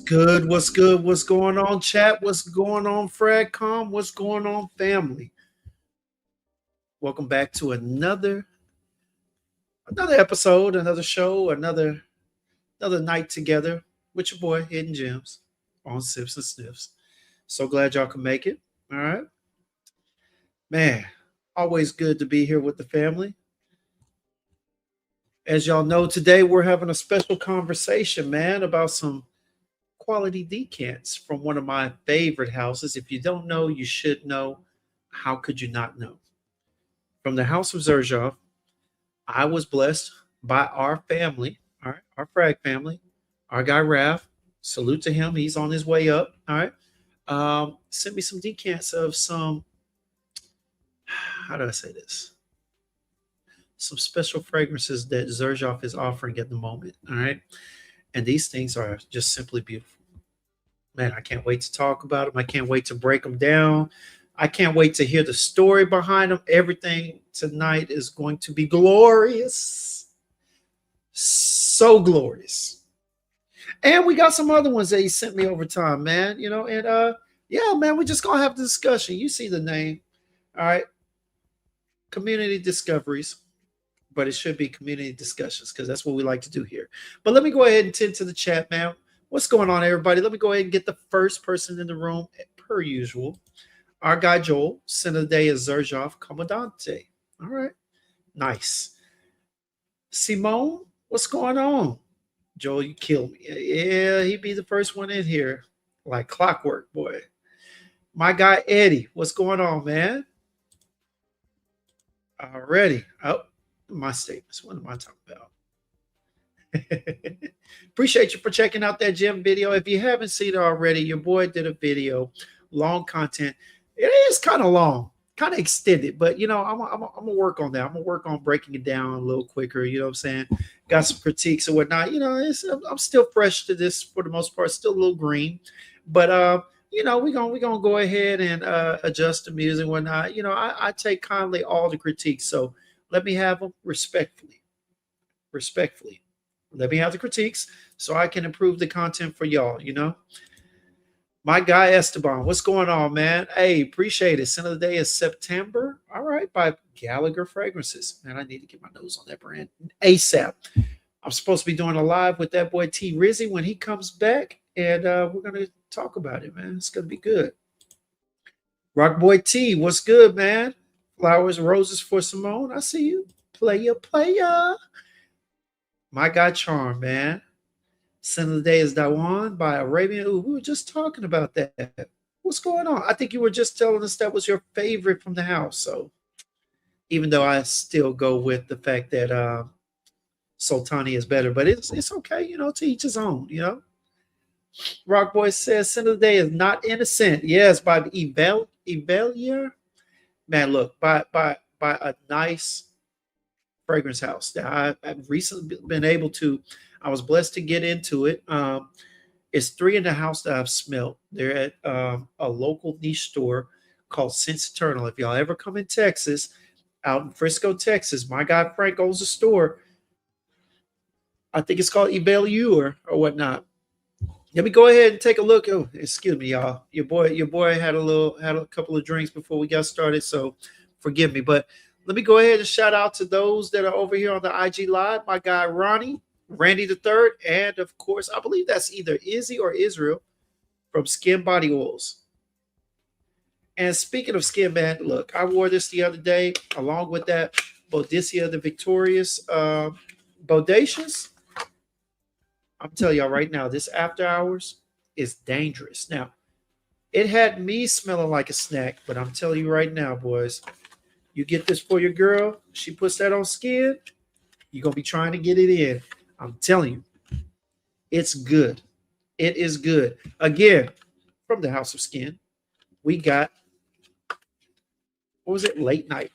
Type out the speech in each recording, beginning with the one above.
good? What's good? What's going on, chat? What's going on, Fragcom? What's going on, family? Welcome back to another episode, another show, another night together with your boy Hidden Gems on Sips and Sniffs. So glad y'all can make it. All right, man. Always good to be here with the family. As y'all know, today we're having a special conversation, man, about some quality decants from one of my favorite houses. If you don't know, you should know. How could you not know? From the house of Xerjoff, I was blessed by our family, all right, our frag family, our guy Raph. Salute to him. He's on his way up. All right. Sent me some decants of some, how do I say this? Some special fragrances that Xerjoff is offering at the moment. All right. And these things are just simply beautiful. Man, I can't wait to talk about them. I can't wait to break them down. I can't wait to hear the story behind them. Everything tonight is going to be glorious. So glorious. And we got some other ones that he sent me over time, man. And yeah, man, we're just gonna have the discussion. You see the name. All right. Community discoveries, but it should be community discussions because that's what we like to do here. But let me go ahead and tend to the chat, man. What's going on, everybody? Let me go ahead and get the first person in the room, per usual. Our guy Joel, center of the day is Xerjoff Commandante. All right, nice. Simone, what's going on? Joel, you killed me. Yeah, he'd be the first one in here, like clockwork, boy. My guy Eddie, what's going on, man? Already. Oh, my statements. What am I talking about? Appreciate you for checking out that gym video. If you haven't seen it already, your boy did a video, long content. It is kind of long, kind of extended, but I'm gonna work on that. I'm gonna work on breaking it down a little quicker. You know what I'm saying? Got some critiques and whatnot. I'm still fresh to this for the most part, still a little green, but we're gonna go ahead and adjust the music and whatnot. I take kindly all the critiques, so let me have them respectfully. Respectfully. Let me have the critiques so I can improve the content for y'all. My guy Esteban, what's going on, man? Hey, appreciate it. Scent of the day is September. All right, by Gallagher Fragrances. Man, I need to get my nose on that brand ASAP. I'm supposed to be doing a live with that boy T Rizzy when he comes back, and we're gonna talk about it, man. It's gonna be good. Rock Boy T, what's good, man? Flowers, roses for Simone. I see you. Player. My guy Charm, man. Scent of the day is Dawan by Arabian. Ooh, we were just talking about that. What's going on? I think you were just telling us that was your favorite from the house. So even though I still go with the fact that Sultani is better, but it's okay, to each his own. Rock Boy says Scent of the day is Not Innocent. Yes, by Evelia. Man, look, by a nice fragrance house that I've recently been able to. I was blessed to get into it. It's three in the house that I've smelled. They're at a local niche store called Sense Eternal. If y'all ever come in Texas, out in Frisco, Texas, my guy Frank owns a store. I think it's called Evaluer or whatnot. Let me go ahead and take a look. Oh, excuse me, y'all. Your boy had a couple of drinks before we got started, so forgive me. But let me go ahead and shout out to those that are over here on the IG Live. My guy Ronnie, Randy the Third, and of course, I believe that's either Izzy or Israel from Skin Body Oils. And speaking of skin, man, look, I wore this the other day along with that Bodycia the Victorious Bodacious. I'm telling y'all right now, this after hours is dangerous. Now, it had me smelling like a snack, but I'm telling you right now, boys, you get this for your girl, she puts that on skin, you're going to be trying to get it in. I'm telling you, it's good. It is good. Again, from the House of Skin, we got, what was it, late night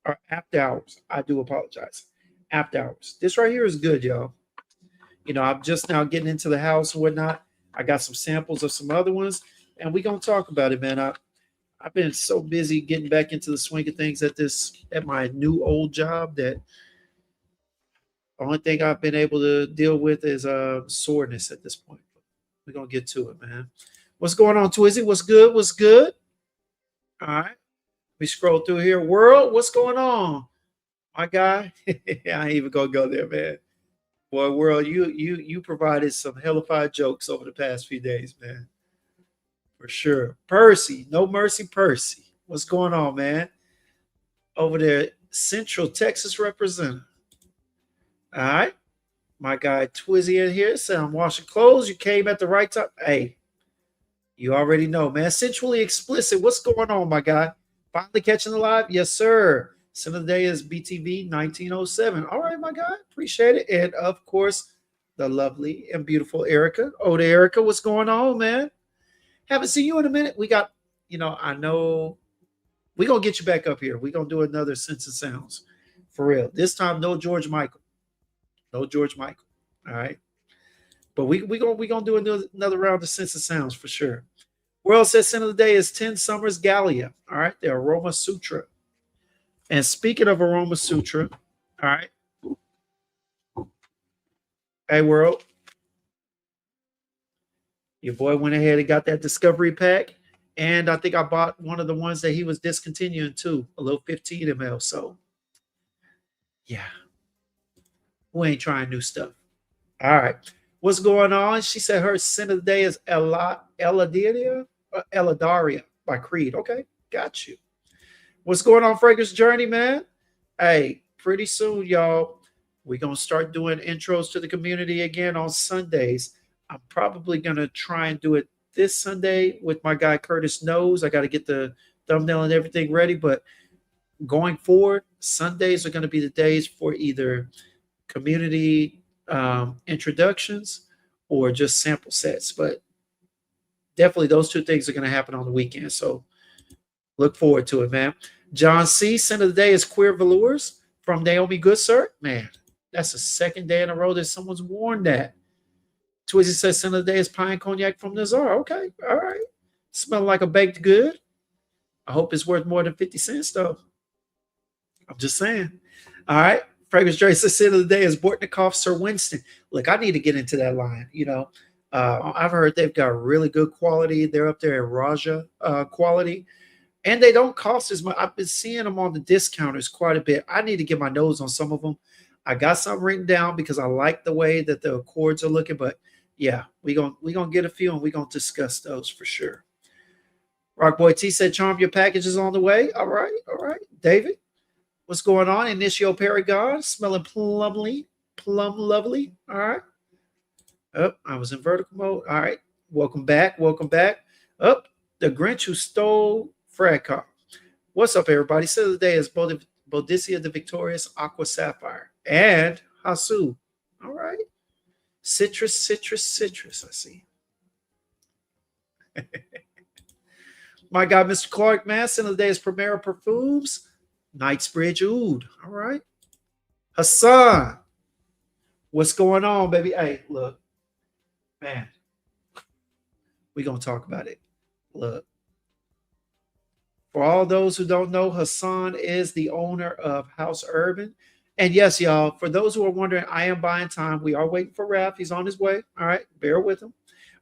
or after hours. I do apologize. After hours. This right here is good, y'all. I'm just now getting into the house and whatnot. I got some samples of some other ones, and we're going to talk about it, man. I've been so busy getting back into the swing of things at my new old job that the only thing I've been able to deal with is soreness at this point. We're gonna get to it, man. What's going on, Twizzy? What's good? What's good? All right. We scroll through here. World, what's going on? My guy. I ain't even gonna go there, man. Boy, World, you provided some hellified jokes over the past few days, man. For sure. Percy, no mercy, Percy. What's going on, man? Over there, Central Texas representative. All right. My guy Twizzy in here said, I'm washing clothes. You came at the right time. Hey, you already know, man. Sensually explicit. What's going on, my guy? Finally catching the live? Yes, sir. Sin of the day is BTV 1907. All right, my guy. Appreciate it. And of course, the lovely and beautiful Erica. Oh, the Erica, what's going on, man? Haven't seen you in a minute. We got, I know we're going to get you back up here. We're going to do another Sense of Sounds. For real. This time, no George Michael. No George Michael. All right. But we gonna do another round of Sense of Sounds for sure. World says sin of the day is 10 Summers Gallia. All right, the Aroma Sutra. And speaking of Aroma Sutra, all right. Hey, World. Your boy went ahead and got that discovery pack. And I think I bought one of the ones that he was discontinuing too, a little 15 ml. So, yeah. Who ain't trying new stuff? All right. What's going on? She said her sin of the day is Eladaria by Creed. Okay, got you. What's going on, Fragrance Journey, man? Hey, pretty soon, y'all, we're going to start doing intros to the community again on Sundays. I'm probably going to try and do it this Sunday with my guy Curtis Knows. I got to get the thumbnail and everything ready, but going forward, Sundays are going to be the days for either community introductions or just sample sets, but definitely those two things are going to happen on the weekend, so look forward to it, man. John C. Sin of the day is Queer Velours from Naomi Goodsir. Man, that's the second day in a row that someone's worn that. Twizzy says sin of the day is Pine Cognac from Nazar. Okay, all right. Smelling like a baked good. I hope it's worth more than 50 cents though. I'm just saying. All right. Fragrance Dre says sin of the day is Bortnikov Sir Winston. Look, I need to get into that line. I've heard they've got really good quality. They're up there at Raja quality. And they don't cost as much. I've been seeing them on the discounters quite a bit. I need to get my nose on some of them. I got some written down because I like the way that the accords are looking. But yeah, we're gonna get a few and we're gonna discuss those for sure. Rockboy T said, charm your package is on the way. All right. David, what's going on? Initio Paragon, smelling plum lovely. All right. Oh, I was in vertical mode. All right. Welcome back. Oh, the Grinch who stole Fragcar. What's up, everybody? So the day is Boudicca the Victorious Aqua Sapphire and Hasu. All right. Citrus. I see. My guy, Mr. Clark Masson of the day is Primera Perfumes. Knightsbridge Oud. All right. Hassan. What's going on, baby? Hey, look. Man. We're going to talk about it. Look. For all those who don't know, Hassan is the owner of House Urban. And yes, y'all, for those who are wondering, I am buying time. We are waiting for Raph. He's on his way. All right. Bear with him.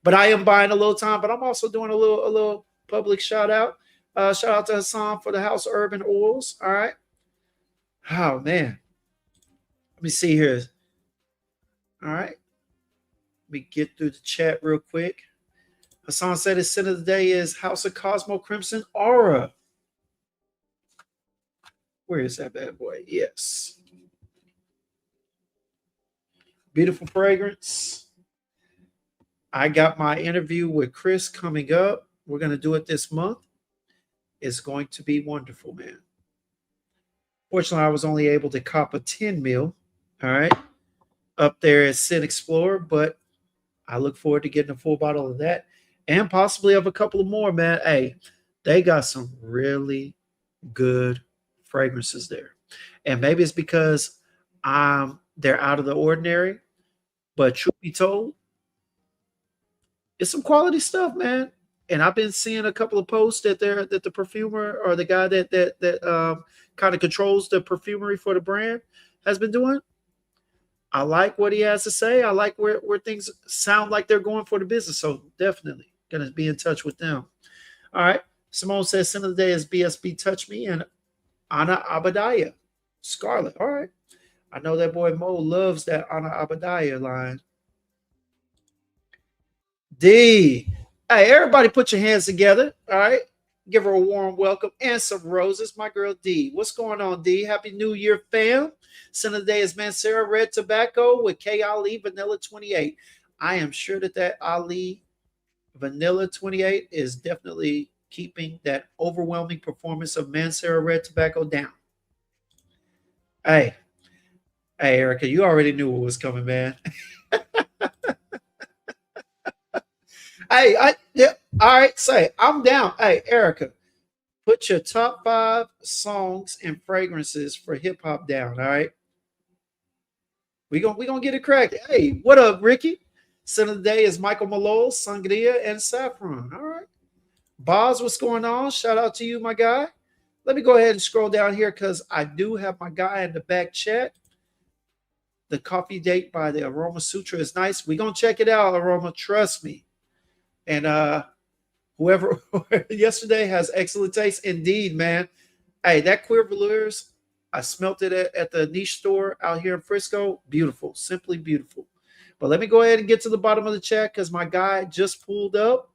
But I am buying a little time. But I'm also doing a little public shout out. Shout out to Hassan for the House Urban Oils. All right. Oh, man. Let me see here. All right. Let me get through the chat real quick. Hassan said his sin of the day is House of Cosmo Crimson Aura. Where is that bad boy? Yes. Beautiful fragrance. I got my interview with Chris coming up. We're going to do it this month. It's going to be wonderful, man. Fortunately, I was only able to cop a 10 mil, all right, up there at Sin Explorer, but I look forward to getting a full bottle of that and possibly of a couple of more, man. Hey, they got some really good fragrances there. And maybe it's because they're out of the ordinary, but truth be told, it's some quality stuff, man. And I've been seeing a couple of posts that the perfumer or the guy that kind of controls the perfumery for the brand has been doing. I like what he has to say. I like where things sound like they're going for the business. So definitely gonna be in touch with them. All right. Simone says, "Sin of the day is BSB Touch Me," and Anna Abadiah. Scarlet. All right. I know that boy Mo loves that Anna Abadiah line. D. Hey, everybody put your hands together. All right. Give her a warm welcome and some roses. My girl D. What's going on, D? Happy New Year, fam. Sin of the day is Mancera Red Tobacco with K Ali Vanilla 28. I am sure that Ali Vanilla 28 is definitely keeping that overwhelming performance of Mancera Red Tobacco down. Hey, hey, Erica, you already knew what was coming, man. Hey, yeah, all right, say I'm down. Hey, Erica, put your top 5 songs and fragrances for hip hop down. All right, we gonna get it cracked. Hey, what up, Ricky? Sin of the day is Michael Malone, Sangria, and Saffron. All right, Boz, what's going on? Shout out to you, my guy. Let me go ahead and scroll down here because I do have my guy in the back chat. The coffee date by the Aroma Sutra is nice. We're gonna check it out, Aroma. Trust me. And whoever yesterday has excellent taste. Indeed, man. Hey, that Queer Velours, I smelt it at the niche store out here in Frisco. Beautiful, simply beautiful. But let me go ahead and get to the bottom of the chat because my guy just pulled up.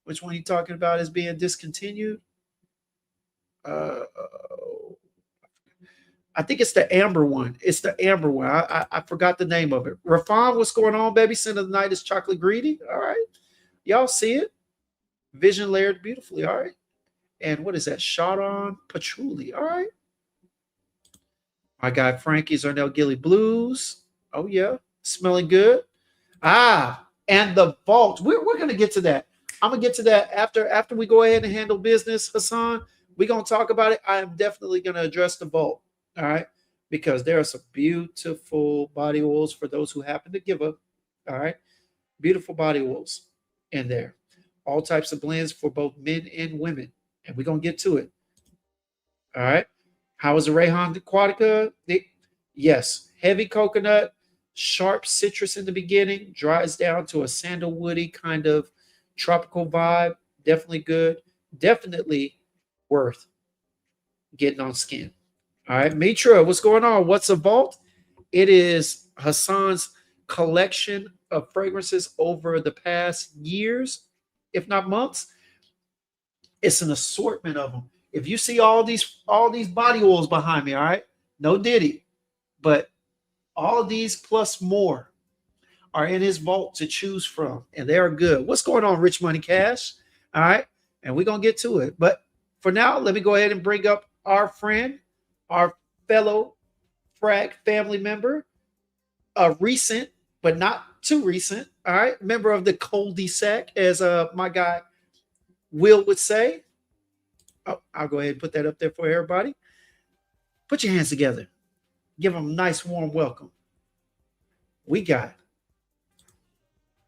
Which one he talking about is being discontinued? I think it's the amber one. It's the amber one. I forgot the name of it. Rafan, what's going on, baby? Sin of the night is chocolate greedy. All right. Y'all see it? Vision layered beautifully. All right. And what is that? Shot on patchouli. All right. My guy Frankie's Arnell Gilly Blues. Oh, yeah. Smelling good. And the vault. We're going to get to that. I'm going to get to that after we go ahead and handle business, Hassan. We're going to talk about it. I am definitely going to address the vault. All right. Because there are some beautiful body oils for those who happen to give up. All right. Beautiful body oils in there. All types of blends for both men and women. And we're going to get to it. All right. How is the Rayhan Aquatica? Yes. Heavy coconut, sharp citrus in the beginning, dries down to a sandalwoody kind of tropical vibe. Definitely good. Definitely worth getting on skin. All right, Mitra, what's going on? What's a vault? It is Hassan's collection of fragrances over the past years, if not months. It's an assortment of them. If you see all these body oils behind me, all right, no Diddy, but all of these plus more are in his vault to choose from, and they are good. What's going on, Rich Money Cash? All right, and we're gonna get to it. But for now, let me go ahead and bring up our friend, our fellow Frag family member, a recent, but not too recent, all right, member of the cul-de-sac, as my guy Will would say. Oh, I'll go ahead and put that up there for everybody. Put your hands together. Give them a nice warm welcome. We got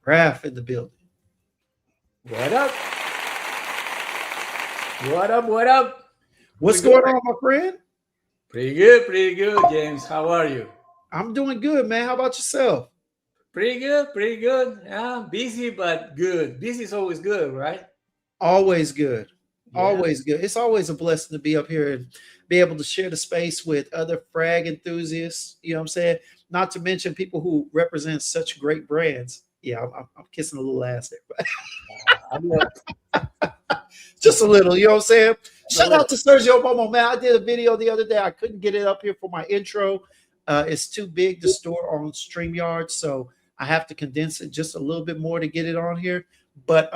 Raph in the building. What up? What up? What up? What's going on, my friend? Pretty good, James. How are you? I'm doing good, man. How about yourself? Pretty good. Yeah, busy, but good. Busy is always good, right? Always good. Yeah. Always good. It's always a blessing to be up here and be able to share the space with other frag enthusiasts. You know what I'm saying? Not to mention people who represent such great brands. Yeah, I'm kissing a little ass there. Just a little, you know what I'm saying? Shout out to Sergio Momo, man. I did a video the other day. I couldn't get it up here for my intro. It's too big to store on StreamYard, so I have to condense it just a little bit more to get it on here. But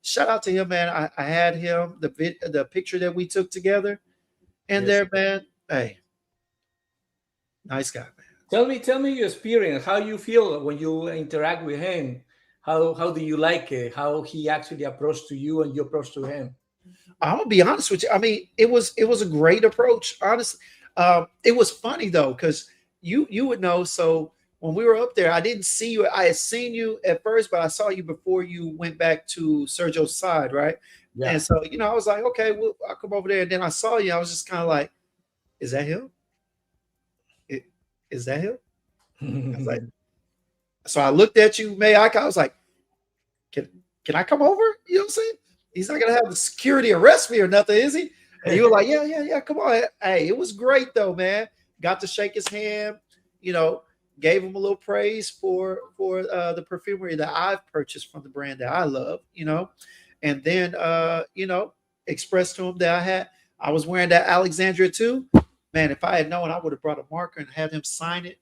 shout out to him, man. I had him, the picture that we took together. And yes, there, man. Hey, nice guy, man. Tell me your experience. How you feel when you interact with him? How do you like it? How he actually approached to you and you approach to him? I'm gonna be honest with you. I mean, it was a great approach. Honestly, it was funny though, because you would know. So when we were up there, I didn't see you. I had seen you at first, but I saw you before you went back to Sergio's side, right? Yeah. And so I was like, okay, well, I'll come over there. And then I saw you. I was just kind of like, is that him? Is that him? I was like, so I looked at you, May. I was like, can I come over? You know what I'm saying? He's not gonna have the security arrest me or nothing, is he? And you were like, yeah, come on. Hey, it was great though, man. Got to shake his hand, you know, gave him a little praise for the perfumery that I've purchased from the brand that I love, you know, and then you know, expressed to him that I was wearing that Alexandria too. Man, if I had known, I would have brought a marker and had him sign it.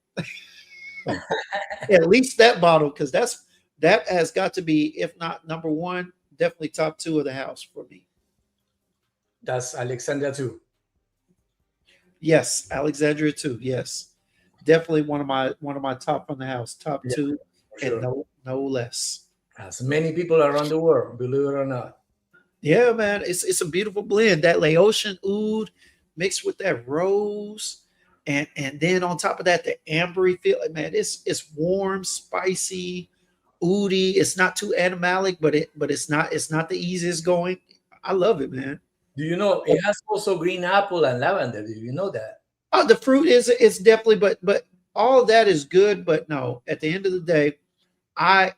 At least that bottle, because that has got to be, if not number one, definitely top two of the house for me. That's Alexandria too. Yes, Alexandria too. Yes, definitely one of my top from the house, top two, and no less. As many people around the world, believe it or not. Yeah, man, it's a beautiful blend. That Laotian oud mixed with that rose, and then on top of that, the ambery feel. Man, it's warm, spicy, oudy. It's not too animalic, but it's not the easiest going. I love it, man. Do you know it has also green apple and lavender? Do you know that? Oh, the fruit is definitely, but all of that is good. But no, at the end of the day, I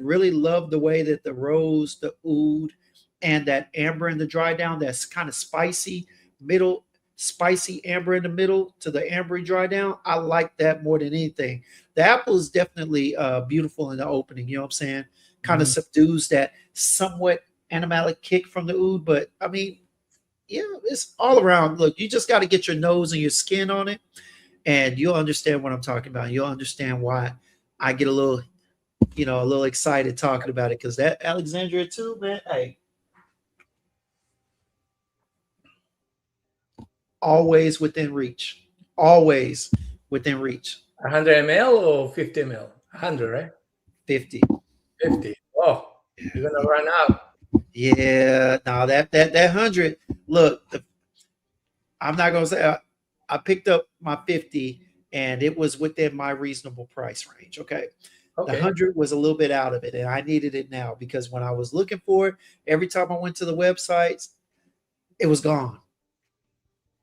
really love the way that the rose, the oud, and that amber in the dry down, that's kind of spicy, spicy amber in the middle to the ambery dry down. I like that more than anything. The apple is definitely beautiful in the opening, you know what I'm saying? Kind of subdues that somewhat animalic kick from the oud, but I mean, yeah, it's all around. Look, you just got to get your nose and your skin on it, and you'll understand what I'm talking about. You'll understand why I get a little, you know, a little excited talking about it, because that Alexandria too, man. Hey, always within reach. Always within reach. 100 ml or 50 ml? 100, right? 50. 50. Oh, you're gonna run out. Yeah, no, that 100. Look, I'm not gonna say I picked up my 50 and it was within my reasonable price range. Okay. The 100 was a little bit out of it, and I needed it now because when I was looking for it, every time I went to the websites, it was gone,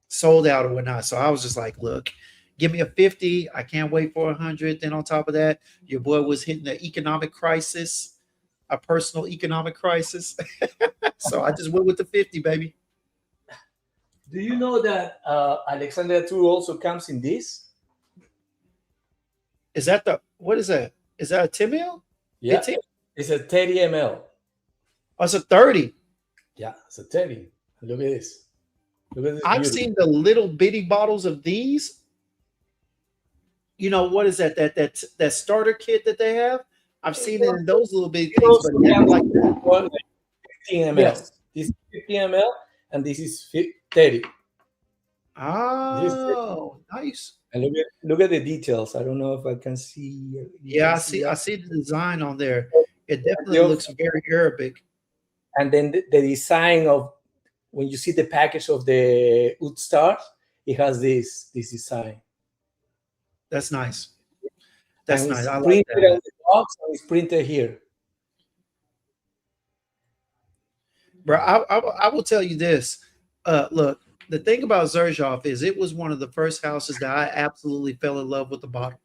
sold out or whatnot. So I was just like, look, give me a 50. I can't wait for 100. Then on top of that, your boy was hitting the economic crisis, a personal economic crisis. So I just went with the 50, baby. Do you know that Alexandria 2 also comes in this? Is that what is that? Is that a 10 ml? Yeah, 15? it's a 30 ml. Oh, it's a 30. Yeah, it's a 30. Look at this. Look at this. I've seen the little bitty bottles of these. You know, what is that? That starter kit that they have? I've seen it in those little bitty things, but never like that. 15 ml. Yes. This is 50 ml, and this is 30. Oh, nice. And look at the details. I don't know if I can see. Yeah, I see the design on there. It definitely looks very Arabic. And then the design of, when you see the package of the oud stars, it has this design. That's nice. That's nice. I like printed that. on the box, and it's printed here. Bro, I will tell you this. Look, the thing about Xerjoff is it was one of the first houses that I absolutely fell in love with the bottle.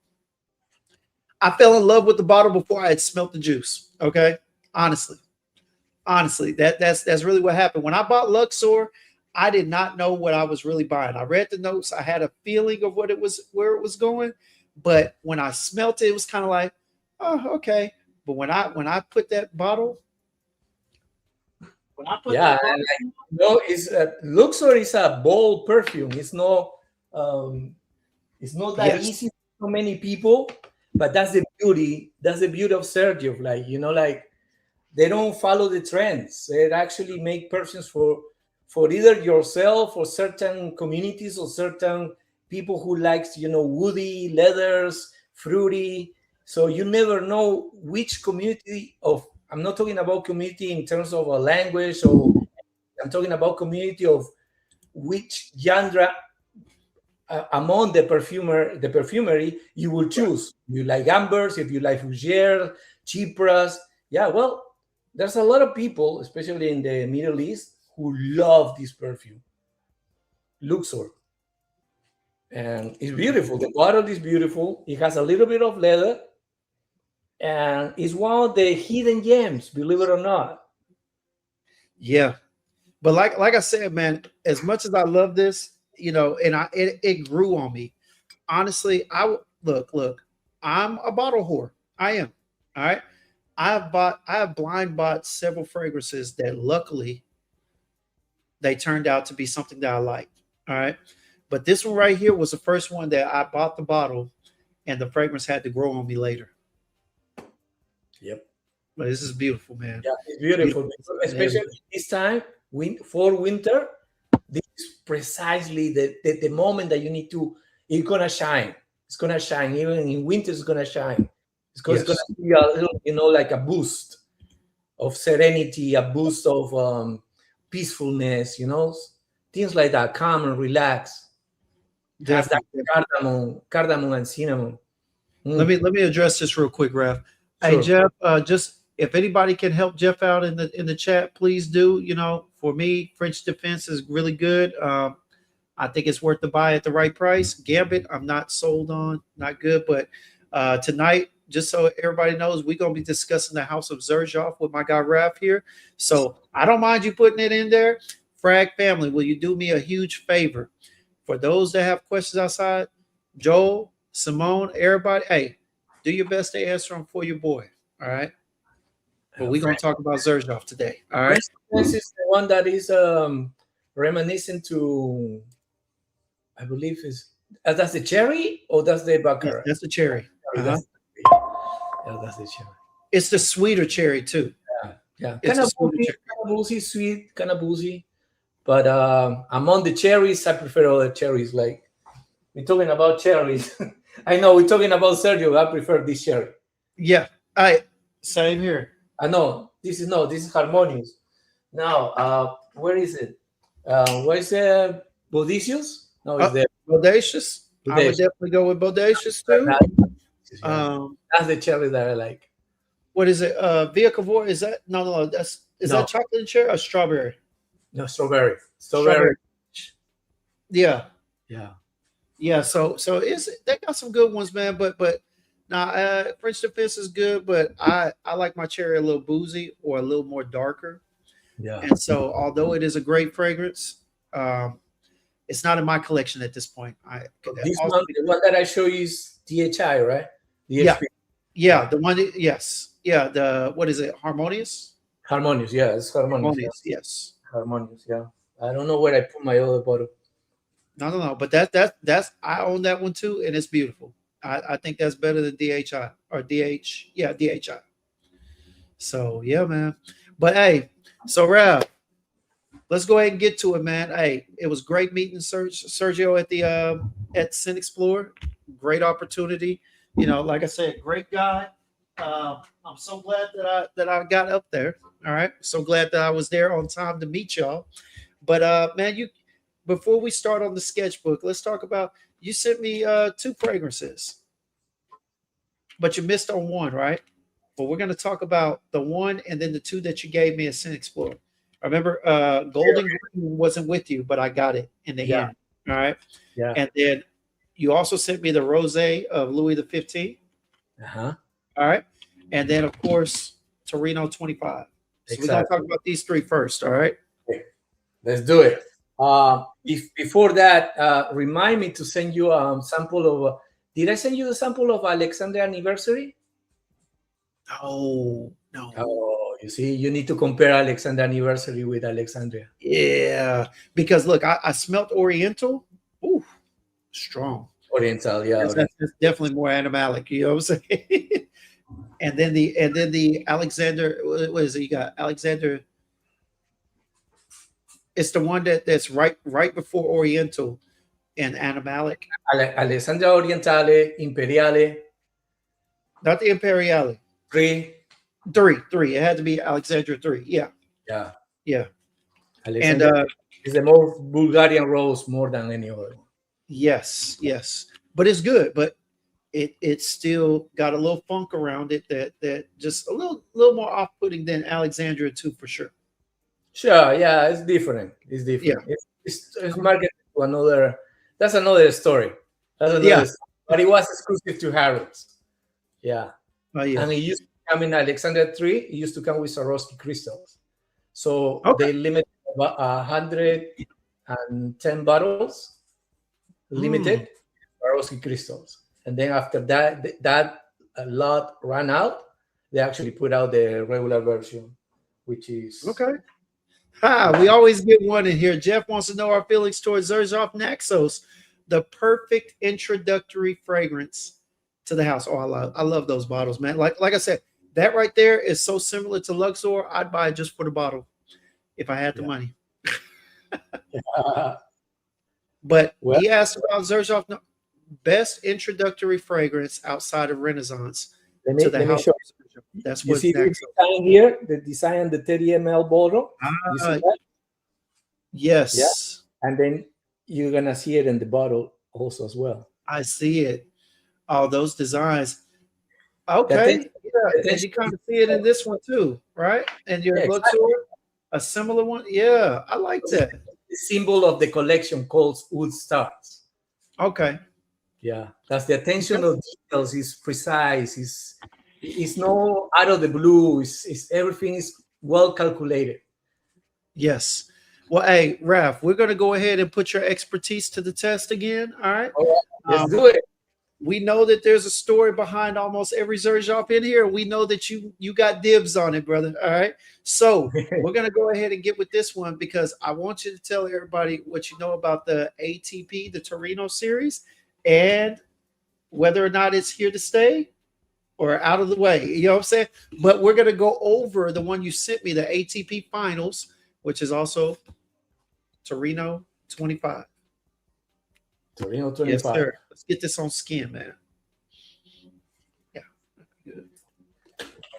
I fell in love with the bottle before I had smelt the juice. Okay, honestly, that's really what happened. When I bought Luxor, I did not know what I was really buying. I read the notes. I had a feeling of what it was, where it was going, but when I smelt it, it was kind of like, oh, okay. But when I put that bottle. It's Luxor is a bold perfume. It's not that easy for many people, but that's the beauty. That's the beauty of Xerjoff. Like, you know, like they don't follow the trends. They actually make perfumes for either yourself or certain communities or certain people who likes, you know, woody, leathers, fruity. So you never know which community of. I'm not talking about community in terms of a language, or I'm talking about community of which genre among the perfumery you will choose. You like ambers, if you like fougere, chypras. Yeah, well, there's a lot of people, especially in the Middle East, who love this perfume, Luxor. and it's beautiful. The bottle is beautiful. It has a little bit of leather, and it's one of the hidden gems, believe it or not. Yeah. But like I said, man, as much as I love this, and it grew on me. Honestly, look, I'm a bottle whore. I am. All right. I have blind bought several fragrances that luckily they turned out to be something that I liked. All right. But this one right here was the first one that I bought the bottle and the fragrance had to grow on me later. Yep. But this is beautiful, man. Yeah, it's beautiful. Especially this time, for winter, this is precisely the moment that you need to, it's gonna shine. It's gonna shine. Even in winter, it's gonna shine. It's gonna be a little, like a boost of serenity, a boost of peacefulness, things like that, calm and relax. Has that cardamom and cinnamon. Let me address this real quick, Raph. Sure. Hey Jeff, just if anybody can help Jeff out in the chat, please do. For me, French Defense is really good. I think it's worth the buy at the right price. Gambit, I'm not sold on, not good. But tonight, just so everybody knows, we're gonna be discussing the House of Xerjoff with my guy Raph here. So I don't mind you putting it in there. Frag family, will you do me a huge favor? For those that have questions outside, Joel, Simone, everybody, hey, do your best to answer them for your boy. All right. But we're going to talk about Xerjoff today. All right. This is the one that is reminiscent to, I believe, that's the cherry or that's the baccarat? That's the cherry. Yeah, that's the cherry. It's the sweeter cherry too. Yeah. Kind of boozy, sweet, kind of boozy. But among the cherries, I prefer other cherries. Like, we're talking about cherries. I know we're talking about Sergio. I prefer this cherry. Yeah. Same here. I know. This is harmonious. Now, where is it? Where is Bodacious? No, it's there. Bodacious. I would definitely go with Bodacious too. That's the cherry that I like. What is it? Via Cavour? Is that no? That chocolate cherry or strawberry? No, strawberry. Yeah. Yeah. So they got some good ones, man. But now French Defense is good, but I like my cherry a little boozy or a little more darker. Yeah. And so although it is a great fragrance, it's not in my collection at this point. The one that I show you is DHI, right? DHP. Yeah. The one. Yes. Yeah. What is it? Harmonious. Yeah, it's harmonious. Yes. Harmonious. Yeah. I don't know where I put my other bottle. No. But that's I own that one too, and it's beautiful. I think that's better than DHI or DH. Yeah, DHI. So yeah, man. But hey, so Rav, let's go ahead and get to it, man. Hey, it was great meeting Sergio at the at Sin Explorer. Great opportunity. Like I said, great guy. I'm so glad that I got up there. All right. So glad that I was there on time to meet y'all. But man, before we start on the sketchbook, let's talk about, you sent me 2 fragrances, but you missed on one, right? But we're going to talk about the one and then the 2 that you gave me at Sin Explorer. I remember Golden Green wasn't with you, but I got it in the end. All right. Yeah. And then you also sent me the Rosé of Louis XV. All right. And then, of course, Torino 25. So we're going to talk about these 3 first. All right. Okay. Let's do it. Before that, remind me to send you a sample of. Did I send you the sample of Alexandria Anniversary? No. Oh, you see, you need to compare Alexandria Anniversary with Alexandria. Yeah, because look, I smelt Oriental. Ooh, strong. Oriental, yeah. That's definitely more animalic. You know what I'm saying? and then the Alexander. What is it? You got Alexander. It's the one that's right before Oriental and animalic. Alessandria Orientale, Imperiale. Not the Imperiale. 3. It had to be Alexandria 3. Yeah. And it's the more Bulgarian rose more than any other. Yes. But it's good. But it still got a little funk around it that just a little more off-putting than Alexandria 2 for sure. Sure, yeah, it's different. Yeah. It's marketed to another. That's another story. That's Yeah. another. But it was exclusive to Harrods. Yeah. Oh yeah. And it used to come in Alexander 3. It used to come with Swarovski crystals. So Okay. they limited 110 bottles, limited Swarovski crystals. And then after that lot ran out, they actually put out the regular version, which is Okay. Hi, we always get one in here. Jeff wants to know our feelings towards Xerjoff Naxos, the perfect introductory fragrance to the house. Oh, I love those bottles, man. Like I said, that right there is so similar to Luxor. I'd buy it just for the bottle if I had the money. But well, he asked about Xerjoff best introductory fragrance outside of Renaissance to the house. That's you what's see next. the design here, the design, the 30 ml bottle. You see that? Yes. Yeah. And then you're gonna see it in the bottle also as well. I see it. All those designs. Okay. Yeah. And you kind of see it in this one too, right? And your Luxor, a similar one. Yeah, I like that. The symbol of the collection called Wood Stars. Okay. Yeah, that's the attention of details is precise. It's no out of the blue. It's everything is well calculated. Yes. Well, hey, Raph, we're going to go ahead and put your expertise to the test again. All right. Let's do it. We know that there's a story behind almost every Xerjoff in here. We know that you got dibs on it, brother. All right. So we're going to go ahead and get with this one because I want you to tell everybody what you know about the ATP, the Torino series, and whether or not it's here to stay or out of the way. You know what I'm saying? But we're going to go over the one you sent me, the ATP Finals, which is also Torino 25. Torino 25. Yes, sir. Let's get this on skin, man. Yeah. Good.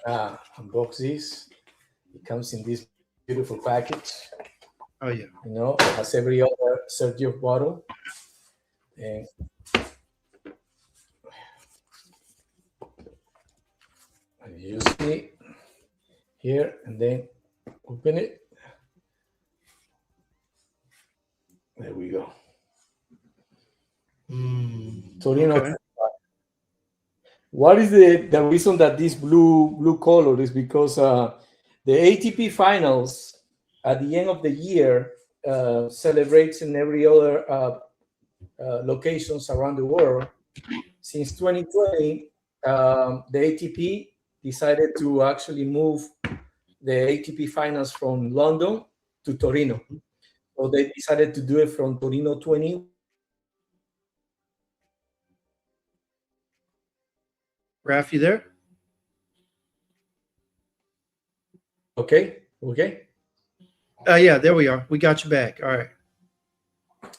Unbox this. It comes in this beautiful package. Oh, yeah. You know, it has every other Xerjoff bottle. And you see here, and then open it. There we go. Torino. Okay. What is the reason that this blue color is because the ATP Finals at the end of the year celebrates in every other locations around the world. Since 2020, the ATP decided to actually move the ATP Finals from London to Torino. So they decided to do it from Torino 20. Raph, you there? Okay. Yeah, there we are. We got you back. All right.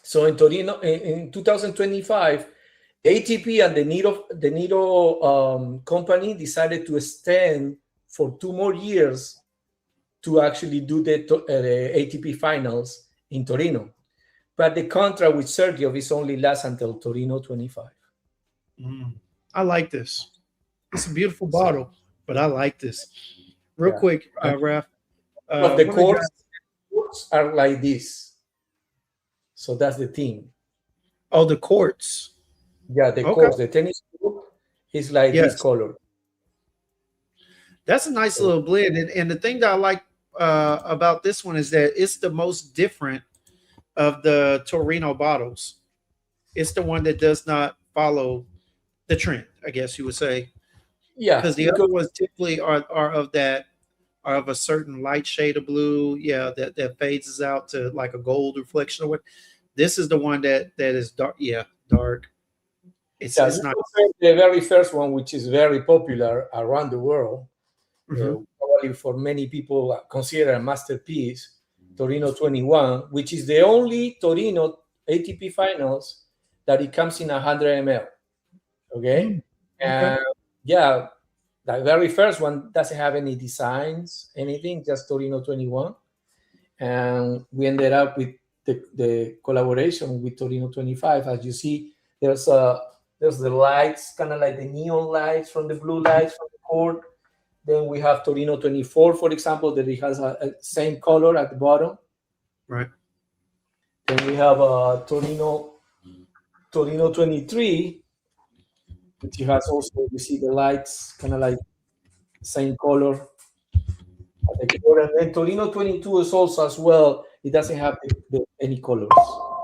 So in Torino, in 2025, ATP and the Niro company decided to extend for 2 more years to actually do the ATP Finals in Torino. But the contract with Xerjoff is only lasts until Torino 25. I like this. It's a beautiful bottle, but I like this. Real quick, Raph. The quartz are like this. So that's the theme. Oh, the quartz. Yeah, the quartz, the tennis court is like this color. That's a nice little blend. And the thing that I like about this one is that it's the most different of the Torino bottles. It's the one that does not follow the trend, I guess you would say. Yeah, because the other ones typically are of a certain light shade of blue. Yeah, that fades out to like a gold reflection or what. This is the one that is dark. Yeah, dark. It's not the very first one, which is very popular around the world. Probably for many people considered a masterpiece, Torino 21, which is the only Torino ATP Finals that it comes in 100 ml. Okay. Yeah, the very first one doesn't have any designs, anything, just Torino 21. And we ended up with the collaboration with Torino 25. As you see, there's the lights, kind of like the neon lights from the blue lights from the court. Then we have Torino 24, for example, that it has a same color at the bottom. Right. Then we have Torino Torino 23, which has also, you see the lights, kind of like same color. And then Torino 22 is also as well. It doesn't have any colors.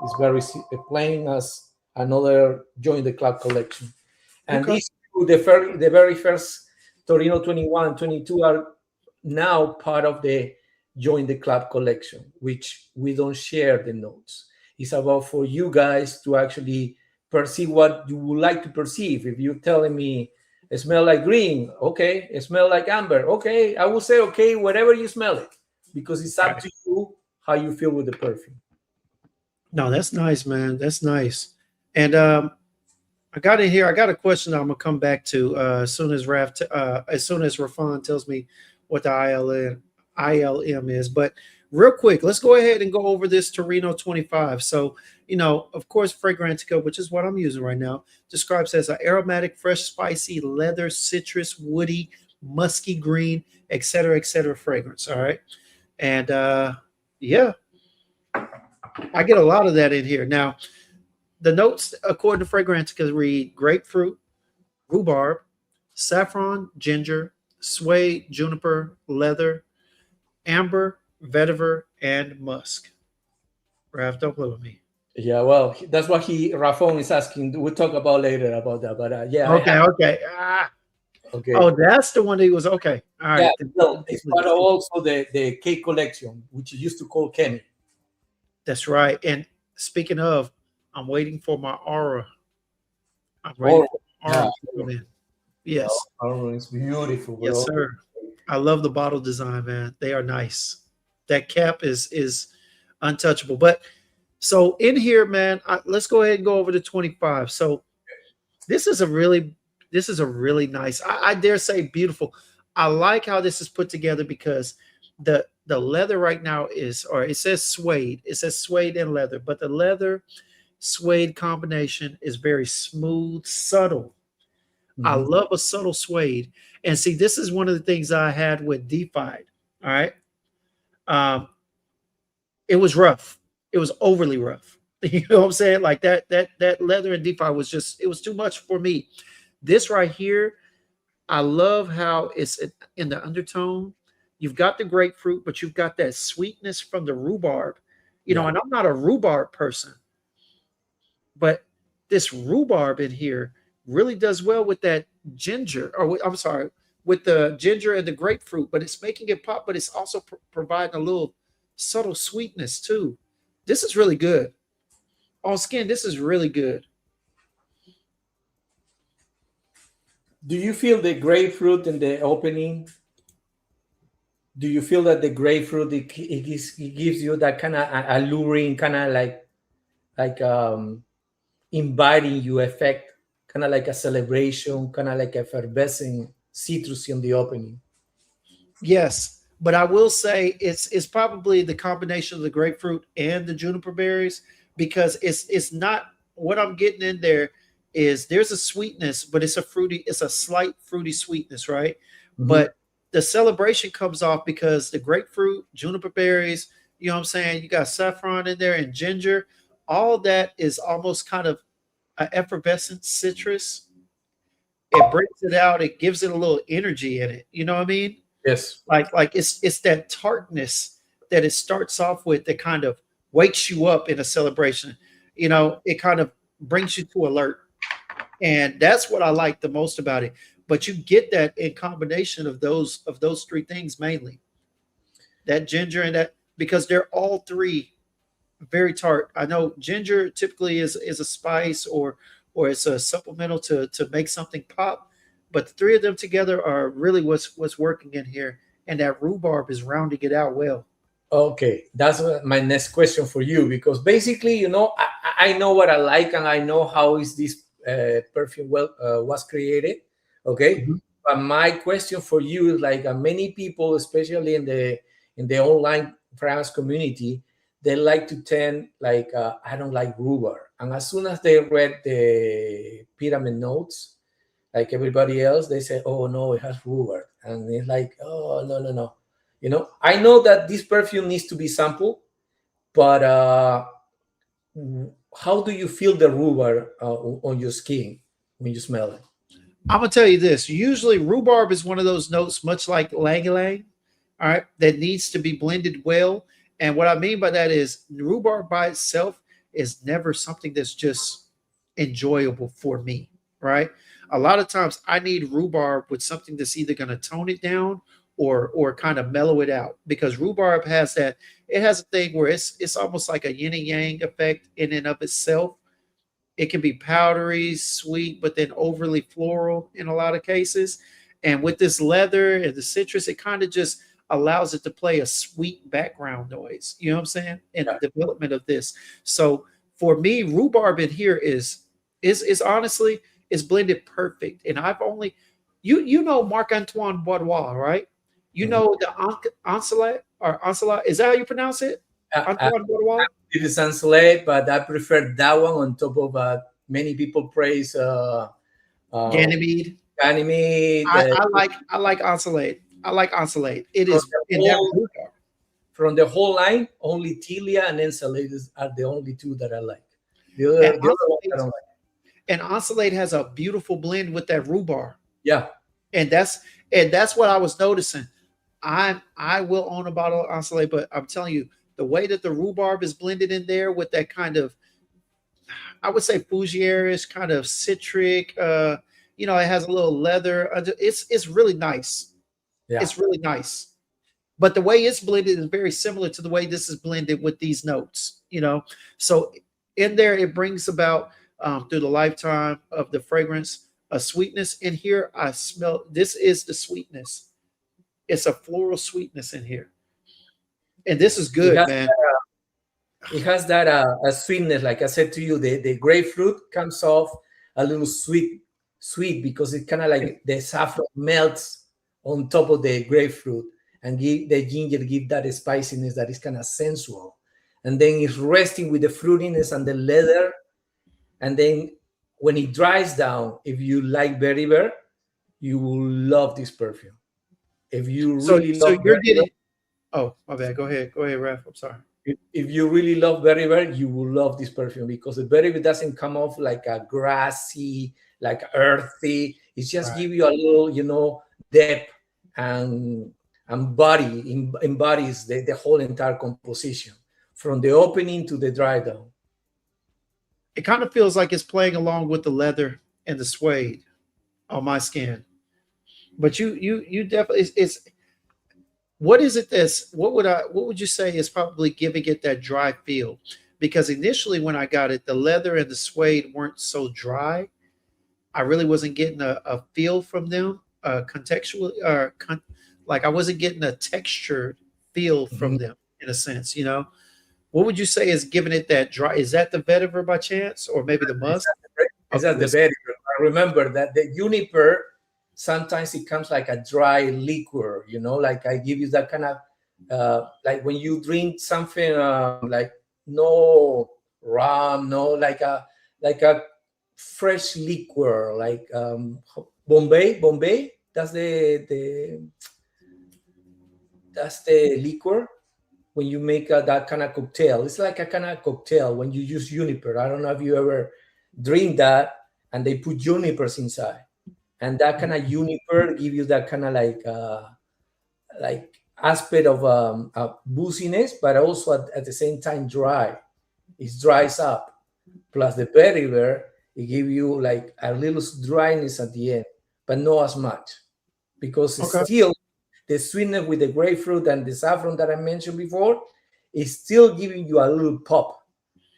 It's very plain as another Join the Club collection. And Okay. these two, the very first Torino 21 and 22 are now part of the Join the Club collection, which we don't share the notes. It's about for you guys to actually perceive what you would like to perceive. If you're telling me it smells like green, okay. It smells like amber, okay. I will say, okay, whatever you smell it, because it's up to you how you feel with the perfume. No, that's nice, man. That's nice. And I got in here. I got a question I'm gonna come back to as soon as as soon as Rafan tells me what the ILM is. But real quick, let's go ahead and go over this Torino 25. So, of course, Fragrantica, which is what I'm using right now, describes as an aromatic, fresh, spicy, leather, citrus, woody, musky green, etc., fragrance. All right. And yeah, I get a lot of that in here. Now, the notes, according to Fragrantica, read grapefruit, rhubarb, saffron, ginger, suede, juniper, leather, amber, vetiver, and musk. Raph, don't play with me. Yeah, well, that's what Rafon is asking. We'll talk about later about that. But yeah. Okay. Okay. Oh, that's the one that was okay. All right. Yeah, no, it's part of also the cake collection, which you used to call Kenny. That's right. And speaking of, I'm waiting for my aura. I'm ready for aura to come in. Yes. Aura is beautiful. Bro. Yes, sir. I love the bottle design, man. They are nice. That cap is untouchable. But so in here, man, let's go ahead and go over to 25. So this is a really nice, I dare say beautiful. I like how this is put together because the leather right now is, or it says suede. It says suede and leather, but the leather suede combination is very smooth, subtle. Mm-hmm. I love a subtle suede. And see, this is one of the things I had with Defied. All right. It was rough. It was overly rough. You know what I'm saying? Like that leather and Defied was just, it was too much for me. This right here, I love how it's in the undertone. You've got the grapefruit, but you've got that sweetness from the rhubarb. And I'm not a rhubarb person, but this rhubarb in here really does well with that ginger, or I'm sorry, with the ginger and the grapefruit, but it's making it pop, but it's also providing a little subtle sweetness too. This is really good. On skin, this is really good. Do you feel the grapefruit in the opening? Do you feel that the grapefruit it gives you that kind of alluring, kind of like inviting you effect, kind of like a celebration, kind of like effervescing citrus in the opening? Yes, but I will say it's probably the combination of the grapefruit and the juniper berries, because it's not what I'm getting in there. There's a sweetness, but it's a slight fruity sweetness, right? Mm-hmm. But the celebration comes off because the grapefruit, juniper berries, you know what I'm saying? You got saffron in there and ginger. All that is almost kind of an effervescent citrus. It brings it out. It gives it a little energy in it. You know what I mean? Yes. Like it's that tartness that it starts off with that kind of wakes you up in a celebration. It kind of brings you to alert. And that's what I like the most about it. But you get that in combination of those three things mainly. That ginger and that, because they're all three very tart. I know ginger typically is a spice or it's a supplemental to make something pop. But the three of them together are really what's working in here. And that rhubarb is rounding it out well. Okay, that's my next question for you, because basically, I know what I like and I know how is this perfume was created. Okay, mm-hmm. But my question for you is like many people, especially in the online fragrance community, they like to tend like I don't like rhubarb, and as soon as they read the pyramid notes, like everybody else, they say, "Oh no, it has rhubarb," and it's like, "Oh no." I know that this perfume needs to be sampled, but how do you feel the rhubarb on your skin when you smell it? I'm gonna tell you this. Usually, rhubarb is one of those notes, much like lang lang, all right, that needs to be blended well. And what I mean by that is rhubarb by itself is never something that's just enjoyable for me, right? A lot of times I need rhubarb with something that's either going to tone it down or kind of mellow it out, because rhubarb has that, it has a thing where it's almost like a yin and yang effect in and of itself. It can be powdery, sweet, but then overly floral in a lot of cases. And with this leather and the citrus, it kind of just allows it to play a sweet background noise. You know what I'm saying? In Yeah. the development of this. So for me, rhubarb in here is honestly is blended perfect. And I've only you know Marc Antoine Boudoir, right? You Mhm. know the Oncelat or Oncelat. Is that how you pronounce it? Antoine Boudoir? It is unslate, but I prefer that one on top of many people praise uh, Ganymede. Ganymede. I like Oncelate. I like Oncelate. It From is the in that whole rhubarb. from the whole line, only Tilia and Enceladus are the only two that I like. And The other ones I don't like. Oncelate has a beautiful blend with that rhubarb. Yeah, And that's what I was noticing. I will own a bottle of Oncelate, but I'm telling you, the way that the rhubarb is blended in there with that kind of, I would say fougere-ish kind of citric, it has a little leather. It's really nice. yeah. It's really nice. But the way it's blended is very similar to the way this is blended with these notes. So in there, it brings about through the lifetime of the fragrance a sweetness. In here, I smell this is the sweetness. It's a floral sweetness in here, and this is It good, has man. it has that a sweetness. Like I said to you, the grapefruit comes off a little sweet because it kind of like the saffron melts on top of the grapefruit and give the ginger give that spiciness that is kind of sensual, and then it's resting with the fruitiness and the leather, and then when it dries down, if you like berry bear, you will love this perfume. If you So really so love you're berry bear, getting. Oh, my bad. Go ahead, Raf. I'm sorry. if you really love berry bear, you will love this perfume because the berry bear doesn't come off like a grassy, like earthy. It just Right. give you a little, depth and body embodies the whole entire composition from the opening to the dry down. It kind of feels like it's playing along with the leather and the suede on my skin. But you definitely it's what is it that's what would you say is probably giving it that dry feel? Because initially when I got it, the leather and the suede weren't so dry. I really wasn't getting a feel from them, contextually, like I wasn't getting a textured feel from Mhm. them in a sense. What would you say is giving it that dry? Is that the vetiver by chance, or maybe the It's musk? at the, it's Okay, at the let's. berry bear. I remember that the juniper sometimes it comes like a dry liquor, like I give you that kind of like when you drink something like no rum, no like a fresh liquor, like Bombay. That's the liquor when you make that kind of cocktail. It's like a kind of cocktail when you use juniper. I don't know if you ever drink that and they put junipers inside, and that kind of juniper give you that kind of like aspect of booziness, but also at the same time dry. It dries up. Plus the berry bear, it give you like a little dryness at the end, but not as much because it's Okay. still the sweetness with the grapefruit and the saffron that I mentioned before is still giving you a little pop.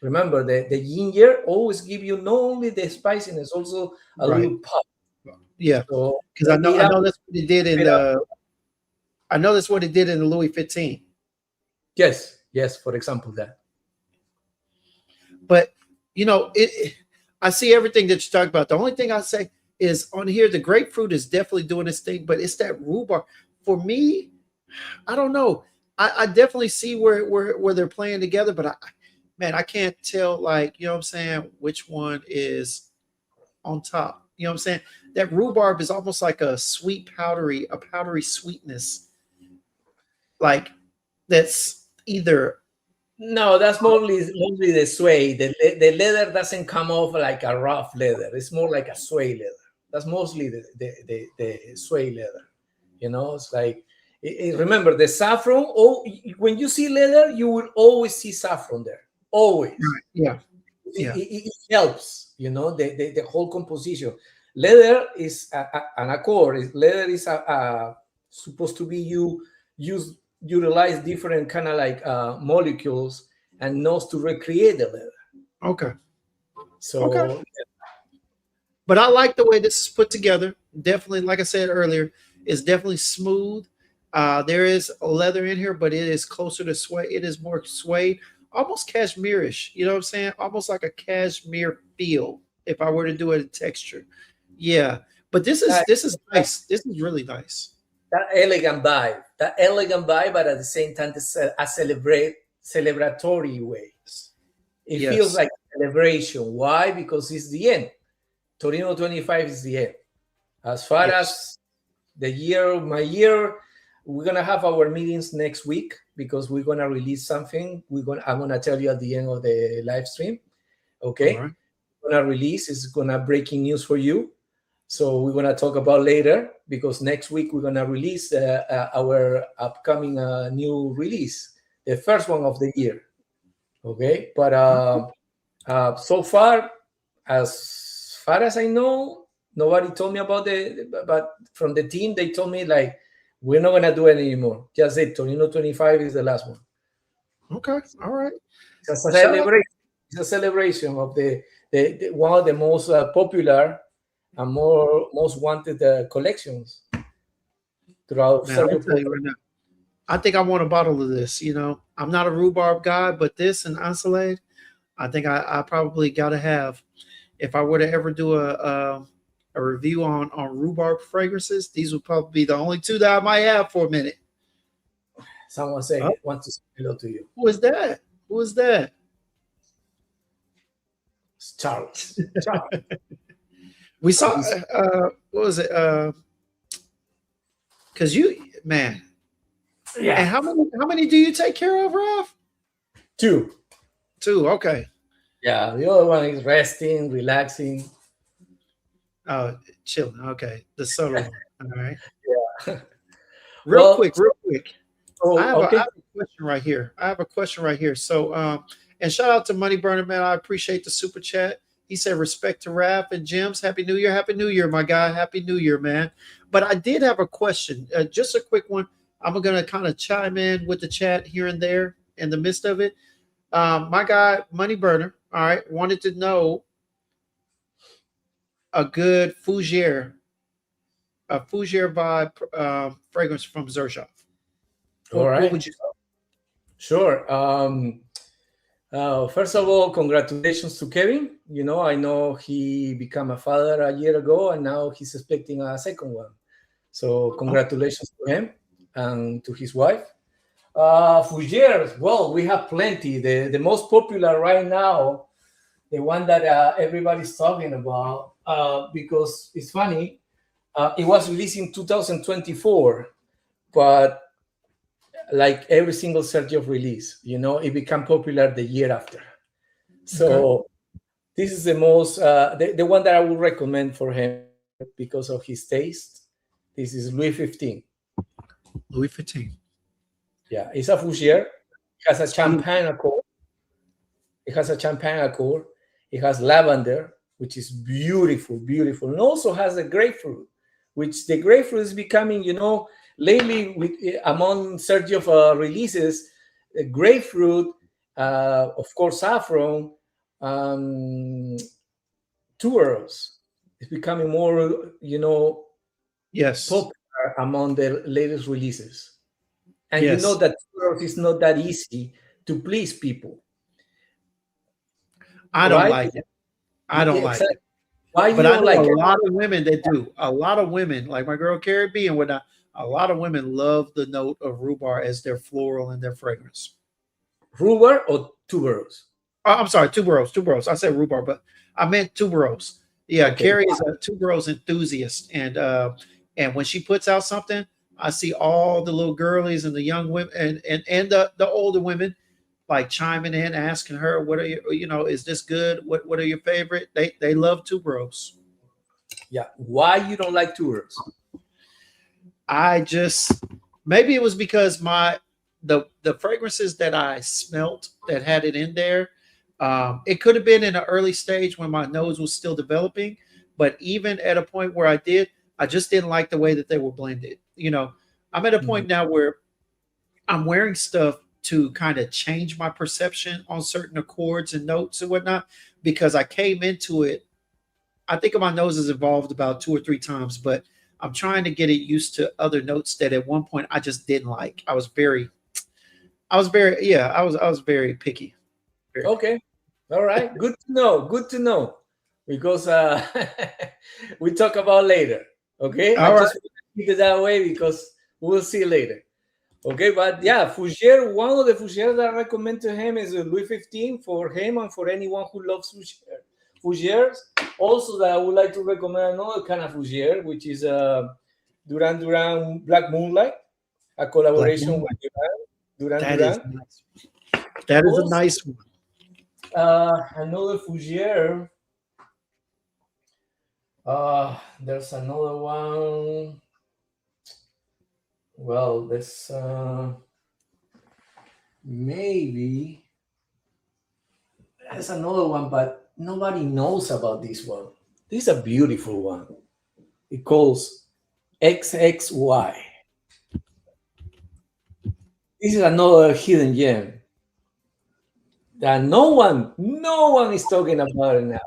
Remember, the ginger always give you not only the spiciness, also a Right. little pop. Yeah. So Because I know it I up, know that's what it did in it up. the. I know that's what it did in the Louis 15. Yes, for example, that. But I see everything that you talk about. The only thing I say is on here, the grapefruit is definitely doing its thing, but it's that rhubarb. For me, I don't know. I definitely see where they're playing together, but man, I can't tell, like, you know what I'm saying, which one is on top. You know what I'm saying? That rhubarb is almost like a powdery sweetness, like that's either No, that's mostly the suede. The leather doesn't come off like a rough leather. It's more like a suede leather. That's mostly the suede leather. You know, it's like remember the saffron. Oh, when you see leather, you will always see saffron there. Always. Right. Yeah. It, Yeah. it, it helps. You know, the whole composition. Leather is an accord. Leather is supposed to be used utilize different kind of like molecules and knows to recreate the leather. Okay. Okay. So But I like the way this is put together. Definitely, like I said earlier, it's definitely smooth. There is leather in here, but it is closer to suede. It is more suede, almost cashmere-ish. You know what I'm saying? Almost like a cashmere feel. If I were to do it in texture, yeah. But that, this is nice. This is really nice. that elegant vibe, but at the same time, a celebratory way. It feels Yes. like a celebration. Why? Because it's the end. Torino 25 is the end. As far Yes. as my year, we're gonna have our meetings next week because we're gonna release something. I'm gonna tell you at the end of the live stream. All Okay, right. we're gonna release. It's gonna breaking news for you. So we're gonna talk about later because next week we're gonna release our upcoming new release, the first one of the year. Okay, but so far as I know, nobody told me about but from the team they told me like we're not gonna do it anymore. Just it. Torino 25 is the last one. Okay. All right. It's a Shout out. celebration. It's a celebration of the one of the most popular and most wanted collections throughout Man, I'll Sergio tell you Portal. right now. I think I want a bottle of this. You know, I'm not a rhubarb guy, but this and Ensalade, I think I probably got to have. If I were to ever do a review on rhubarb fragrances, these would probably be the only two that I might have for a minute. Someone Oh, wants to say hello to you. who is that? Who is that? It's Charles. Charles. We saw. He's What was it? Because you, man, and yeah. how many do you take care of, Ralph? Two. Two. Okay. Yeah, the other one is resting, relaxing. Oh, chilling. Okay, the subtle one. All right. Yeah. Real Well, quick, real quick. I oh, have a, I okay. have a question right here. I have a question right here. So, and shout out to Money Burner, man. I appreciate the super chat. He said, respect to Rap and Jims. Happy New Year. Happy New Year, my guy. Happy New Year, man. But I did have a question, just a quick one. I'm going to kind of chime in with the chat here and there in the midst of it. My guy, Money Burner, all right, wanted to know a good Fougere vibe fragrance from Xerjoff. All What right. would you? Sure. First of all, congratulations to Kevin. You know, I know he became a father a year ago, and now he's expecting a second one. So congratulations to him and to his wife. Fougères, well, we have plenty. The most popular right now, the one that everybody's talking about, because it's funny, it was released in 2024, but like every single Sergio release, you know, it became popular the year after. So Okay. this is the most, the one that I would recommend for him because of his taste. This is Louis 15. Louis 15. Yeah, it's a Fougère. It has a Beautiful. champagne accord. It has a champagne accord. It has lavender, which is beautiful, beautiful, and also has a grapefruit, which the grapefruit is becoming, you know, lately with among Sergio releases, grapefruit, of course, saffron, um, tuberose is becoming more, you know, Yes. popular among the latest releases. And you know Yes. that tuberose is not that easy to please people, I don't right? like it. I don't like Exactly. it. Why But you I don't know a like it? lot of women that do. A lot of women, like my girl Carrie B and whatnot, a lot of women love the note of rhubarb as their floral and their fragrance. Rhubarb or tuberose? I'm sorry, tuberose, tuberose. I said rhubarb, but I meant tuberose. Yeah, Okay. Carrie is a tuberose enthusiast, and when she puts out something, I see all the little girlies and the young women and the older women like chiming in, asking her, what are is this good? What are your favorite? They love tuberose. Yeah. Why you don't like tours? I just maybe it was because the fragrances that I smelt that had it in there. It could have been in an early stage when my nose was still developing, but even at a point where I just didn't like the way that they were blended. I'm at a Mhm. point now where I'm wearing stuff to kind of change my perception on certain accords and notes and whatnot because I came into it. I think my nose has evolved about 2 or 3 times, but I'm trying to get it used to other notes that at one point I just didn't like. I was very picky. Very picky. Okay. All right. Good to know. Good to know. Because we talk about later. Okay. I All right. just want to keep it that way because we'll see later. Okay. But yeah, Fougere, one of the Fougere that I recommend to him is a Louis 15 for him and for anyone who loves Fougere. Fougeres. Also, that I would like to recommend another kind of Fougere, which is Duran Duran Black Moonlight, a Black collaboration Moon. with Duran That is Duran. nice. That is a Also, nice one. another Fougere. There's another one. Well, there's maybe there's another one, but nobody knows about this one. This is a beautiful one. It calls XXY. This is another hidden gem that no one is talking about it now.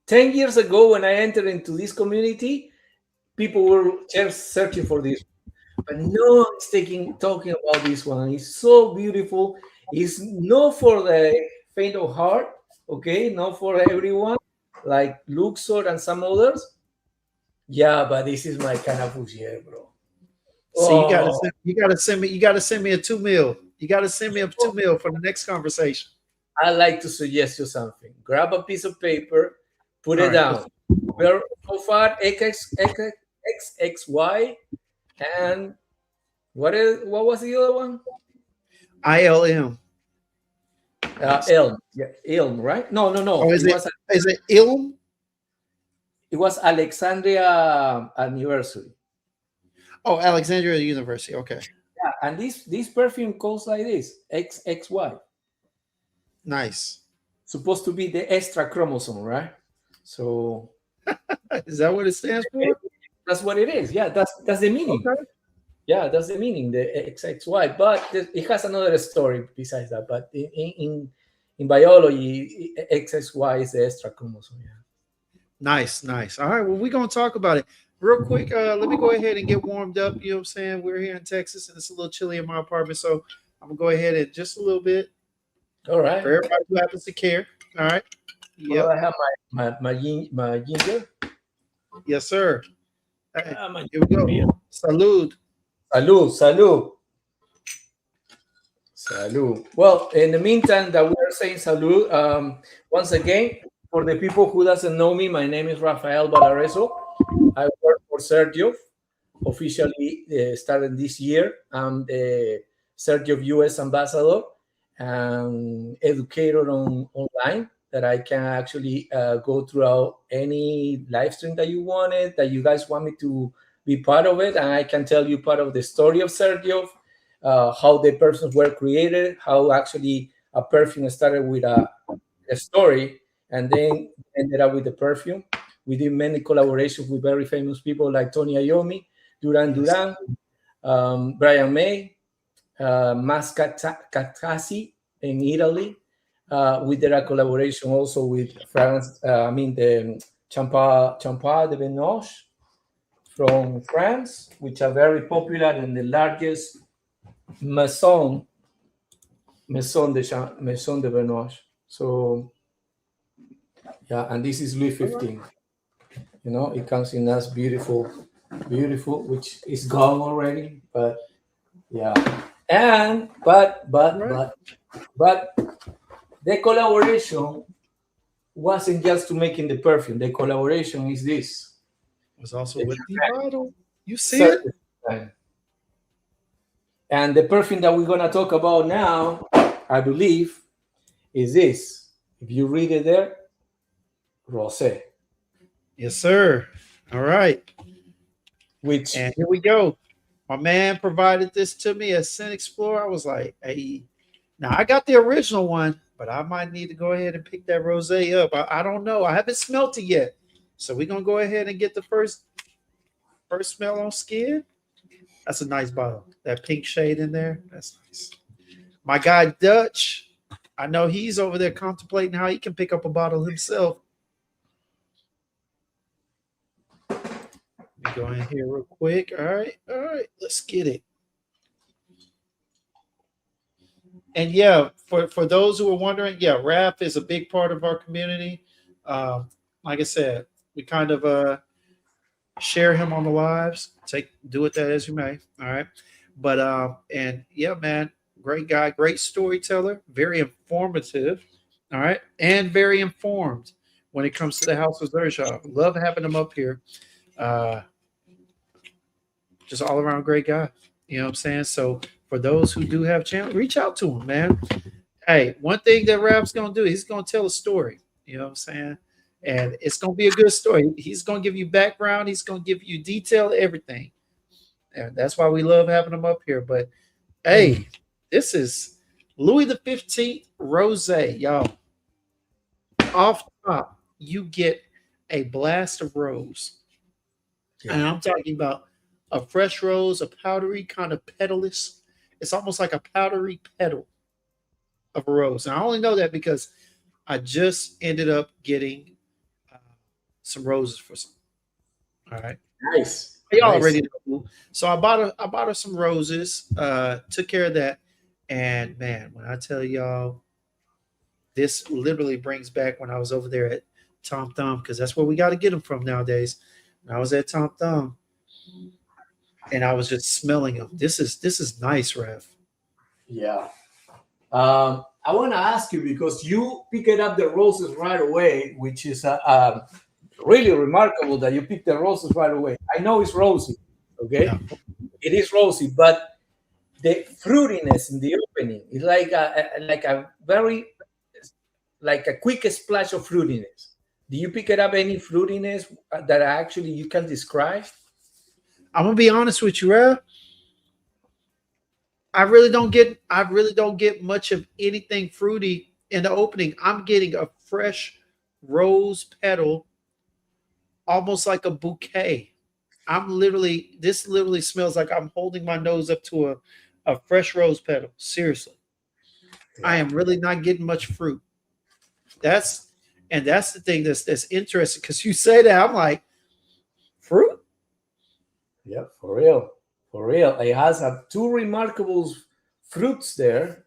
10 years ago, when I entered into this community, people were just searching for this, but no one is talking about this one. It's so beautiful. It's not for the faint of heart, okay, not for everyone, like Luxor and some others. Yeah, but this is my kind of Fougere, bro. See, Oh, you gotta send me a 2 mil. You gotta send me a 2 mil for the next conversation. I like to suggest you something. Grab a piece of paper, put All it right. down. Where so far XXY, and what was the other one? ILM. Elm. Yeah, Elm, right? No, no, no. Or is it Ilm? It was Alexandria anniversary. Oh, Alexandria University. Okay. Yeah, and this perfume calls like this XXY. Nice. Supposed to be the extra chromosome, right? So Is that what it stands for? that's what it is. Yeah, that's the meaning. Okay. Yeah, that's the meaning, the XXY. But it has another story besides that. But in biology, XXY is the extra chromosome. Yeah. Nice, nice. All right. Well, we're gonna talk about it. Real quick, let me go ahead and get warmed up. You know what I'm saying? We're here in Texas and it's a little chilly in my apartment. So I'm gonna go ahead and just a little bit All right. for everybody who happens to care. All right. Well, Yep. I have my ginger. Yes, sir. Hey, My here we go. ginger. Salud. Salud. Salud. Well, in the meantime that we are saying salud, once again, for the people who doesn't know me, my name is Rafael Valareso. I work for Xerjoff, officially started this year. I'm the Xerjoff US ambassador and educator online that I can actually go throughout any live stream that you wanted, that you guys want me to be part of it, and I can tell you part of the story of Xerjoff, how the perfumes were created, how actually a perfume started with a story and then ended up with the perfume. We did many collaborations with very famous people like Tony Iommi, Duran Yes. Duran, Brian May, Mascatasi in Italy. We did a collaboration also with France, the Champa de Venoche from France, which are very popular and the largest Maison de Venoche. So yeah, and this is Louis 15. You know, it comes in as beautiful, which is gone already. But yeah, and but the collaboration wasn't just to making the perfume. The collaboration is this. It was also with the bottle. You see it? And the perfume that we're gonna talk about now I believe, is this. If you read it there, rosé. Yes, sir. All right. Which, And here we go. My man provided this to me at Scent Explorer. I was like, hey, now I got the original one, but I might need to go ahead and pick that rosé up. I don't know. I haven't smelt it yet. So we're gonna go ahead and get the first smell on skin. That's a nice bottle. That pink shade in there. That's nice. My guy Dutch, I know he's over there contemplating how he can pick up a bottle himself. Let me go in here real quick. All right, let's get it. And yeah, for those who are wondering, yeah, Raph is a big part of our community. Like I said, we kind of share him on the lives. Do with that as you may. All right, but and yeah, man, great guy, great storyteller, very informative. All right, and very informed when it comes to the House of Xerjoff. Love having him up here. Uh, just all around great guy. You know what I'm saying? So for those who do have channel, reach out to him, man. Hey, one thing that Rap's gonna do, he's gonna tell a story. You know what I'm saying? And it's gonna be a good story. He's gonna give you background, he's gonna give you detail, everything. And that's why we love having him up here. But hey, this is Louis the 15th Rose, y'all. Off top, you get a blast of rose. And I'm talking about a fresh rose, a powdery kind of petalless. It's almost like a powdery petal of a rose. And I only know that because I just ended up getting some roses for some. All right. nice. Y'all Nice. already know. So I bought her some roses, took care of that. And man, when I tell y'all, this literally brings back when I was over there at Tom Thumb, because that's where we got to get them from nowadays. When I was at Tom Thumb, and I was just smelling them. This is nice, Rev. Yeah. I want to ask you because you picked up the roses right away, which is really remarkable that you picked the roses right away. I know it's rosy, okay? Yeah. It is rosy, but the fruitiness in the opening is like a very like a quick splash of fruitiness. Do you pick it up any fruitiness that actually you can describe? I'm gonna be honest with you, Rev. I really don't get much of anything fruity in the opening. I'm getting a fresh rose petal, almost like a bouquet. This literally smells like I'm holding my nose up to a fresh rose petal. Seriously. I am really not getting much fruit. That's the thing that's interesting because you say that I'm like, fruit? Yeah, for real. For real. It has two remarkable fruits there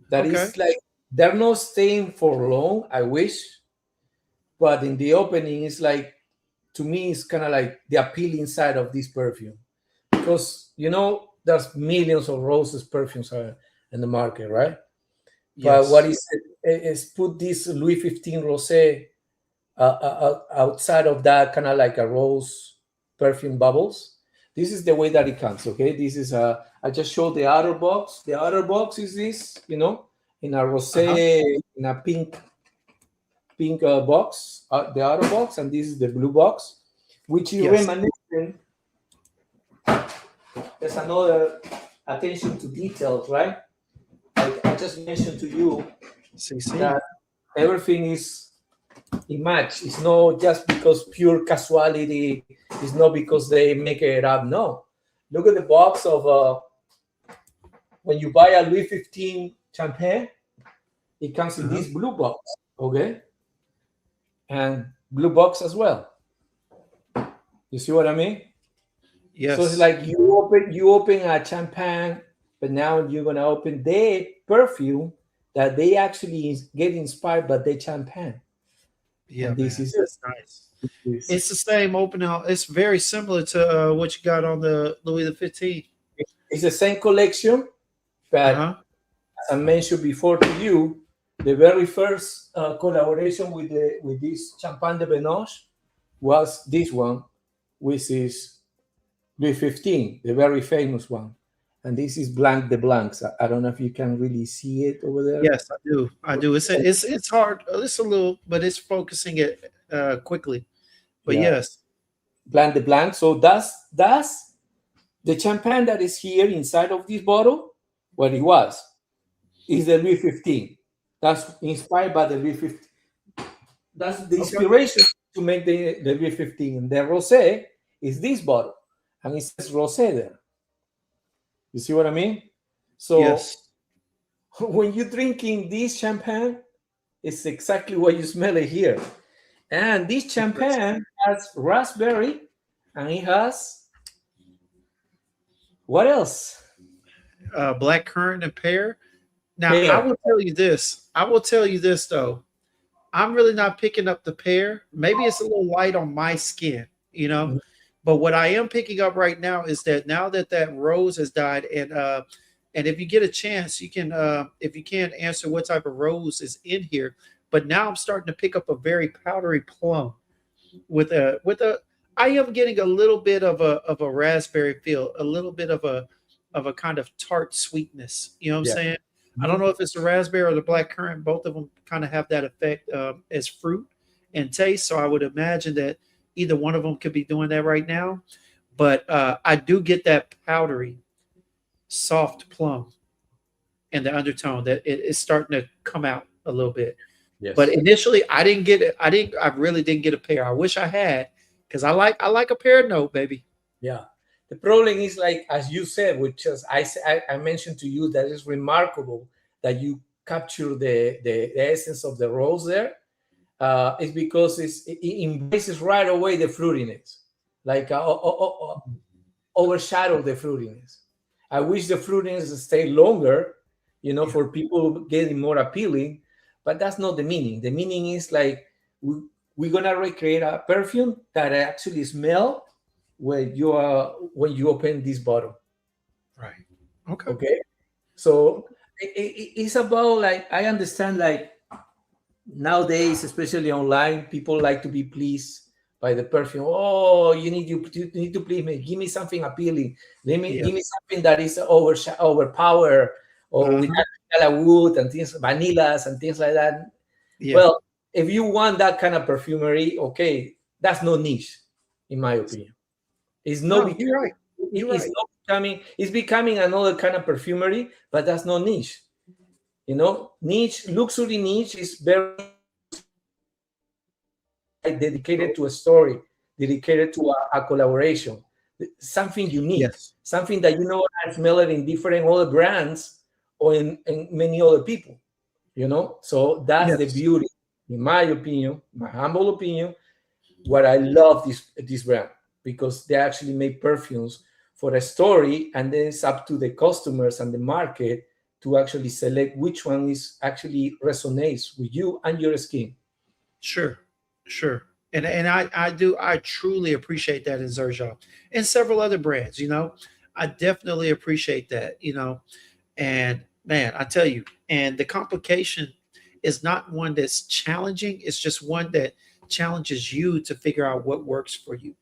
that Okay. is like they're not staying for long, I wish. But in the opening, it's like to me, it's kind of like the appealing side of this perfume. Because there's millions of roses perfumes in the market, right? But Yes. what is put this Louis 15 Rosé outside of that kind of like a rose perfume bubbles. This is the way that it comes. Okay, this is I just showed the outer box. The outer box is this, in a rosé, in a pink box, the outer box, and this is the blue box, which is reminiscent. There's another attention to details, right? I just mentioned to you that everything is in match. It's not just because pure casualty. It's not because they make it up. No. Look at the box of when you buy a Louis 15 champagne, it comes in this blue box, okay? And blue box as well. You see what I mean? Yes. So it's like you open a champagne, but now you're gonna open the perfume that they actually get inspired by the champagne. Yeah, and this man, is that's nice. It's the same opening. It's very similar to what you got on the Louis the 15th. It's the same collection, but as I mentioned before to you, the very first collaboration with this Champagne de Benoche was this one, which is Louis 15, the very famous one. and this is Blanc de Blancs. I don't know if you can really see it over there. Yes, I do. I do. It's hard. It's a little, but it's focusing it quickly. But Yeah, yes, Blanc de Blanc. So that's the champagne that is here inside of this bottle. What it was is the Louis 15. That's inspired by the Louis 15. That's the okay. inspiration to make the Louis 15. And the rosé is this bottle, and it says rosé there. You see what I mean? So Yes, when you're drinking this champagne, it's exactly what you smell it here. And this champagne has raspberry, and it has what else? black currant and pear. Now, I Pear. will tell you this. I will tell you this though. I'm really not picking up the pear. Maybe it's a little light on my skin, you know. Mhm. But what I am picking up right now is that now that that rose has died, and if you get a chance, you can if you can't answer what type of rose is in here. But now I'm starting to pick up a very powdery plum with a. I am getting a little bit of a raspberry feel, a little bit of a kind of tart sweetness. You know what I'm Yeah. saying? I don't Mhm. know if it's the raspberry or the black currant. Both of them kind of have that effect as fruit and taste. So I would imagine that either one of them could be doing that right now. But I do get that powdery, soft plum in the undertone that it's starting to come out a little bit. But Yes. initially, I didn't get it. I really didn't get a pear. I wish I had because I like a pear note, baby. Yeah. The problem is like as you said, which is I mentioned to you that it's remarkable that you capture the essence of the rose there. It's because it embraces right away the fruitiness, like overshadow the fruitiness. I wish the fruitiness stay longer, Yeah. for people getting more appealing, but that's not the meaning. The meaning is like we're gonna recreate a perfume that actually smell when you open this bottle. Right. Okay. Okay, so it's about like I understand like nowadays, especially online, people like to be pleased by the perfume. Oh, you need to please me. Give me something appealing. Yeah. Give me something that is overpower or with Uh-huh. wood and things, vanillas and things like that. Yeah. Well, if you want that kind of perfumery, okay, that's no niche, in my opinion. It's not No, becoming. you're right. You're It's right. not becoming. It's becoming another kind of perfumery, but that's no niche. Niche luxury niche is very dedicated to a story, dedicated to a collaboration, something unique, Yes. something that I smell it in different other brands or in many other people. So that's the Yes. beauty, in my opinion, my humble opinion. What I love this brand because they actually make perfumes for a story, and then it's up to the customers and the market to actually select which one is actually resonates with you and your skin. Sure. Sure. And I truly appreciate that in Xerjoff and several other brands, I definitely appreciate that, and man, I tell you, and the complication is not one that's challenging, it's just one that challenges you to figure out what works for you.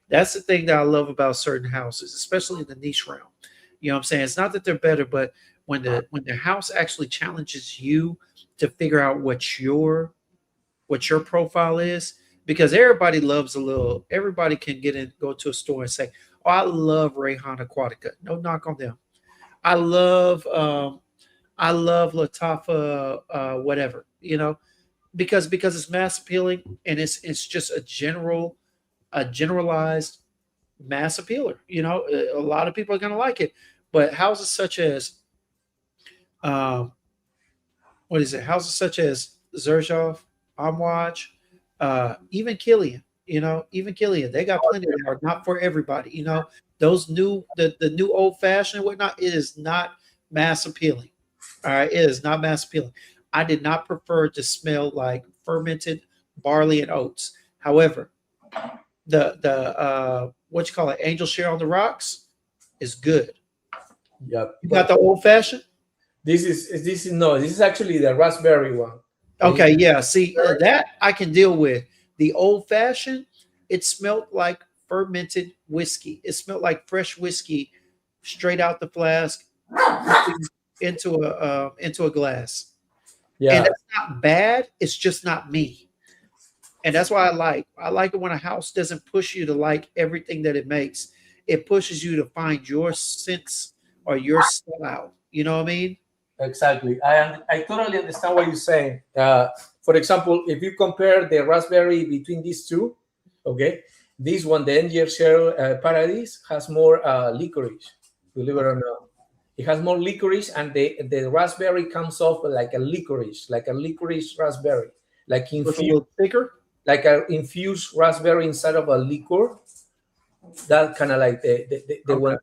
That's the thing that I love about certain houses, especially in the niche realm. You know what I'm saying? It's not that they're better, but when the house actually challenges you to figure out what your profile is, because everybody can go to a store and say, oh, I love Rayhan Aquatica. No knock on them. I love Latafa whatever, because it's mass appealing and it's just a generalized mass appealer. A lot of people are going to like it, but houses such as um, what is it? Houses such as Xerjoff, Amwaj, even Killian. Even Killian, they got plenty that are not for everybody. Those the new old fashioned and whatnot. It is not mass appealing. All right, it is not mass appealing. I did not prefer to smell like fermented barley and oats. However, the what you call it, angel share on the rocks is good. Yeah, You got but the old fashioned. this is actually the raspberry one. Okay, yeah. See, that I can deal with. The old fashioned, it smelled like fermented whiskey. It smelled like fresh whiskey straight out the flask into a glass. And Yeah, that's not bad. It's just not me. And that's why I like it when a house doesn't push you to like everything that it makes. It pushes you to find your sense or your style. You know what I mean? exactly. I totally understand what you're saying. For example, if you compare the raspberry between these two, okay, this one, the Angel Shell Paradise, has more licorice, believe it or not. It has more licorice, and the raspberry comes off like a licorice raspberry, like So it's a infused, little thicker. like a infused raspberry inside of a liquor. That kind of like the Okay. one.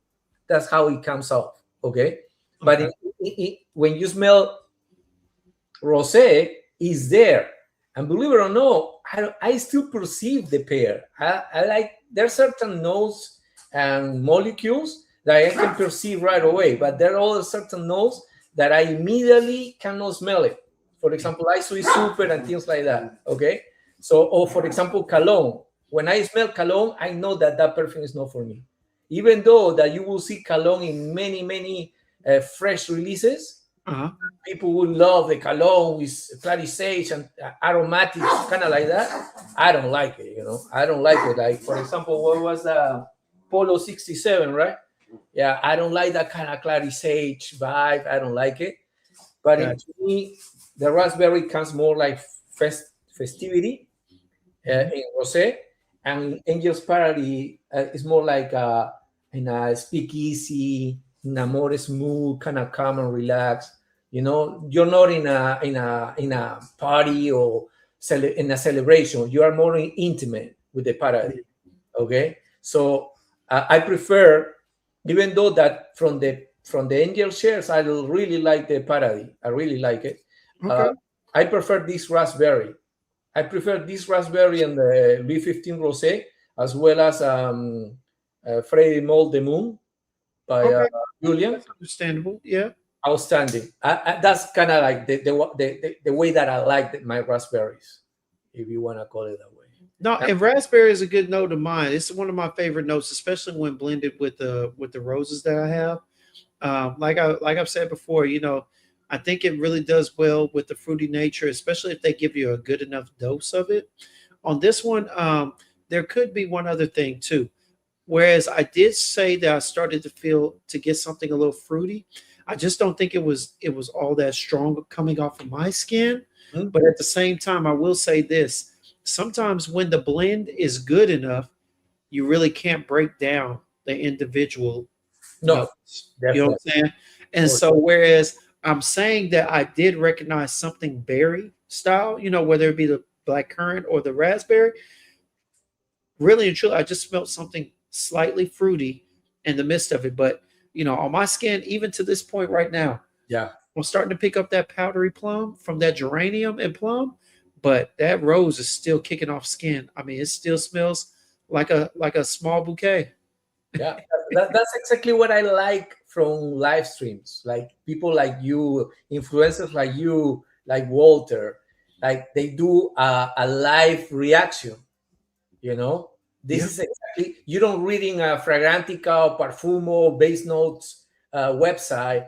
That's how it comes off. Okay, but Okay. when you smell rosé, is there, and believe it or not, I still perceive the pear. I like, there's certain notes and molecules that I can perceive right away, but there are other certain notes that I immediately cannot smell it. For example, iso is super and things like that. Okay, so, or for example, cologne. When I smell cologne, I know that that perfume is not for me. Even though that you will see cologne in many fresh releases, Uh-huh. people would love the cologne with clary sage and aromatics, kind of like that. I don't like it, I don't like it. Like, for example, what was the Polo 67, right? Yeah, I don't like that kind of clary sage vibe. I don't like it. But Gotcha. to me, the raspberry comes more like festivity in rosé, and Angel's Parody is more like in a speakeasy, in a more smooth, kind of calm and relaxed. You're not in a party or in a celebration. You are more intimate with the parody. Okay, so I prefer, even though that from the Angel shares, I really like the parody. I really like it. Okay. I prefer this raspberry. I prefer this raspberry and the Louis 15 Rosé, as well as Freddy Mold the Moon by Okay. Julian. That's understandable. Yeah. Outstanding. That's kind of like the way that I like my raspberries, if you want to call it that way. No, and raspberry is a good note of mine. It's one of my favorite notes, especially when blended with the roses that I have. Like I've said before, I think it really does well with the fruity nature, especially if they give you a good enough dose of it. On this one, there could be one other thing too. Whereas I did say that I started to feel to get something a little fruity. I just don't think it was all that strong coming off of my skin. Mhm. But at the same time, I will say this. Sometimes when the blend is good enough, you really can't break down the individual No, notes. You know definitely. what I'm saying? And so whereas I'm saying that I did recognize something berry style, whether it be the black currant or the raspberry, really and truly, I just smelled something slightly fruity in the midst of it. But on my skin, even to this point right now, Yeah. I'm starting to pick up that powdery plum from that geranium and plum, but that rose is still kicking off skin. I mean, it still smells like a small bouquet. Yeah, that's exactly what I like from live streams. Like people like you, influencers like you, like Walter, like they do a live reaction. This Yeah. is exactly, you don't reading a Fragrantica or Parfumo base notes website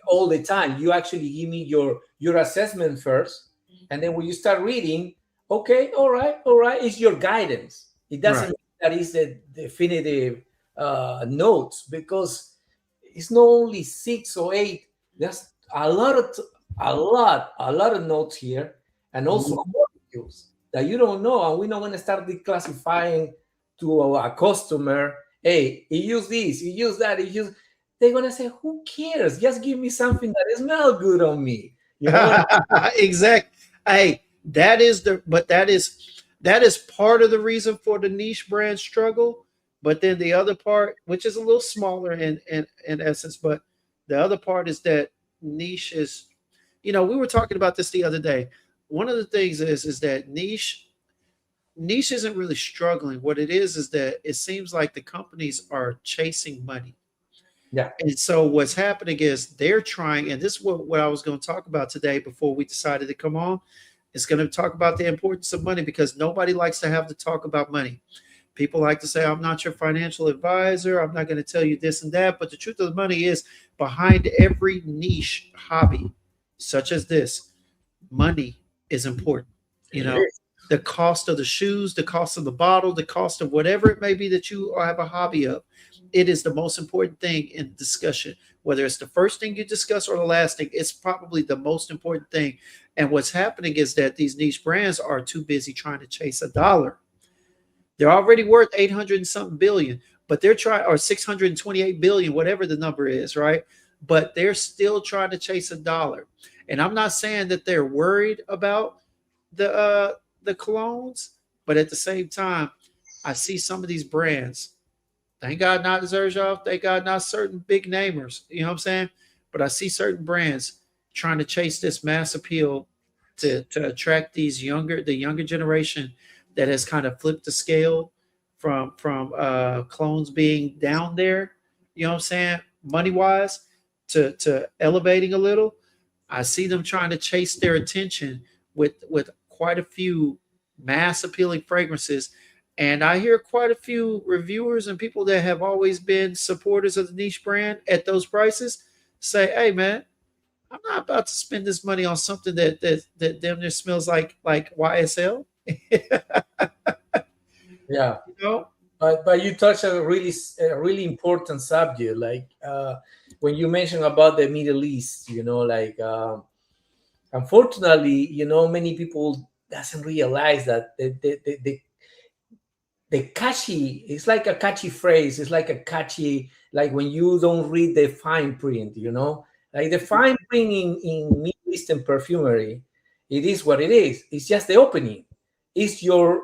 all the time. You actually give me your assessment first, and then when you start reading, okay, all right, it's your guidance. It doesn't Right. mean that is the definitive notes, because it's not only 6 or 8. There's a lot of notes here, and also Mhm. molecules that you don't know, and we're not going to start declassifying to a customer. Hey, he used this, he used that, he used. They're gonna say, "Who cares? Just give me something that smells good on me." You know? Exactly. Hey, that is part of the reason for the niche brand struggle. But then the other part, which is a little smaller in essence, but the other part is that niche is, we were talking about this the other day. One of the things is that niche isn't really struggling. What it is that it seems like the companies are chasing money. Yeah, And so what's happening is they're trying, and this is what I was going to talk about today before we decided to come on. It's going to talk about the importance of money because nobody likes to have to talk about money. People like to say, I'm not your financial advisor. I'm not going to tell you this and that. But the truth of the money is, behind every niche hobby, such as this, money is important. You It know, is. the cost of the shoes, the cost of the bottle, the cost of whatever it may be that you have a hobby of. It is the most important thing in discussion. Whether it's the first thing you discuss or the last thing, it's probably the most important thing. And what's happening is that these niche brands are too busy trying to chase a dollar. They're already worth 800 and something billion, but they're trying, or 628 billion, whatever the number is, right? But they're still trying to chase a dollar. And I'm not saying that they're worried about the colognes, but at the same time, I see some of these brands. Thank God not Xerjoff. Thank God not certain big namers. You know what I'm saying? But I see certain brands trying to chase this mass appeal to attract the younger generation that has kind of flipped the scale from clones being down there. You know what I'm saying? Money wise, to elevating a little. I see them trying to chase their attention with quite a few mass appealing fragrances. And I hear quite a few reviewers and people that have always been supporters of the niche brand at those prices say, "Hey, man, I'm not about to spend this money on something that damn near smells like YSL." You Yeah. know? But you touch a really important subject, like when you mentioned about the Middle East. Like unfortunately, many people doesn't realize that the catchy, it's like a catchy phrase. It's like a catchy, like when you don't read the fine print. Like the fine print in Middle Eastern perfumery, it is what it is. It's just the opening. It's your,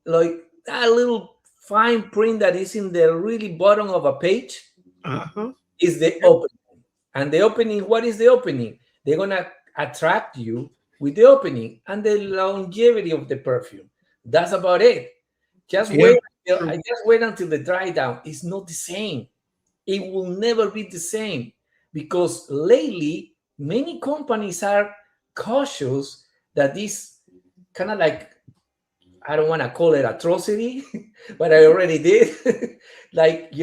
like, that little fine print that is in the really bottom of a page Uh-huh. is the opening. And the opening, what is the opening? They're gonna attract you with the opening and the longevity of the perfume. That's about it. Just Yeah. wait. True. I just wait until the dry down. It's not the same. It will never be the same, because lately many companies are cautious that this kind of, like, I don't want to call it atrocity, but I already did. Like,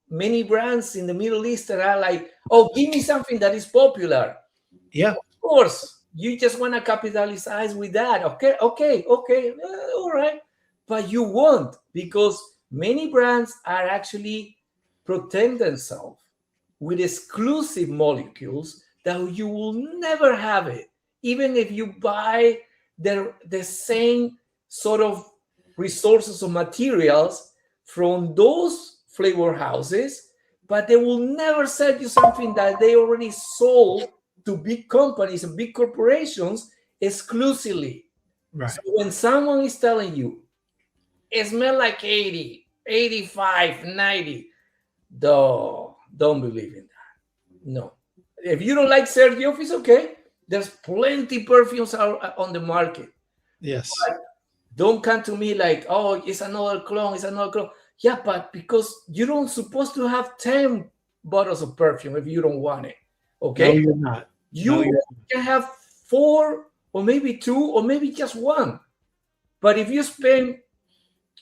many brands in the Middle East that are like, oh, give me something that is popular. Yeah. Of course, you just want to capitalize with that. Okay, all right. But you won't, because many brands are actually protect themselves with exclusive molecules that you will never have it, even if you buy the same sort of resources or materials from those flavor houses, but they will never sell you something that they already sold to big companies and big corporations exclusively. Right. So when someone is telling you it smells like 80, 85, 90, don't believe in that. No. If you don't like Sergio, it's okay. There's plenty perfumes out on the market. Yes. Don't come to me like, oh, it's another clone, it's another clone. Yeah, but because you don't supposed to have 10 bottles of perfume if you don't want it. No, Okay? you're not. No, You you're can have 4 or maybe 2 or maybe just 1. But if you spend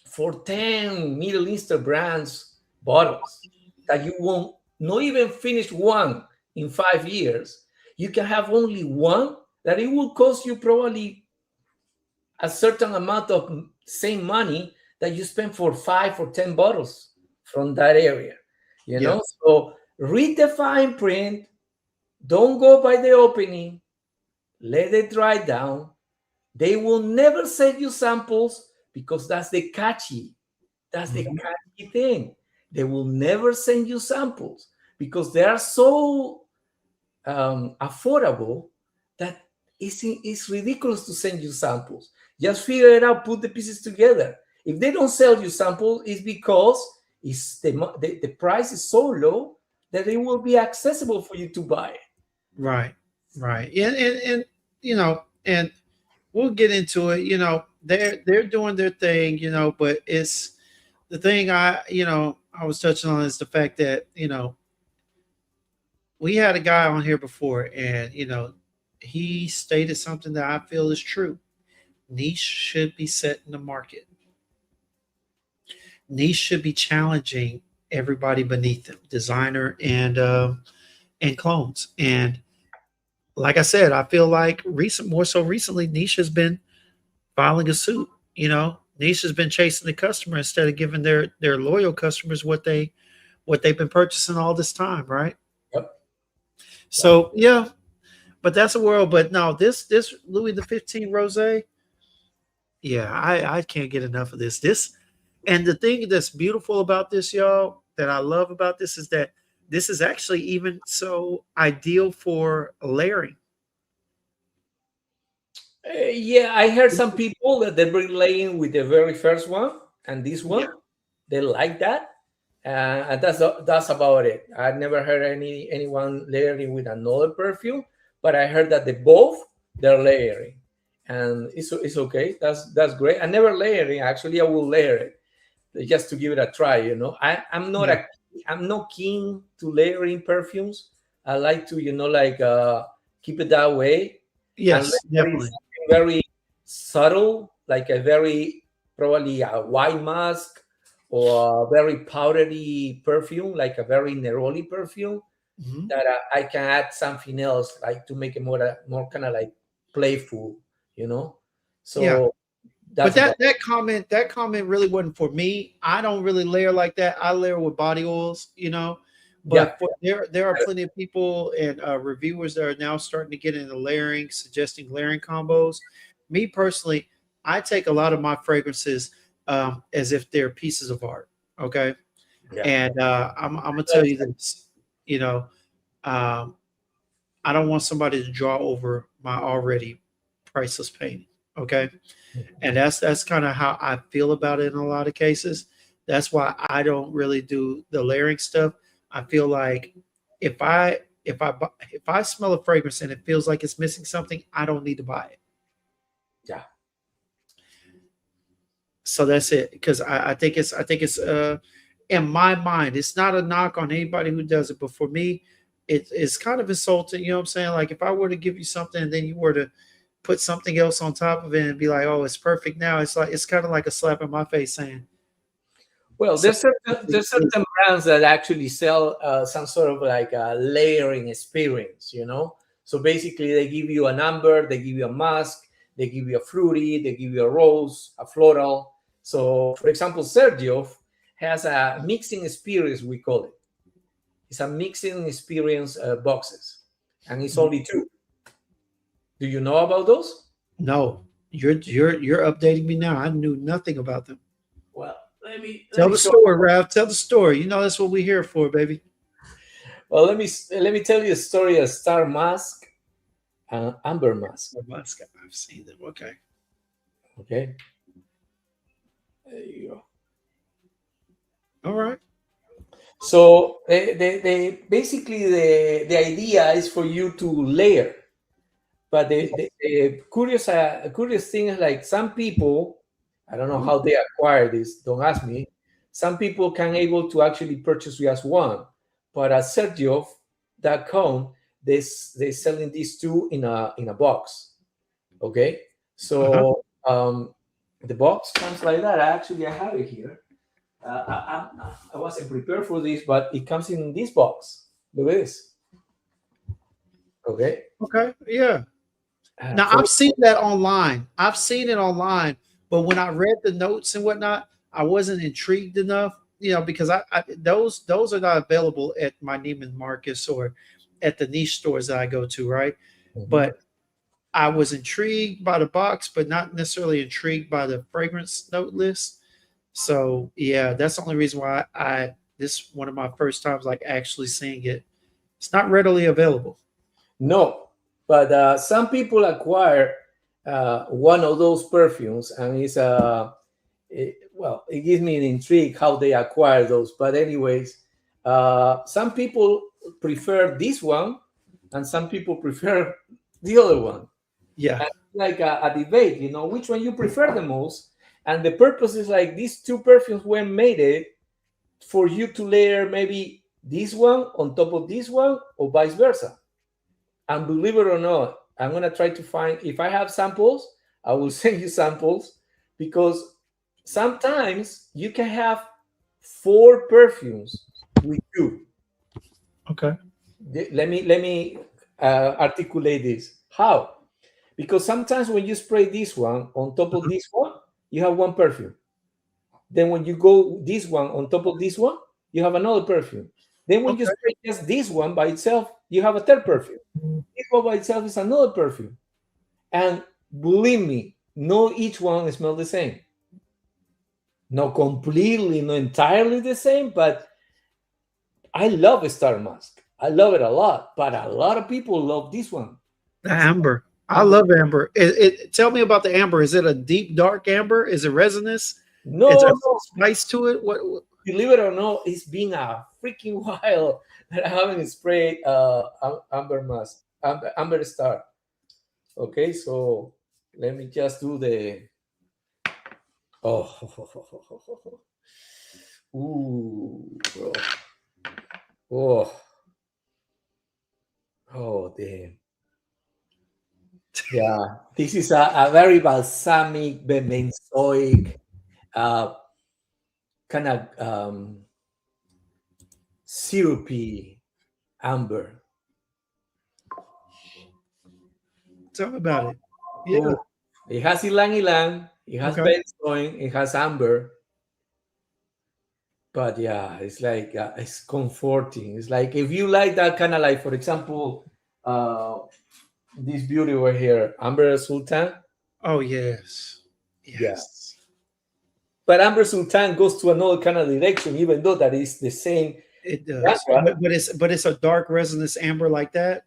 for 10 Middle Eastern brands bottles that you won't not even finish one in 5 years, you can have only one that it will cost you probably a certain amount of same money that you spend for 5 or 10 bottles from that area. Yeah. So read the fine print, don't go by the opening, let it dry down. They will never send you samples, because that's the catchy. That's the catchy thing. They will never send you samples because they are so affordable that it's ridiculous to send you samples. Just figure it out, put the pieces together. If they don't sell you samples, it's because the price is so low that it will be accessible for you to buy. Right. Right. And and we'll get into it. They're doing their thing, but it's the thing I was touching on is the fact that, we had a guy on here before, and he stated something that I feel is true. Niche should be set in the market. niche should be challenging everybody beneath them, designer and clones. And like I said, I feel like more so recently, niche has been filing a suit. You know, niche has been chasing the customer instead of giving their loyal customers what they've been purchasing all this time, right? Yep. So yeah, but that's a world. But no, this Louis the 15 Rose, yeah, I can't get enough of this. This and the thing that's beautiful about this, y'all, that I love about this is that this is actually even so ideal for layering. Yeah, I heard some people that they bring laying with the very first one and this one. Yeah, They like that, and that's about it. I never heard anyone layering with another perfume, but I heard that they're layering, and it's okay. That's great. I never layering. Actually, I will layer it just to give it a try. yeah, I'm not keen to layering perfumes. I like to like keep it that way, and yes, layer is definitely. something very subtle, like a very probably a white mask or a very powdery perfume, like a very neroli perfume Mhm. that I can add something else, like to make it more kind of like playful, you know. Yeah. So But that's about. that comment really wasn't for me. I don't really layer like that. I layer with body oils, you know. Yeah. But there are plenty of people and reviewers that are now starting to get into layering, suggesting layering combos. Me personally, I take a lot of my fragrances as if they're pieces of art. Okay, Yeah. and I'm gonna tell you this. You know, um, I don't want somebody to draw over my already priceless painting. Okay, and that's kind of how I feel about it in a lot of cases. That's why I don't really do the layering stuff. I feel like if I smell a fragrance and it feels like it's missing something, I don't need to buy it. Yeah. So that's it. Because I think it's in my mind, it's not a knock on anybody who does it, but for me, it's kind of insulting. You know what I'm saying? Like if I were to give you something and then you were to put something else on top of it and be like, "Oh, it's perfect now." It's kind of like a slap in my face saying, Well, "So there's certain brands that actually sell some sort of like a layering experience, you know. So basically, they give you an amber, they give you a musk, they give you a fruity, they give you a rose, a floral. So, for example, Sergio has a mixing experience, we call it. It's a mixing experience boxes, and it's only two. Do you know about those? no, you're updating me now. I knew nothing about them. Well, let Tell me the show. story, Ralph. Tell the story. You know that's what we're here for, baby." Well, let me tell you a story of Star Mask and Amber Mask. Oh, I've seen them. Okay. Okay, there you go. All right. So they basically the idea is for you to layer, but the curious thing is like some people, I don't know how they acquire this. Don't ask me. Some people can able to actually purchase just one, but at Xerjoff.com they selling these two in a box. Okay, Uh-huh. so the box comes like that. I have it here. I wasn't prepared for this, but it comes in this box. Look at this. Okay. Okay. Yeah. Now For I've seen that online. I've seen it online, but when I read the notes and whatnot, I wasn't intrigued enough, you know, because those are not available at my Neiman Marcus or at the niche stores that I go to, right? Mhm. But I was intrigued by the box, but not necessarily intrigued by the fragrance note list. So yeah, that's the only reason why I this one of my first times like actually seeing it. It's not readily available. No, but some people acquire one of those perfumes, and it gives me an intrigue how they acquire those. But anyways, some people prefer this one, and some people prefer the other one. Yeah. And it's like a debate, which one you prefer the most. And the purpose is like these two perfumes were made it for you to layer maybe this one on top of this one or vice versa. And believe it or not, I'm going to try to find, if I have samples, I will send you samples because sometimes you can have 4 perfumes with you. Okay. Let me articulate this. How? Because sometimes when you spray this one on top of this one, you have one perfume. Then when you go this one on top of this one, you have another perfume. Then when you Okay. spray just this one by itself, you have a third perfume. This one by itself is another perfume. And believe me, no each one smells the same. Not completely, not entirely the same, but I love a Star Mask. I love it a lot, but a lot of people love this one. The amber. I Amber. love amber. Tell me about the amber. Is it a deep, dark amber? Is it resinous? No, Is there no, spice to it? What? believe it or not, it's been a freaking while that I haven't sprayed amber mask, amber star. Okay, so let me just do the. Oh, ooh, bro. Oh, oh, damn. Yeah, this is a very balsamic, benzoic, kind of syrupy amber. Tell me about it. Yeah. Oh, it has ilang ilang, it has Okay. benzoin, it has amber. But yeah, it's like it's comforting. It's like if you like that kind of like, for example, this beauty over here, Amber Sultan. Oh yes. Yeah, Yes. but Amber Sultan goes to another kind of direction, even though that is the same It does. genre. But it's a dark resinous amber like that.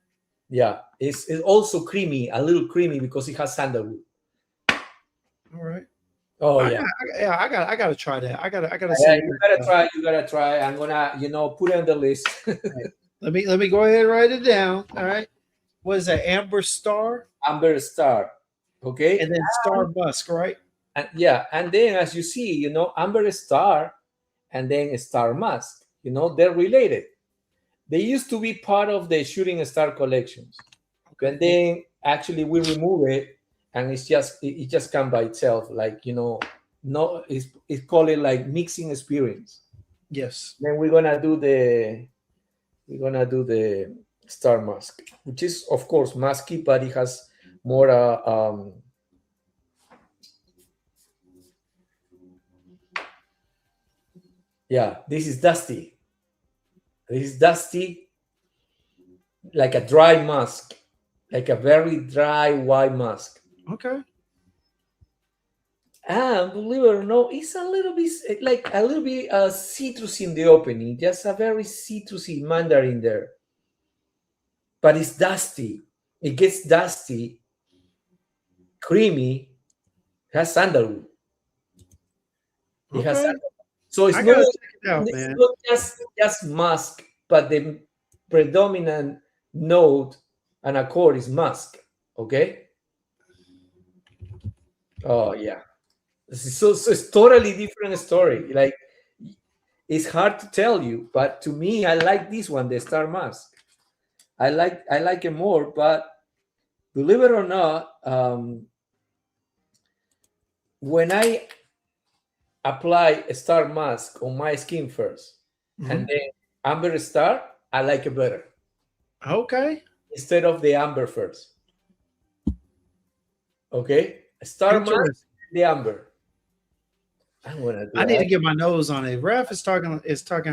Yeah, it's also creamy, a little creamy because it has sandalwood. All right. Oh yeah. I gotta try that. I gotta Yeah, see. you gotta try. You gotta try. I'm gonna, put it on the list. Let me go ahead and write it down. All right. What is that? Amber Star Amber Star. Okay. and then Star Musk, right? And yeah, and then as you see, Amber Star and then Star Mask, they're related. They used to be part of the Shooting Star collections. And then actually we remove it and it just come by itself, like, no, it's called it like mixing experience. Yes. Then we're gonna do the Star Mask, which is of course musky, but it has more yeah, this is dusty. This is dusty, like a dry mask, like a very dry white mask. Okay. And believe it or not, it's a little bit citrusy in the opening, just a very citrusy mandarin there. But it's dusty. It gets dusty, creamy, it has sandalwood. It has sandalwood. So it's I not, gotta check it out, man. not just musk, but the predominant note and accord is musk. Okay. Oh yeah. So it's totally different story. Like, it's hard to tell you, but to me, I like this one, the Star Mask. I like it more, but believe it or not, when I apply a Star Mask on my skin 1st and then Amber Star, I like it better. Okay. Instead of the Amber first. Okay? Star Mask, the Amber. I need to get my nose on it. Ref is talking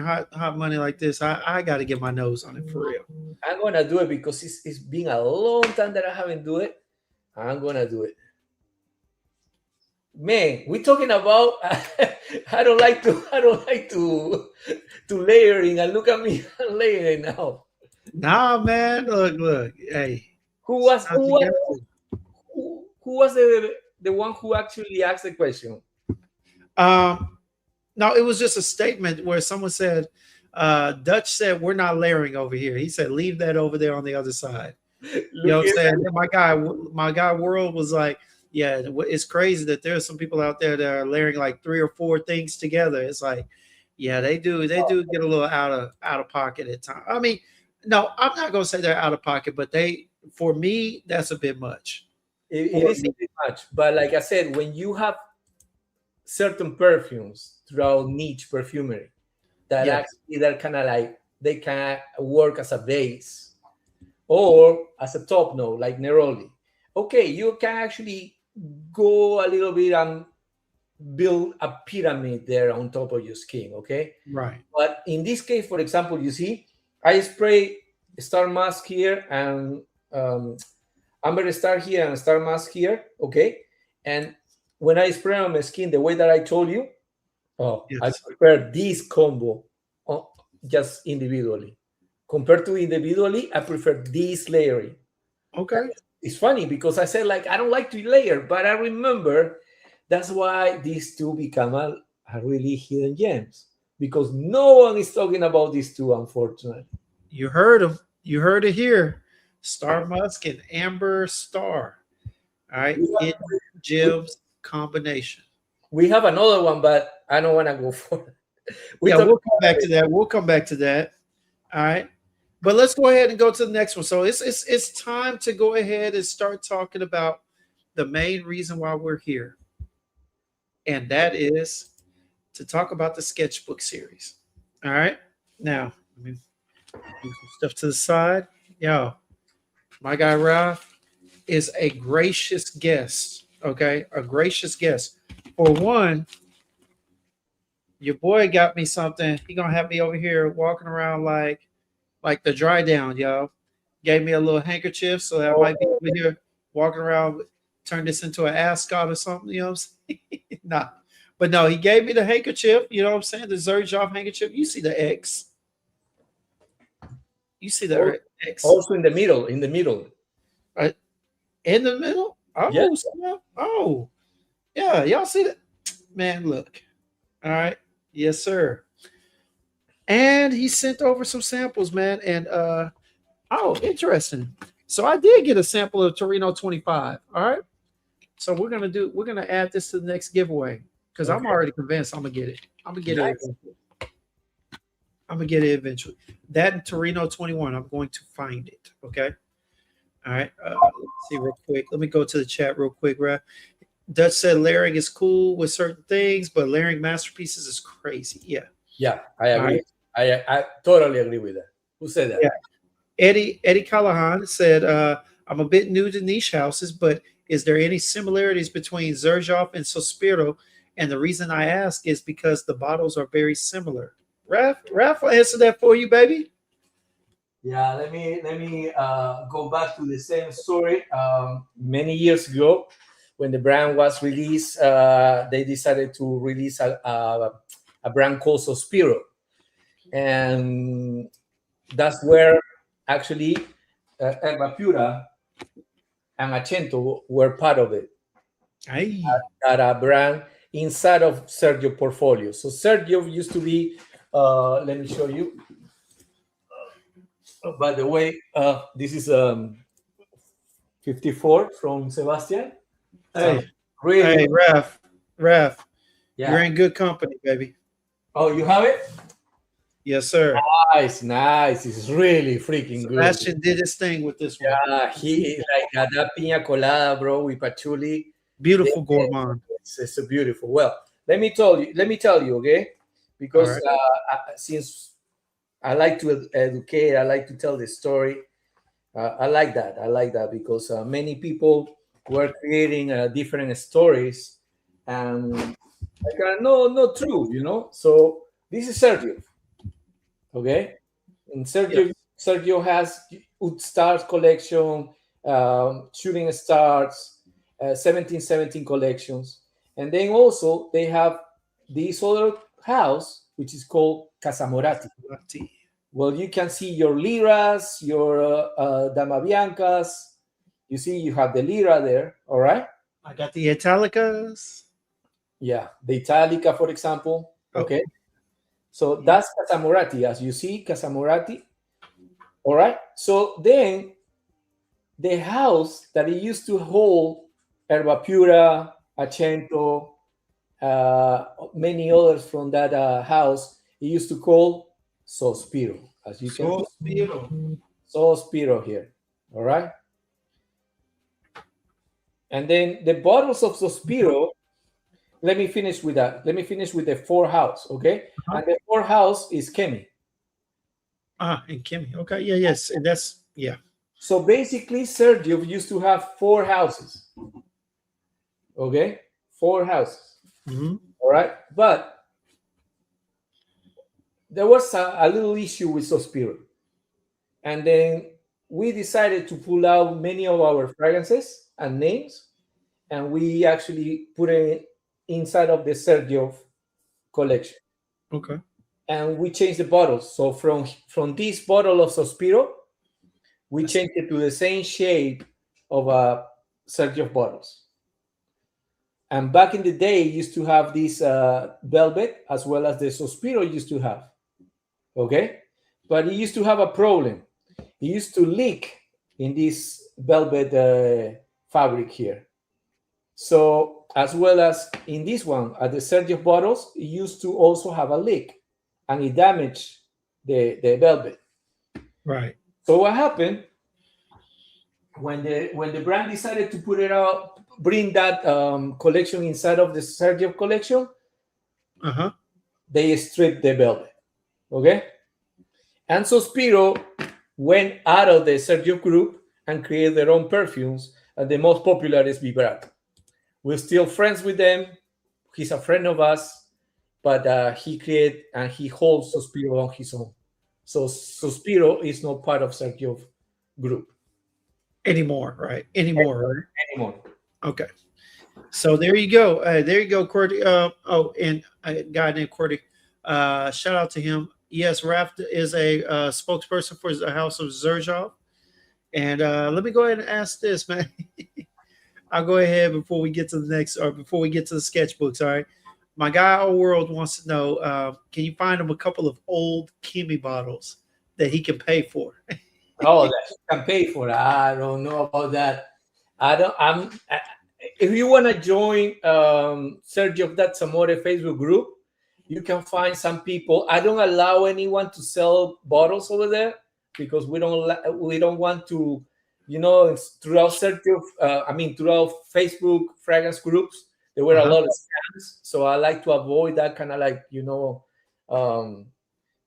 hot money like this. I got to get my nose on it for real. I'm gonna do it because it's been a long time that I haven't do it. I'm gonna do it. Man, we're talking about I don't like to layering, and look at me layering now. Nah, man. Look. Hey. Who was the one who actually asked the question? No, it was just a statement where someone said, Dutch said, we're not layering over here. He said, leave that over there on the other side. You know what I'm saying? My guy World was like, yeah, it's crazy that there's some people out there that are layering like 3 or 4 things together. It's like, yeah, they do get a little out of pocket at times. I mean, no, I'm not gonna say they're out of pocket, but for me, that's a bit much. It is a bit much. But like I said, when you have certain perfumes throughout niche perfumery that Yes. actually they're kind of like they can work as a base or as a top note, like neroli. Okay, you can actually go a little bit and build a pyramid there on top of your skin. Okay, Right. but in this case, for example, you see, I spray star mask here and amber star here and star mask here. Okay, and when I spray on my skin the way that I told you, oh, I Yes. prefer this combo just individually. Compared to individually, I prefer this layering. Okay. It's funny because I said like I don't like to layer, but I remember that's why these two become a really hidden gems because no one is talking about these two, unfortunately. You heard him. You heard it here. Star Musk and Amber Star. All right. We have, Hidden gems combination. we have another one, but I don't want to go for it. We Yeah, talk we'll come back to that. We'll come back to that. All right. But let's go ahead and go to the next one. So it's time to go ahead and start talking about the main reason why we're here. And that is to talk about the sketchbook series. All right. Now, let me move some stuff to the side. Yo, my guy Ralph is a gracious guest. Okay. A gracious guest. For one, your boy got me something. He gonna have me over here walking around like the dry down, yo. Gave me a little handkerchief so that I might be over here walking around, turn this into an ascot or something, you know what I'm saying? Nah. But no, he gave me the handkerchief, you know what I'm saying? The Xerjoff handkerchief. You see the X. You see the X. also in the middle, in the middle. In the middle? Oh, Yeah. oh. Yeah, y'all see that? Man, look. All right. Yes, sir. And he sent over some samples, man. And oh, interesting. So I did get a sample of Torino 25. All right. So we're gonna add this to the next giveaway because I'm Okay. already convinced I'm gonna get it. I'm gonna get it. Nice. Eventually. I'm gonna get it eventually. That and Torino 21. I'm going to find it. Okay. All right. Let's see real quick. Let me go to the chat real quick, Raf. Dutch said layering is cool with certain things, but layering masterpieces is crazy. Yeah. Yeah, I agree. Right. I totally agree with that. Who said that? Yeah. Eddie Callahan said, I'm a bit new to niche houses, but is there any similarities between Xerjoff and Sospiro? And the reason I ask is because the bottles are very similar. Raph will answer that for you, baby. Yeah, let me go back to the same story. Many years ago, when the brand was released, they decided to release a brand called Sospiro, and that's where actually Erba Pura and Accento were part of it. Hey. At a brand inside of Sergio portfolio. So Sergio used to be, let me show you. By the way, this is 54 from Sebastian. Hey, Really? hey, Raph, Yeah. you're in good company, baby. Oh, you have it? Yes, sir. Nice. This is really freaking good. Sebastian did his thing with this one. Yeah, he is like that piña colada, bro, with patchouli. Beautiful gourmand. It's so beautiful. Well, let me tell you, okay? Because since I like to educate, I like to tell the story. I like that because many people were creating different stories, and like not true, you know. So this is Sergio, okay? And Sergio has Wood Stars collection, Shooting Stars, 1717 collections, and then also they have this other house which is called Casamorati. Well, you can see your liras, your Dama Biancas. You see, you have the lira there, all right? I got the Italicas. Yeah, the Italica, for example. Okay. So that's Casamorati, as you see, Casamorati. All right. So then the house that it used to hold Erba Pura, Accento, many others from that house, it used to call Sospiro, as you can see. Sospiro here. All right. And then the bottles of Sospiro, let me finish with that. Let me finish with the 4 house, okay? And the 4 house is Kemi. And Kimmy. Okay, yeah, yes, and that's yeah. So basically, Sergio used to have 4 houses, okay? 4 houses, all right? But there was a little issue with Sospiro. And then we decided to pull out many of our fragrances and names, and we actually put it inside of the Sergio collection. Okay. And we changed the bottles. So from this bottle of Sospiro, we changed it to the same shape of Sergio bottles. And back in the day, used to have this velvet as well as the Sospiro used to have. Okay? But it used to have a problem. It used to leak in this velvet fabric here. So, as well as in this one, at the Sergio bottles, it used to also have a leak, and it damaged the velvet. Right. So what happened when the brand decided to put it out, bring that collection inside of the Sergio collection? They stripped the velvet. Okay, and Sospiro went out of the Sergio group and created their own perfumes, and the most popular is Vibrato. We're still friends with them. He's a friend of us, but he created and he holds Sospiro on his own. So Sospiro is not part of Sergio group Anymore, right? Anymore. Okay. So there you go. There you go, Cordy. And a guy named Cordy. Shout out to him. Yes, Raph is a spokesperson for the House of Xerjoff. And let me go ahead and ask this, man. I'll go ahead before we get to the next, or before we get to the sketchbooks. All right. My guy, Old World, wants to know, can you find him a couple of old Kimi bottles that he can pay for? Oh, that he can pay for. I don't know about that. If you want to join Sergio That's Amore Facebook group, you can find some people. I don't allow anyone to sell bottles over there because we don't want to, throughout Sergio, throughout Facebook fragrance groups, there were a lot of scams. So I like to avoid that kind of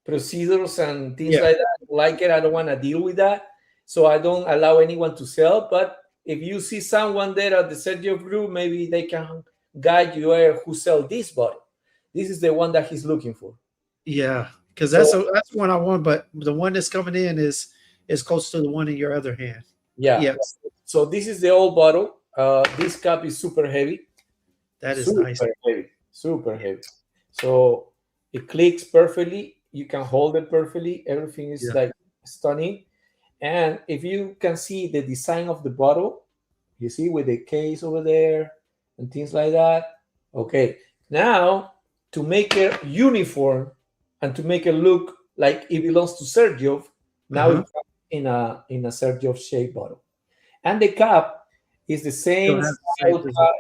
procedures and things like that. I don't want to deal with that. So I don't allow anyone to sell. But if you see someone there at the Sergio group, maybe they can guide you who sell this bottle. This is the one that he's looking for. Yeah, because that's one I want, but the one that's coming in is close to the one in your other hand. Yeah. Yes. So this is the old bottle. This cup is super heavy. That is nice. Super heavy. So it clicks perfectly. You can hold it perfectly. Everything is like stunning. And if you can see the design of the bottle, you see with the case over there and things like that. Okay. Now, to make it uniform and to make it look like it belongs to Sergio, now it's in a Sergio shaped bottle. And the cap is the same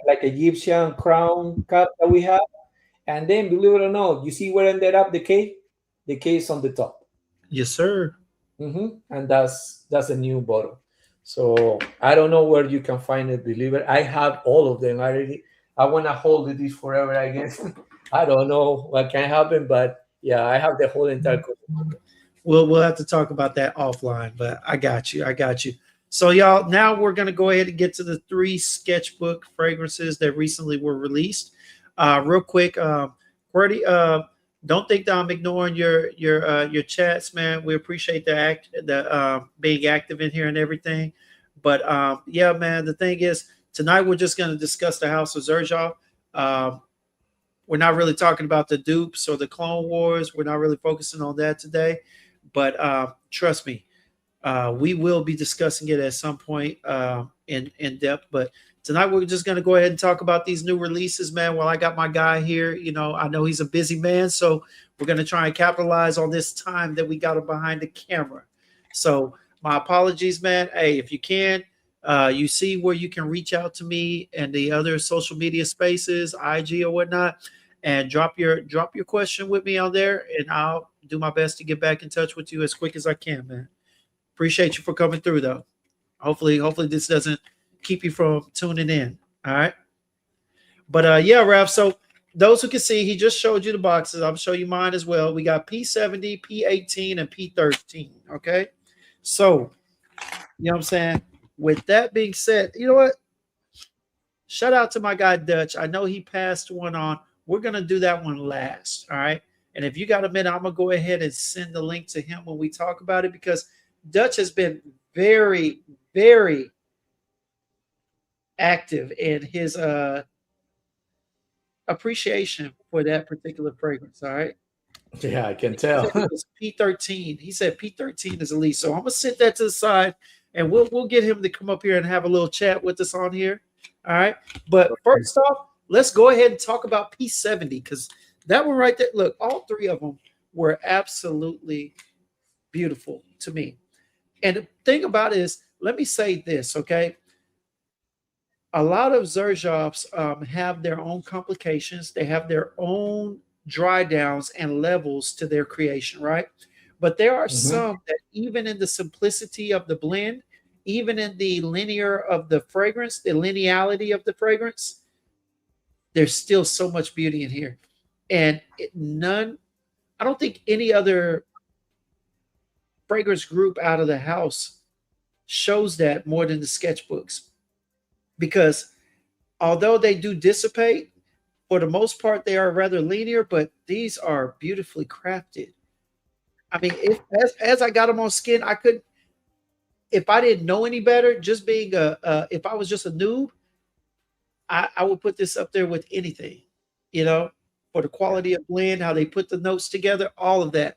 like Egyptian crown cap that we have. And then, believe it or not, you see where ended up the case? The case on the top. Yes, sir. And that's a new bottle. So I don't know where you can find it delivered. I have all of them already. I want to hold this forever, I guess. I don't know what can happen, but yeah, I have the whole entire collection. We'll have to talk about that offline, but I got you. So y'all, now we're going to go ahead and get to the 3 sketchbook fragrances that recently were released. Real quick, Qwerty, don't think that I'm ignoring your chats, man. We appreciate the being active in here and everything. But yeah, man, the thing is, tonight we're just going to discuss the House of Xerjoff. We're not really talking about the dupes or the Clone Wars. We're not really focusing on that today. But trust me, we will be discussing it at some point in depth. But tonight we're just going to go ahead and talk about these new releases, man. While I got my guy here, I know he's a busy man, so we're going to try and capitalize on this time that we got him behind the camera. So my apologies, man. Hey, if you can, you see where you can reach out to me and the other social media spaces, IG or whatnot, and drop your question with me on there, and I'll do my best to get back in touch with you as quick as I can, man. Appreciate you for coming through, though. Hopefully this doesn't keep you from tuning in. All right. But yeah, Ralph. So those who can see, he just showed you the boxes. I'll show you mine as well. We got P70, P18, and P13. Okay. So, you know what I'm saying? With that being said, you know what? Shout out to my guy Dutch. I know he passed one on. We're going to do that one last. All right. And if you got a minute, I'm going to go ahead and send the link to him when we talk about it, because Dutch has been very, very active in his appreciation for that particular fragrance. All right. Yeah, I can tell. P13. He said P13 is elite. So I'm gonna set that to the side, and we'll get him to come up here and have a little chat with us on here. All right. But first off, let's go ahead and talk about P70, because that one right there. Look, all three of them were absolutely beautiful to me. And the thing about it is, let me say this, okay? A lot of Xerjoffs have their own complications. They have their own dry downs and levels to their creation, right? But there are some that, even in the simplicity of the blend, even in the linear of the fragrance, the lineality of the fragrance, there's still so much beauty in here. And I don't think any other fragrance group out of the house shows that more than the Sketchbooks. Because although they do dissipate, for the most part, they are rather linear, but these are beautifully crafted. I mean, as I got them on skin, I could, if I didn't know any better, just being if I was just a noob, I would put this up there with anything, you know, for the quality of blend, how they put the notes together, all of that.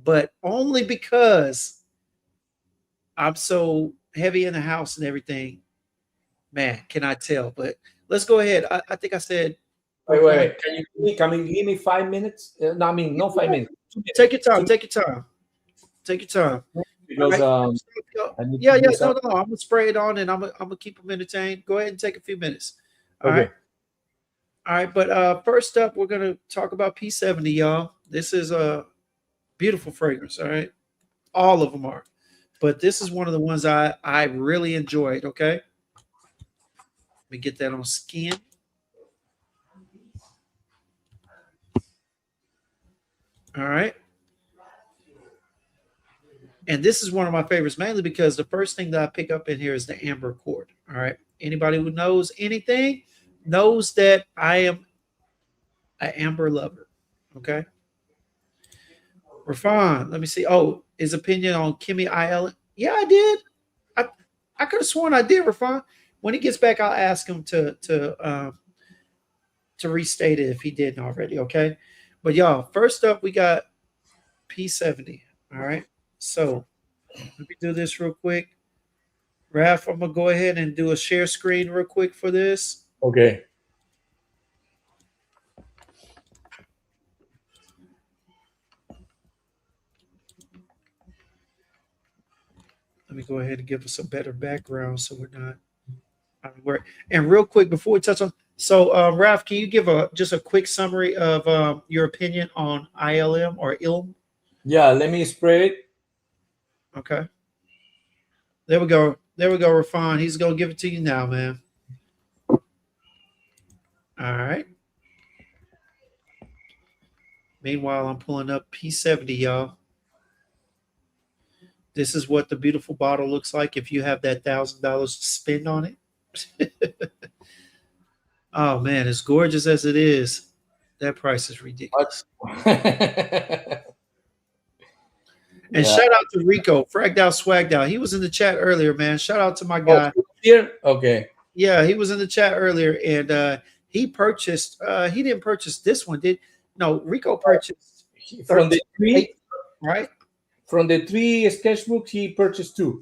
But only because I'm so heavy in the house and everything, man, can I tell? But let's go ahead. I think I said. Wait. Can you give me 5 minutes? No, I mean, not 5 minutes. Take your time. Take your time. Take your time. Because yeah. No. I'm gonna spray it on, and I'm gonna keep them entertained. Go ahead and take a few minutes. All right. All right. But first up, we're gonna talk about P70, y'all. This is a beautiful fragrance. All right. All of them are, but this is one of the ones I really enjoyed. Okay. Let me get that on skin. All right. And this is one of my favorites, mainly because the first thing that I pick up in here is the amber cord. All right. Anybody who knows anything knows that I am an amber lover. Okay. Rafan, let me see. Oh, his opinion on Kimmy IL. Yeah, I did. I could have sworn I did, Rafan. When he gets back, I'll ask him to restate it if he didn't already. Okay. But y'all, first up, we got P70. All right. So let me do this real quick. Raph, I'm going to go ahead and do a share screen real quick for this. Okay. Let me go ahead and give us a better background so we're not out of work. And real quick, before we touch on, so Raph, can you give just a quick summary of your opinion on ILM or ILM? Yeah, let me spray it. Okay. There we go. There we go, Rafan. He's going to give it to you now, man. All right. Meanwhile, I'm pulling up P70, y'all. This is what the beautiful bottle looks like if you have that $1,000 to spend on it. Oh, man, as gorgeous as it is, that price is ridiculous. And shout out to Rico, Fragged Out, Swagged Out. He was in the chat earlier, man. Shout out to my guy. Here? Okay. Yeah, he was in the chat earlier, and he purchased. He didn't purchase this one, no, Rico purchased from the three, right? From the 3 sketchbooks, he purchased 2.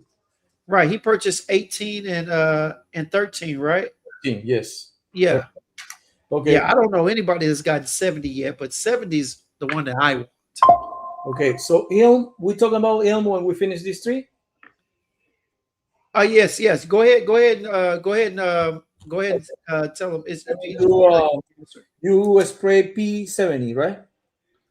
Right, he purchased 18 and 13, right? 13, yes. Yeah. Okay. Yeah, I don't know anybody that's gotten 70 yet, but 70 is the one that I want. Okay, so Ilm, we talking about Ilm when we finish these 3? Yes. Go ahead and tell them. You spray P70, right?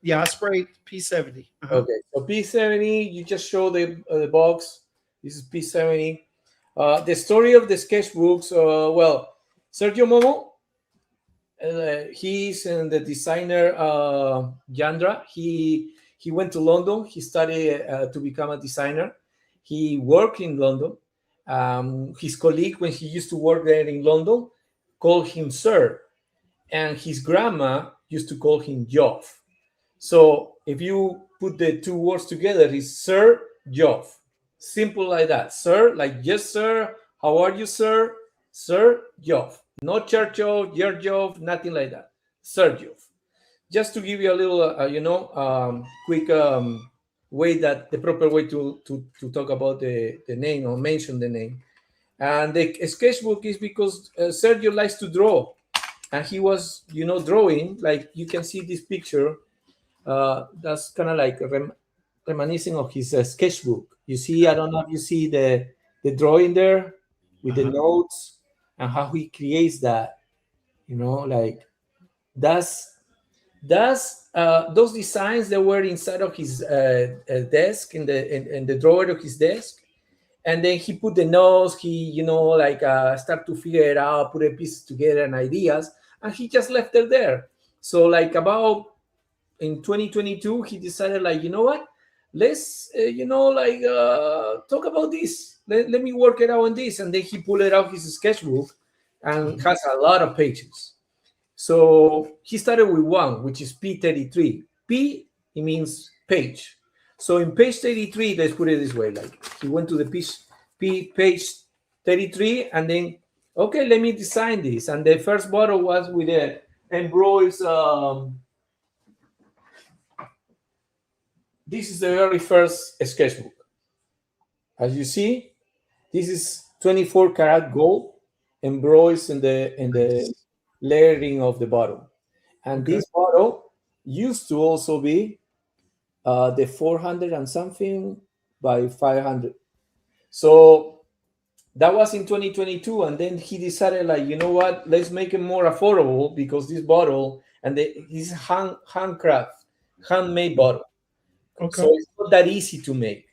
Yeah, I sprayed P70. Okay, so P70, you just show the box. This is P70. The story of the sketchbooks. Well, Sergio Momo, he's the designer Yandra. He went to London. He studied to become a designer. He worked in London. His colleague, when he used to work there in London, called him Sir, and his grandma used to call him Joff. So if you put the two words together, it's Sir Joff. Simple like that. Sir, like yes, sir. How are you, sir? Sir Joff. No Churchill, Xerjoff, nothing like that. Sir Joff. Just to give you a little, quick way that the proper way to talk about the name or mention the name. And the sketchbook is because Sergio likes to draw, and he was, drawing. Like you can see this picture. That's kind of like reminiscing of his sketchbook. You see, I don't know if you see the drawing there with the notes and how he creates that. Like that's those designs that were inside of his desk in the drawer of his desk, and then he put the notes. He start to figure it out, put the pieces together and ideas, and he just left it there. So like about in 2022, he decided, like, you know what, let's talk about this. Let me work it out on this. And then he pulled it out his sketchbook and has a lot of pages. So he started with one, which is P33. P, it means page. So in page 33, let's put it this way, like he went to the page 33, and then, okay, let me design this. And the first bottle was with a embroidered, this is the very first sketchbook. As you see, this is 24 karat gold embroidered in the layering of the bottle. And this bottle used to also be the 400 and something by 500. So that was in 2022. And then he decided, like, you know what, let's make it more affordable, because this bottle and this handmade bottle. Okay. So it's not that easy to make.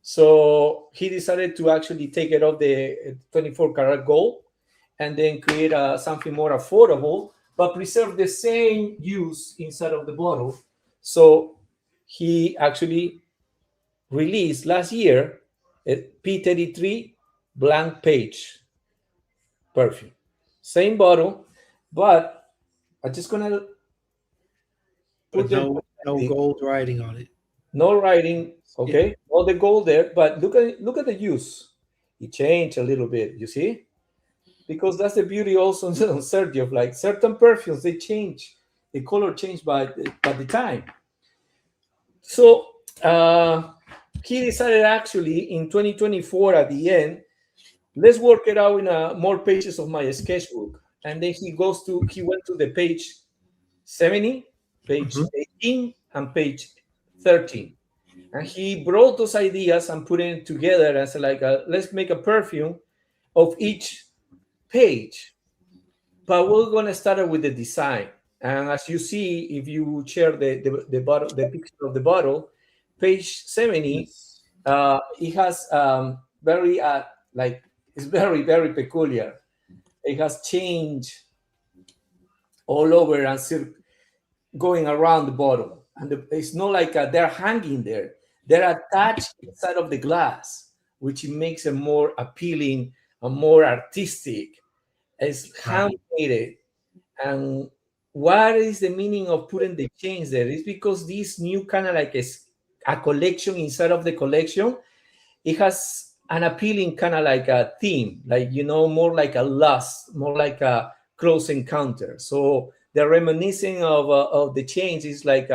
So he decided to actually take it off the 24 karat gold and then create something more affordable, but preserve the same use inside of the bottle. So he actually released last year a P33 blank page perfume. Same bottle, but I'm just gonna put no gold writing on it. No writing, okay? Yeah. All the gold there, but look at the use. It changed a little bit, you see? Because that's the beauty also on Xerjoff. Like certain perfumes, they change. The color changed by the time. So he decided actually in 2024 at the end, let's work it out in more pages of my sketchbook. And then he went to the page 70, page 18, and page 13. And he brought those ideas and put it together as like let's make a perfume of each page. But we're going to start with the design. And as you see, if you share the bottle, the picture of the bottle, page 70, it has very it's very, very peculiar. It has change all over and going around the bottle. And it's not like they're hanging there. They're attached inside of the glass, which makes it more appealing and more artistic. It's handmade. And what is the meaning of putting the chains there? It's because this new kind of like a collection inside of the collection, it has an appealing kind of like a theme, like, more like a lust, more like a close encounter. So the reminiscing of the chains is like,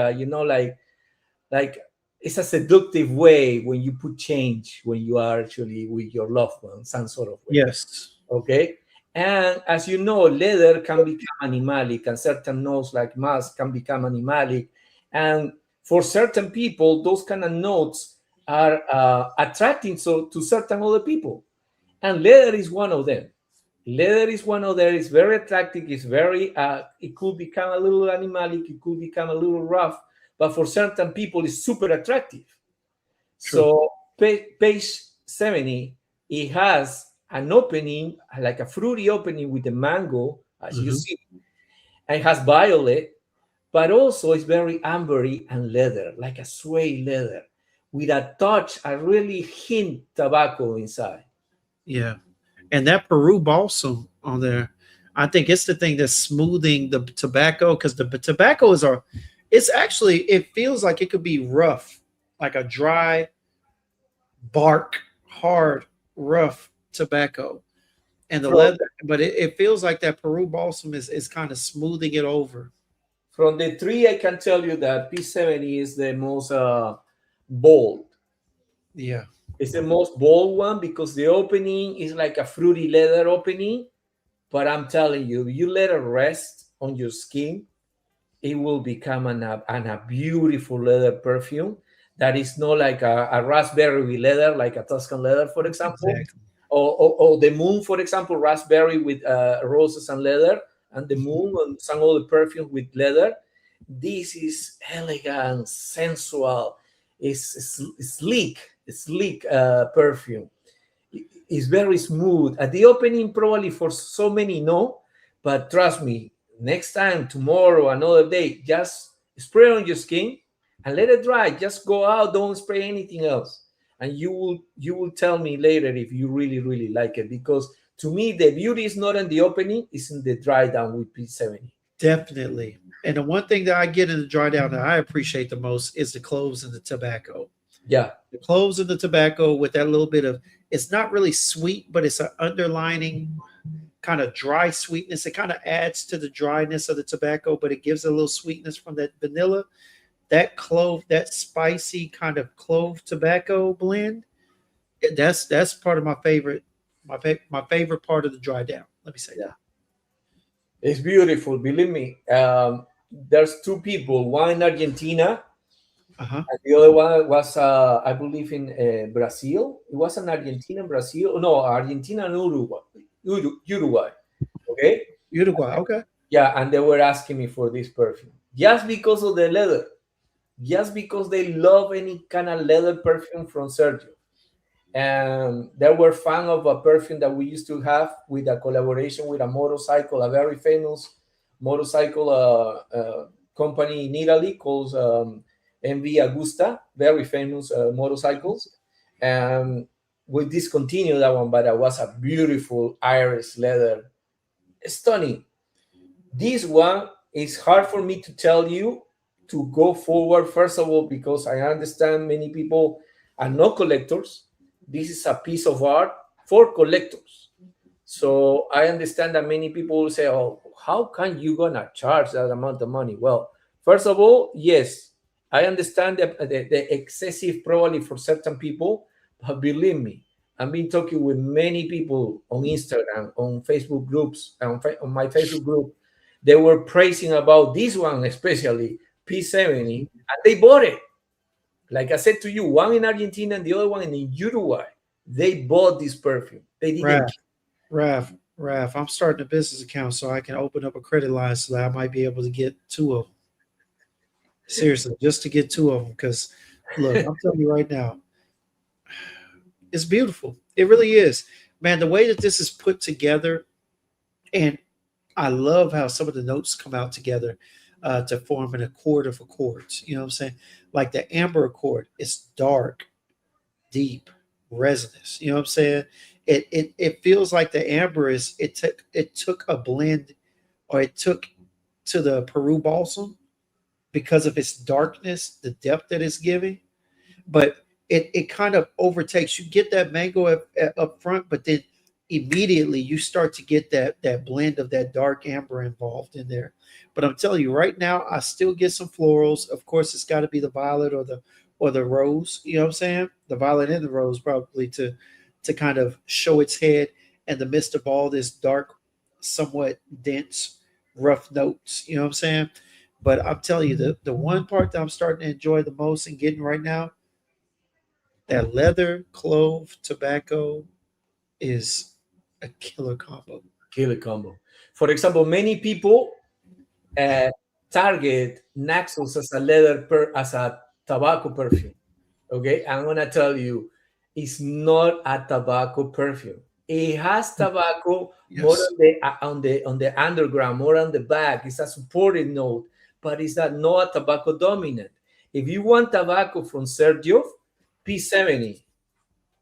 like it's a seductive way when you put change when you are actually with your loved one, some sort of way. Yes. Okay. And as you know, leather can become animalic, and certain notes like musk can become animalic. And for certain people, those kind of notes are attracting to certain other people. And leather is one of them. Leather is one of them. It's very attractive. It's very, it could become a little animalic. It could become a little rough. But for certain people, it's super attractive. True. So page 70, it has an opening, like a fruity opening with the mango, as you see. and it has violet, but also it's very ambery and leather, like a suede leather, with a touch, a really hint tobacco inside. Yeah. And that Peru balsam on there, I think it's the thing that's smoothing the tobacco, because the tobacco is a, it's actually, it feels like it could be rough, like a dry bark, hard, rough tobacco. And the From leather, but it feels like that Peru balsam is kind of smoothing it over. from the three, I can tell you that P70 is the most bold. Yeah. It's the most bold one because the opening is like a fruity leather opening. But I'm telling you, you let it rest on your skin, it will become a beautiful leather perfume that is not like a raspberry leather, like a Tuscan leather, for example, Exactly. or the moon, for example, raspberry with roses and leather, and the moon and some other perfume with leather. This is elegant, sensual, it's sleek perfume. It's very smooth. At the opening, probably for so many, no, but trust me, next time, tomorrow, another day, just spray on your skin and let it dry. Just go out, don't spray anything else, and you will tell me later if you really really like it. Because to me, the beauty is not in the opening; it's in the dry down with P70. Definitely. And the one thing that I get in the dry down that I appreciate the most is the cloves and the tobacco. Yeah, The cloves and the tobacco with that little bit of, it's not really sweet, but it's an underlining kind of dry sweetness. It kind of adds to the dryness of the tobacco, but it gives a little sweetness from that vanilla. That clove, that spicy kind of clove tobacco blend, that's part of my favorite, my favorite part of the dry down. Let me say yeah, that. it's beautiful. Believe me. There's two people, one in Argentina. Uh-huh. And the other one was, I believe, in Brazil. It was an Argentina, Brazil. No, Argentina and Uruguay. Uruguay. Okay. Uruguay. Okay. Yeah, and they were asking me for this perfume just because of the leather, just because they love any kind of leather perfume from Sergio. And they were fan of a perfume that we used to have with a collaboration with a motorcycle, a very famous motorcycle company in Italy called MV Agusta, very famous motorcycles. And we discontinued that one, but it was a beautiful iris leather, stunning. This one is hard for me to tell you to go forward, first of all, because I understand many people are not collectors. This is a piece of art for collectors. So I understand that many people will say, oh, how can you gonna charge that amount of money? Well, first of all, yes, I understand the excessive probably for certain people, but believe me, I've been talking with many people on Instagram, on Facebook groups, on my Facebook group. They were praising about this one, especially P70, and they bought it. Like I said to you, one in Argentina and the other one in Uruguay. They bought this perfume. They didn't. Raf, I'm starting a business account so I can open up a credit line so that I might be able to get two of them. Seriously, just to get two of them. Because look, I'm telling you right now, it's beautiful. It really is. Man, the way that this is put together, and I love how some of the notes come out together to form an accord of accords. You know what I'm saying? Like the amber accord, it's dark, deep, resonance. You know what I'm saying? It feels like the amber is, it took a blend, or it took to the Peru balsam because of its darkness, the depth that it's giving, but it kind of overtakes. You get that mango up front, but then immediately you start to get that blend of that dark amber involved in there. But I'm telling you right now, I still get some florals. Of course, it's got to be the violet or the rose. You know what I'm saying? The violet and the rose probably to kind of show its head in the midst of all this dark, somewhat dense, rough notes. You know what I'm saying? But I'm telling you, the one part that I'm starting to enjoy the most and getting right now, that leather, clove, tobacco is a killer combo. Killer combo. For example, many people uh, target Naxos as a as a tobacco perfume. Okay, I'm gonna tell you, it's not a tobacco perfume. It has tobacco, more Yes. on the underground, more on the back. It's a supported note, but it's not a tobacco dominant. If you want tobacco from Xerjoff, P70,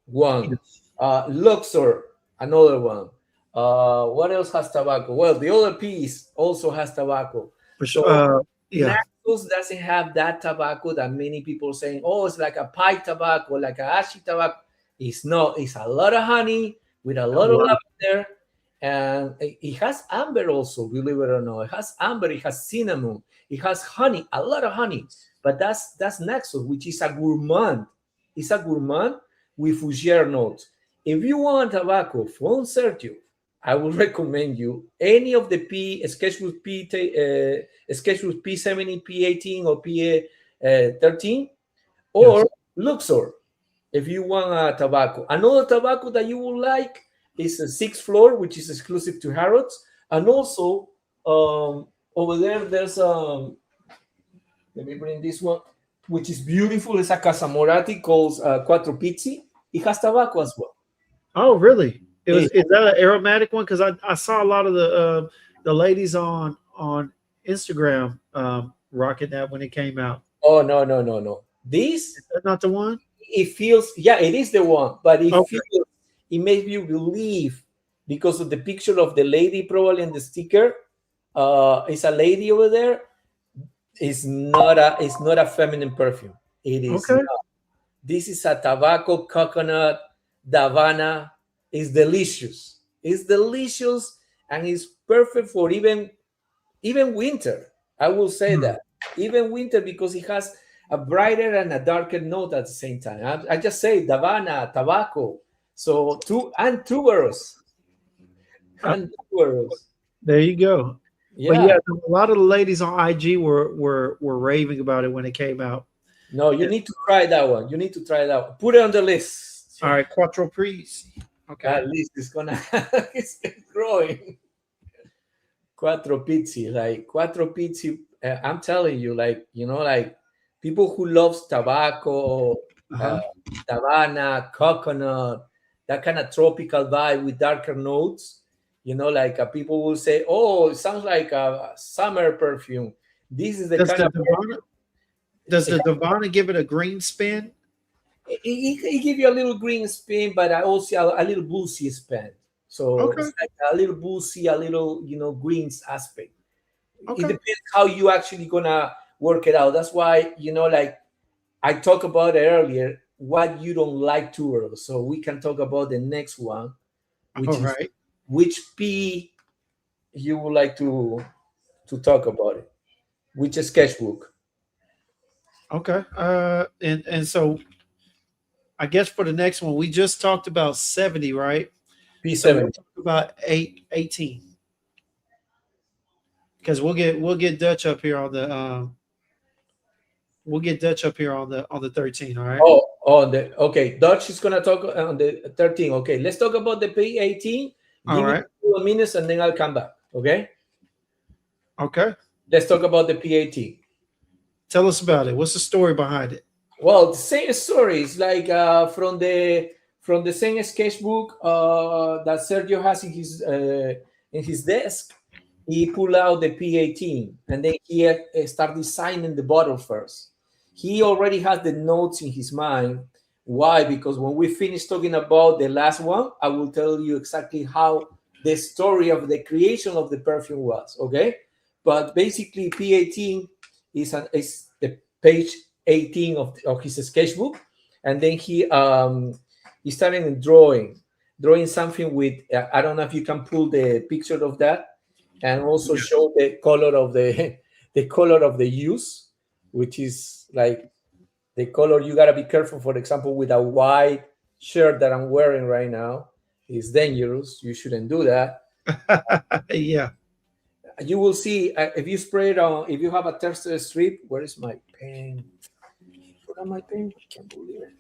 one. Luxor, another one. What else has tobacco? Well, the other piece also has tobacco. For So sure. Yeah. Naxos doesn't have that tobacco that many people are saying, oh, it's like a pipe tobacco, like a ashy tobacco. It's not. It's a lot of honey with a lot of lavender, and it has amber also, believe it or not. It has amber, it has cinnamon, it has honey, a lot of honey. But that's Naxos, which is a gourmand. It's a gourmand with fougere notes. If you want tobacco from Sergio, I would recommend you any of the Sketchbook Sketchbook P70, P18, or P13, or Luxor. If you want a tobacco, another tobacco that you would like is a Sixth Floor, which is exclusive to Harrods, and also over there's let me bring this one, which is beautiful. It's a Casa Morati called Quattro Pizzi. It has tobacco as well. Oh, really? Is that an aromatic one? Because I saw a lot of the ladies on Instagram rocking that when it came out. Oh, no. This Is that not the one? it feels, yeah, it is the one, but it Okay. feels, it makes you believe because of the picture of the lady probably in the sticker. It's a lady over there. It's not a feminine perfume. It is Okay. not. This is a tobacco coconut Davana. It's delicious. It's delicious and it's perfect for even winter. I will say that even winter because it has a brighter and a darker note at the same time. I just say Davana, tobacco. So tuberose. And tuberose. There you go. Yeah. But yeah, a lot of the ladies on IG were raving about it when it came out. No, you need to try that one. You need to try that one. Put it on the list. All right, Quattro Prizzi. Okay. At least it's gonna it's growing. Quattro Pizzi, like Quattro Pizzi. I'm telling you, like like people who loves tobacco, Havana, coconut, that kind of tropical vibe with darker notes. Like people will say, "Oh, it sounds like a summer perfume." This is the Does the Davana give it a green spin? It give you a little green spin, but also a little boozy spin. So it's like a little boozy, a little greens aspect. It depends how you actually gonna work it out. That's why like I talked about it earlier. What you don't like to, so we can talk about the next one, which is which P you would like to talk about it. Which sketchbook? Okay. And so I guess for the next one, we just talked about 70, right? P7. So we'll talk about 18. Because we'll get Dutch up here on the we'll get Dutch up here on the 13, all right? Okay. Dutch is gonna talk on the 13. Okay, let's talk about the P18. All right. Give me 2 minutes and then I'll come back. Okay. Okay. Let's talk about the P18. Tell us about it. What's the story behind it? Well, the same story. It's like from the same sketchbook that Sergio has in his desk. He pulled out the P18 and then he started designing the bottle first. He already has the notes in his mind. Why? Because when we finish talking about the last one, I will tell you exactly how the story of the creation of the perfume was. Okay, but basically P18 is the page 18 of his sketchbook, and then he started drawing something with I don't know if you can pull the picture of that, and also show the color of the use, which is like the color. You gotta be careful. For example, with a white shirt that I'm wearing right now, is dangerous. You shouldn't do that. Yeah. You will see if you spray it on. If you have a tester strip, where is my pen? Forgot my pen. I can't believe it.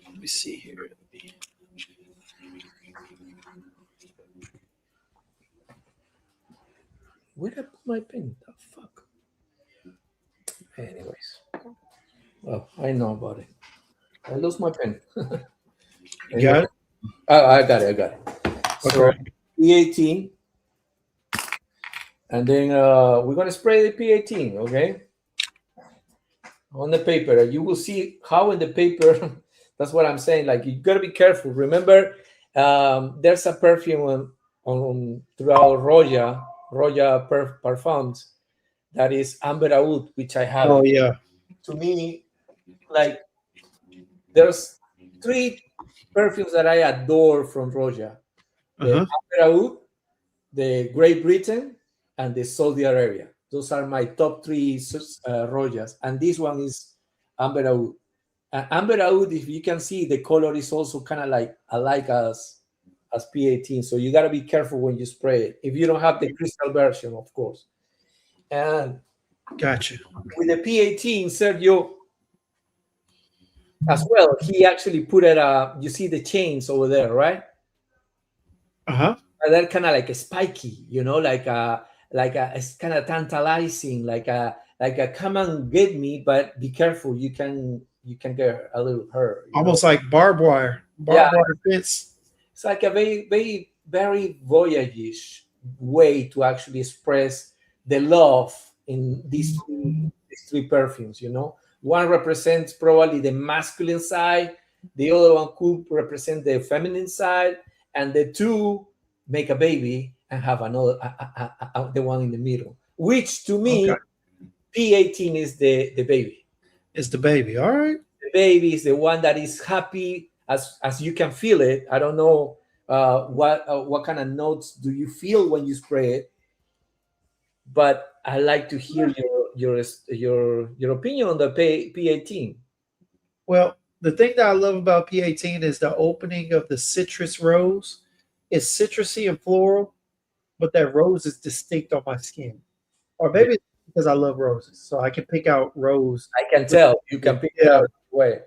Let me see here. Where did I put my pen? The fuck. Anyways, well, I know about it. I lost my pen. You got it? I got it. So Okay. P18 And then we're going to spray the P18, okay? On the paper. You will see how in the paper, that's what I'm saying. Like, you got to be careful. Remember, there's a perfume on throughout Roya Parfums that is Amber Oud, which I have. Oh yeah. To me, like, there's three perfumes that I adore from Roya: the Uh-huh. Amber Oud, the Great Britain, and the Saudi Arabia. Those are my top three Royas, and this one is Amber Oud. Amber Oud, if you can see, the color is also kind of like alike as P18. So you got to be careful when you spray it. If you don't have the crystal version, of course. And Gotcha. with the P18, Sergio, as well, he actually put it. You see the chains over there, right? Uh-huh. And they're kind of like a spiky, it's kind of tantalizing, like a come and get me, but be careful, you can get a little hurt. Almost like barbed wire. Barbed wire fence. It's like a very, very, very voyage way to actually express the love in these three perfumes. One represents probably the masculine side, the other one could represent the feminine side, and the two make a baby and have another, the one in the middle, which to me, P18 is the baby. It's the baby. All right. The baby is the one that is happy as you can feel it. I don't know what kind of notes do you feel when you spray it, but I like to hear your opinion on the P18. Well, the thing that I love about P18 is the opening of the citrus rose. It's citrusy and floral, but that rose is distinct on my skin. Or maybe it's because I love roses, so I can pick out rose. I can tell. You can pick it out way.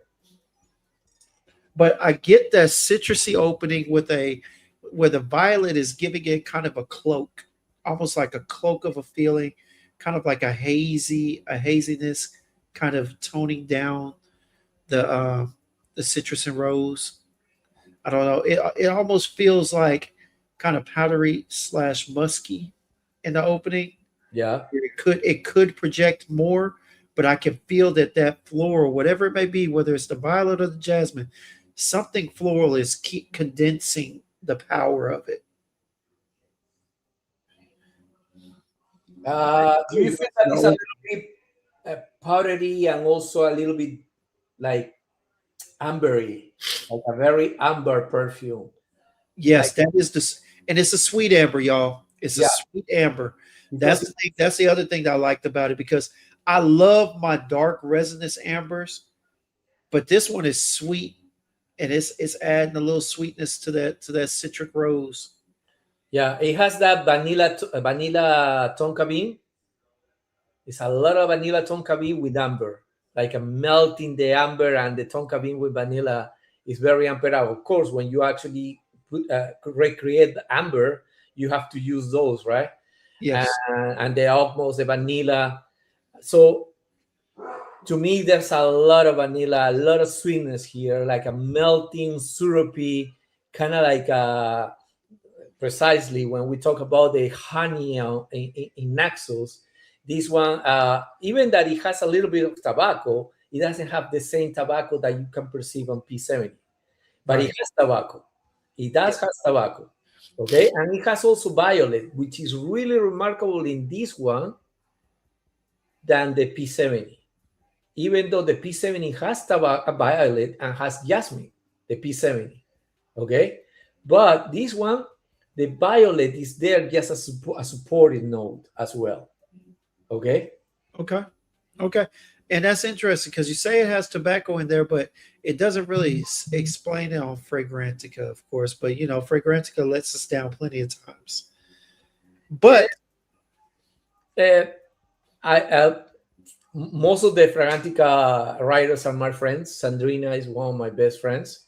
But I get that citrusy opening where the violet is giving it kind of a cloak, almost like a cloak of a feeling, kind of like a haziness, kind of toning down the citrus and rose. I don't know. It almost feels like kind of powdery / musky in the opening. Yeah. It could project more, but I can feel that floral, whatever it may be, whether it's the violet or the jasmine, something floral is keep condensing the power of it. Do you feel that it's a little bit powdery and also a little bit like ambery, like a very amber perfume? Yes, that is and it's a sweet amber, y'all. It's a sweet amber. That's the thing. That's the other thing that I liked about it, because I love my dark resinous ambers, but this one is sweet, and it's adding a little sweetness to that citric rose. Yeah, it has that vanilla tonka bean. It's a lot of vanilla tonka bean with amber, like a melting the amber and the tonka bean with vanilla is very amber. Of course, when you actually recreate the amber, you have to use those, right? Yes. And the almost the vanilla. So to me, there's a lot of vanilla, a lot of sweetness here, like a melting syrupy, kind of like precisely when we talk about the honey in Naxos. This one, even that it has a little bit of tobacco, it doesn't have the same tobacco that you can perceive on P70, but it has tobacco. It does have tobacco, okay? And it has also violet, which is really remarkable in this one than the P70. Even though the P70 has violet and has jasmine, the P70, okay? But this one, the violet is there just as a supporting note as well. Okay. And that's interesting because you say it has tobacco in there, but it doesn't really explain it on Fragrantica, of course. But Fragrantica lets us down plenty of times. But most of the Fragrantica writers are my friends. Sandrina is one of my best friends.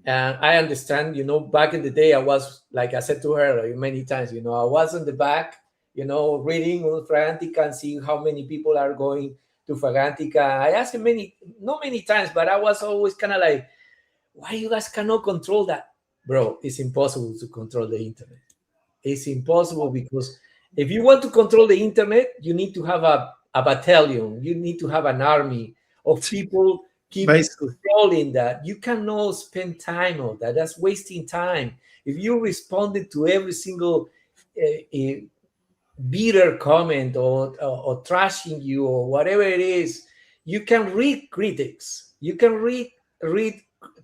And I understand, back in the day, I was, like I said to her many times, I was in the back, reading on Fragrantica and seeing how many people are going to Fragrantica. I asked him not many times, but I was always kind of like, why you guys cannot control that? Bro, it's impossible to control the internet. It's impossible because If you want to control the internet, you need to have a battalion. You need to have an army of people keep Basically, controlling that. You cannot spend time on that. That's wasting time. If you responded to every single bitter comment or trashing you or whatever it is, you can read critics. You can read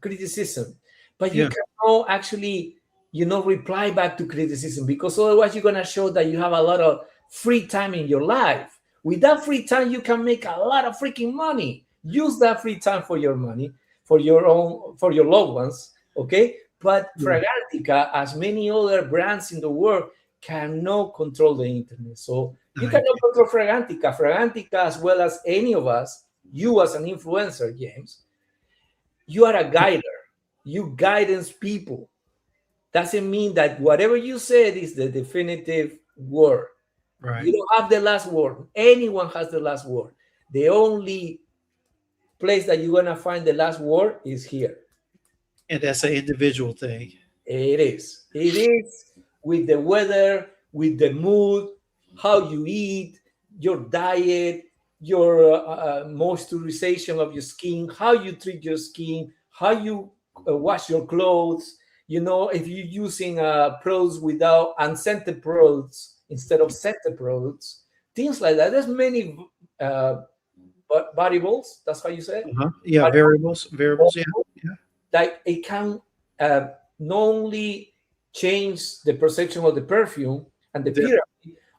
criticism, but you yeah, cannot actually reply back to criticism, because otherwise you're going to show that you have a lot of free time in your life. With that free time, you can make a lot of freaking money. Use that free time for your money, for your loved ones, okay? But yeah. Fragrantica, as many other brands in the world, cannot control the internet. So you I, cannot control Fragrantica. Fragrantica, as well as any of us, you as an influencer, James, you are a guider. You guidance people. Doesn't mean that whatever you said is the definitive word. right. You don't have the last word. Anyone has the last word. The only place that you're going to find the last word is here. And that's an individual thing. It is. It is with the weather, with the mood, how you eat, your diet, your moisturization of your skin, how you treat your skin, how you wash your clothes. If you're using products without unscented products instead of scented products, things like that. There's many variables. That's how you say it. Uh-huh. Yeah, variables. Yeah, yeah. Like it can not only change the perception of the perfume and the pyramid,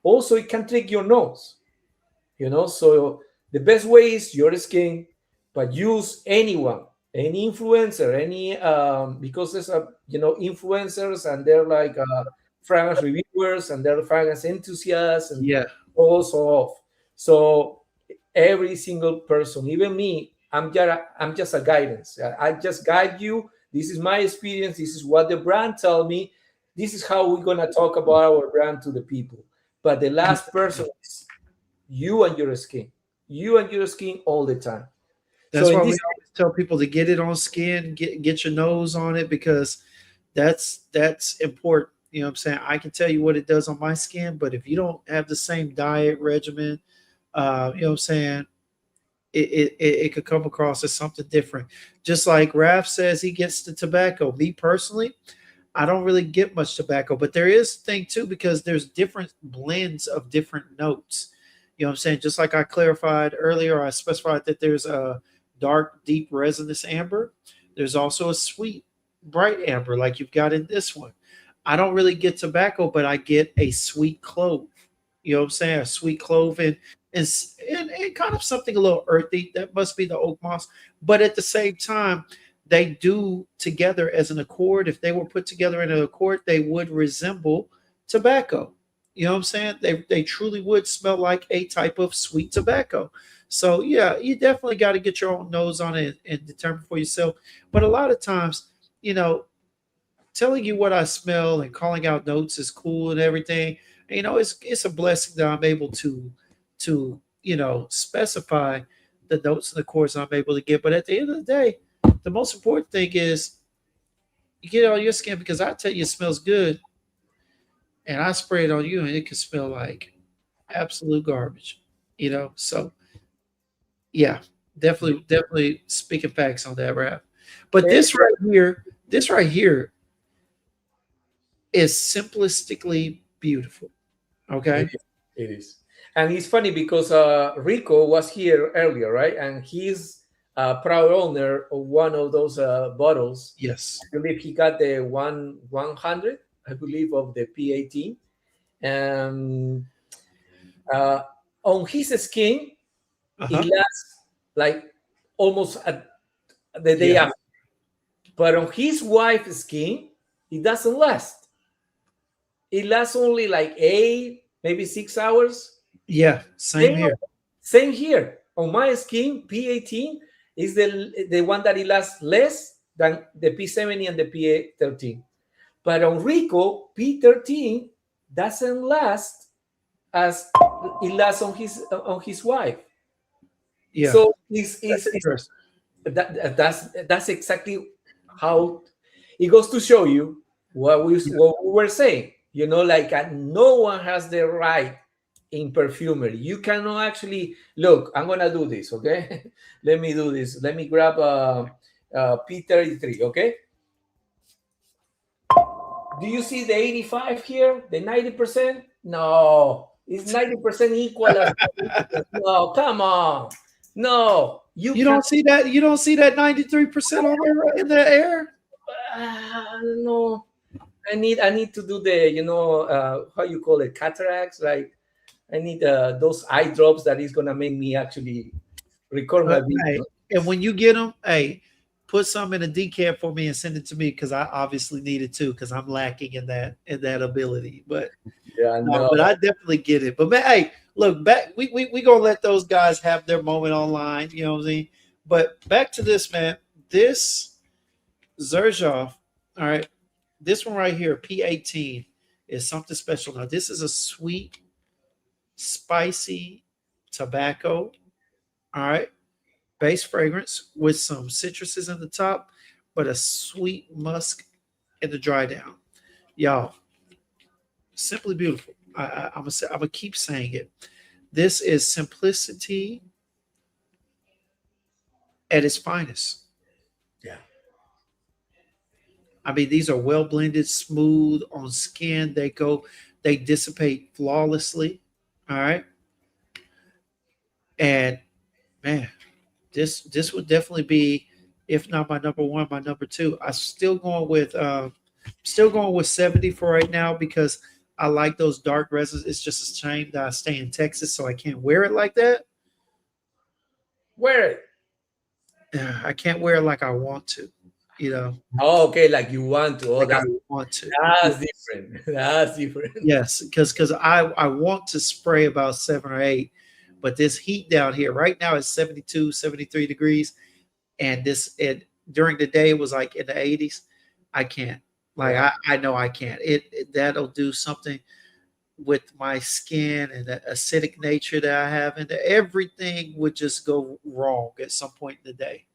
also it can trick your nose. So the best way is your skin, but use anyone, any influencer, any because there's influencers, and they're like fragrance reviewers, and they're fragrance enthusiasts, and Yeah. also off. So every single person, even me, I'm just a guidance. I just guide you. This is my experience. This is what the brand tell me. This is how we're gonna talk about our brand to the people. But the last person is you and your skin. You and your skin all the time. That's So in why we this, always tell people to get it on skin, get your nose on it, because that's important. You know what I'm saying? I can tell you what it does on my skin, but if you don't have the same diet regimen, you know what I'm saying, it could come across as something different. Just like Raph says he gets the tobacco. Me personally, I don't really get much tobacco, but there is a thing too, because there's different blends of different notes. You know what I'm saying? Just like I clarified earlier, I specified that there's a dark, deep resinous amber. There's also a sweet, bright amber, like you've got in this one. I don't really get tobacco, but I get a sweet clove. You know what I'm saying? A sweet clove and kind of something a little earthy. That must be the oak moss. But at the same time, they do together as an accord. If they were put together in an accord, they would resemble tobacco. You know what I'm saying? They truly would smell like a type of sweet tobacco. So yeah, you definitely got to get your own nose on it and determine for yourself. But a lot of times, you know, telling you what I smell and calling out notes is cool and everything. It's a blessing that I'm able to specify the notes and the chords I'm able to get. But at the end of the day, the most important thing is you get it on your skin, because I tell you it smells good, and I spray it on you and it can smell like absolute garbage. So yeah, definitely speaking facts on that, rap. But this right here is simplistically beautiful. Okay. it is. And it's funny because Rico was here earlier, right? And he's a proud owner of one of those bottles. Yes. I believe he got the 100, I believe, of the P18. And on his skin, it lasts like almost the day after. But on his wife's skin, it doesn't last. It lasts only like 8, maybe 6 hours. Yeah, same here. Same here. On my skin, P18 is the one that it lasts less than the P70 and the P13. But on Rico, P13 doesn't last as it lasts on his wife. Yeah. So that's exactly how it goes to show you what we were saying. You know, like no one has the right in perfumery. You cannot actually look. I'm gonna do this, okay? Let me do this. Let me grab P33, okay? Do you see the 85 here? The 90%? No, it's 90% equal as no. Come on, no. You You can don't see that? You don't see that 93% on there in the air? no. I need to do the how you call it, cataracts. Like I need those eye drops that is gonna make me actually record my Hey, video. and when you get them, hey, put some in a decaf for me and send it to me because I obviously need it too because I'm lacking in that ability. But Yeah, no, no. but I definitely get it. But man, hey, look back. We gonna let those guys have their moment online. You know what I mean? But back to this, man. This Xerjoff, all right. This one right here, P18, is something special. Now, this is a sweet, spicy tobacco. All right, base fragrance with some citruses in the top, but a sweet musk in the dry down. Y'all, simply beautiful. I'm gonna keep saying it. This is simplicity at its finest. Yeah. I mean, these are well blended, smooth on skin. They dissipate flawlessly. All right, and man, this would definitely be, if not my number one, my number two. I'm still going with 70 for right now because I like those dark resins. It's just a shame that I stay in Texas, so I can't wear it like that. Wear it. I can't wear it like I want to, Oh, okay, like you want to. Oh, like I that's want to. that's different. That's different. Yes, because I want to spray about 7 or 8, but this heat down here right now is 72, 73 degrees, and this it during the day it was like in the 80s. I can't. Like Yeah. I know I can't. That'll do something with my skin and the acidic nature that I have, and everything would just go wrong at some point in the day.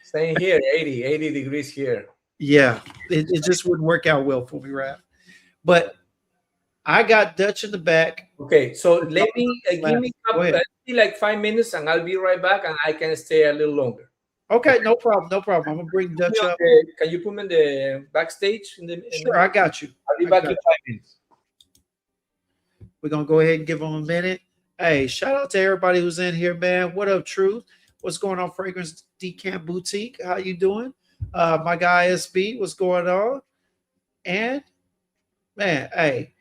Same here, 80 degrees here. Yeah, it just wouldn't work out well for me, right? But I got Dutch in the back. Okay, so let me give me Go ahead. like 5 minutes, and I'll be right back, and I can stay a little longer. Okay, no problem, no problem. I'm gonna bring Dutch up. Can you put me in the backstage Sure, I got you. I'll be I back got in you. 5 minutes. We're gonna go ahead and give them a minute. Hey, shout out to everybody who's in here, man. What up, Truth? What's going on, Fragrance Decamp Boutique? How you doing? My guy SB, what's going on? And man, hey,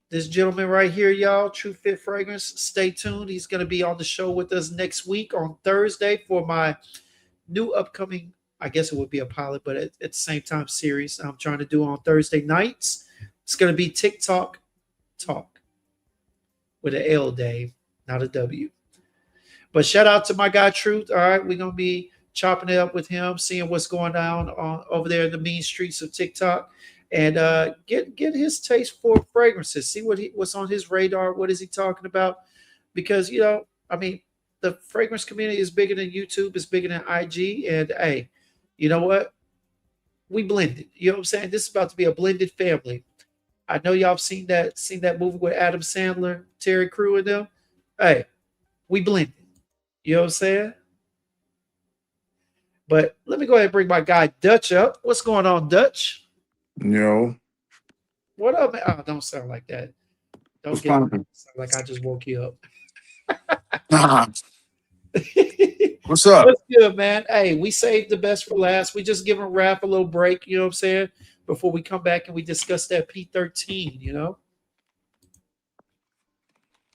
this gentleman right here, y'all, True Fit Fragrance. Stay tuned. He's gonna be on the show with us next week on Thursday for my new upcoming, I guess it would be a pilot, but at the same time series I'm trying to do on Thursday nights. It's gonna be TikTok Talk with an L, Dave, not a W. But shout out to my guy Truth. All right, we're gonna be chopping it up with him, seeing what's going on over there in the mean streets of TikTok, and get his taste for fragrances. See what's on his radar. What is he talking about? Because I mean, the fragrance community is bigger than YouTube. It's bigger than IG. And hey, you know what? We blended. You know what I'm saying? This is about to be a blended family. I know y'all have seen that movie with Adam Sandler, Terry Crew, and them. Hey, we blended. You know what I'm saying? But let me go ahead and bring my guy Dutch up. What's going on, Dutch? Yo, What up, man? Oh, don't sound like that. Don't what's get poppin'? sound like I just woke you up. What's up? What's good, man? Hey, we saved the best for last. We just giving Raph a little break, you know what I'm saying? Before we come back and we discuss that P13.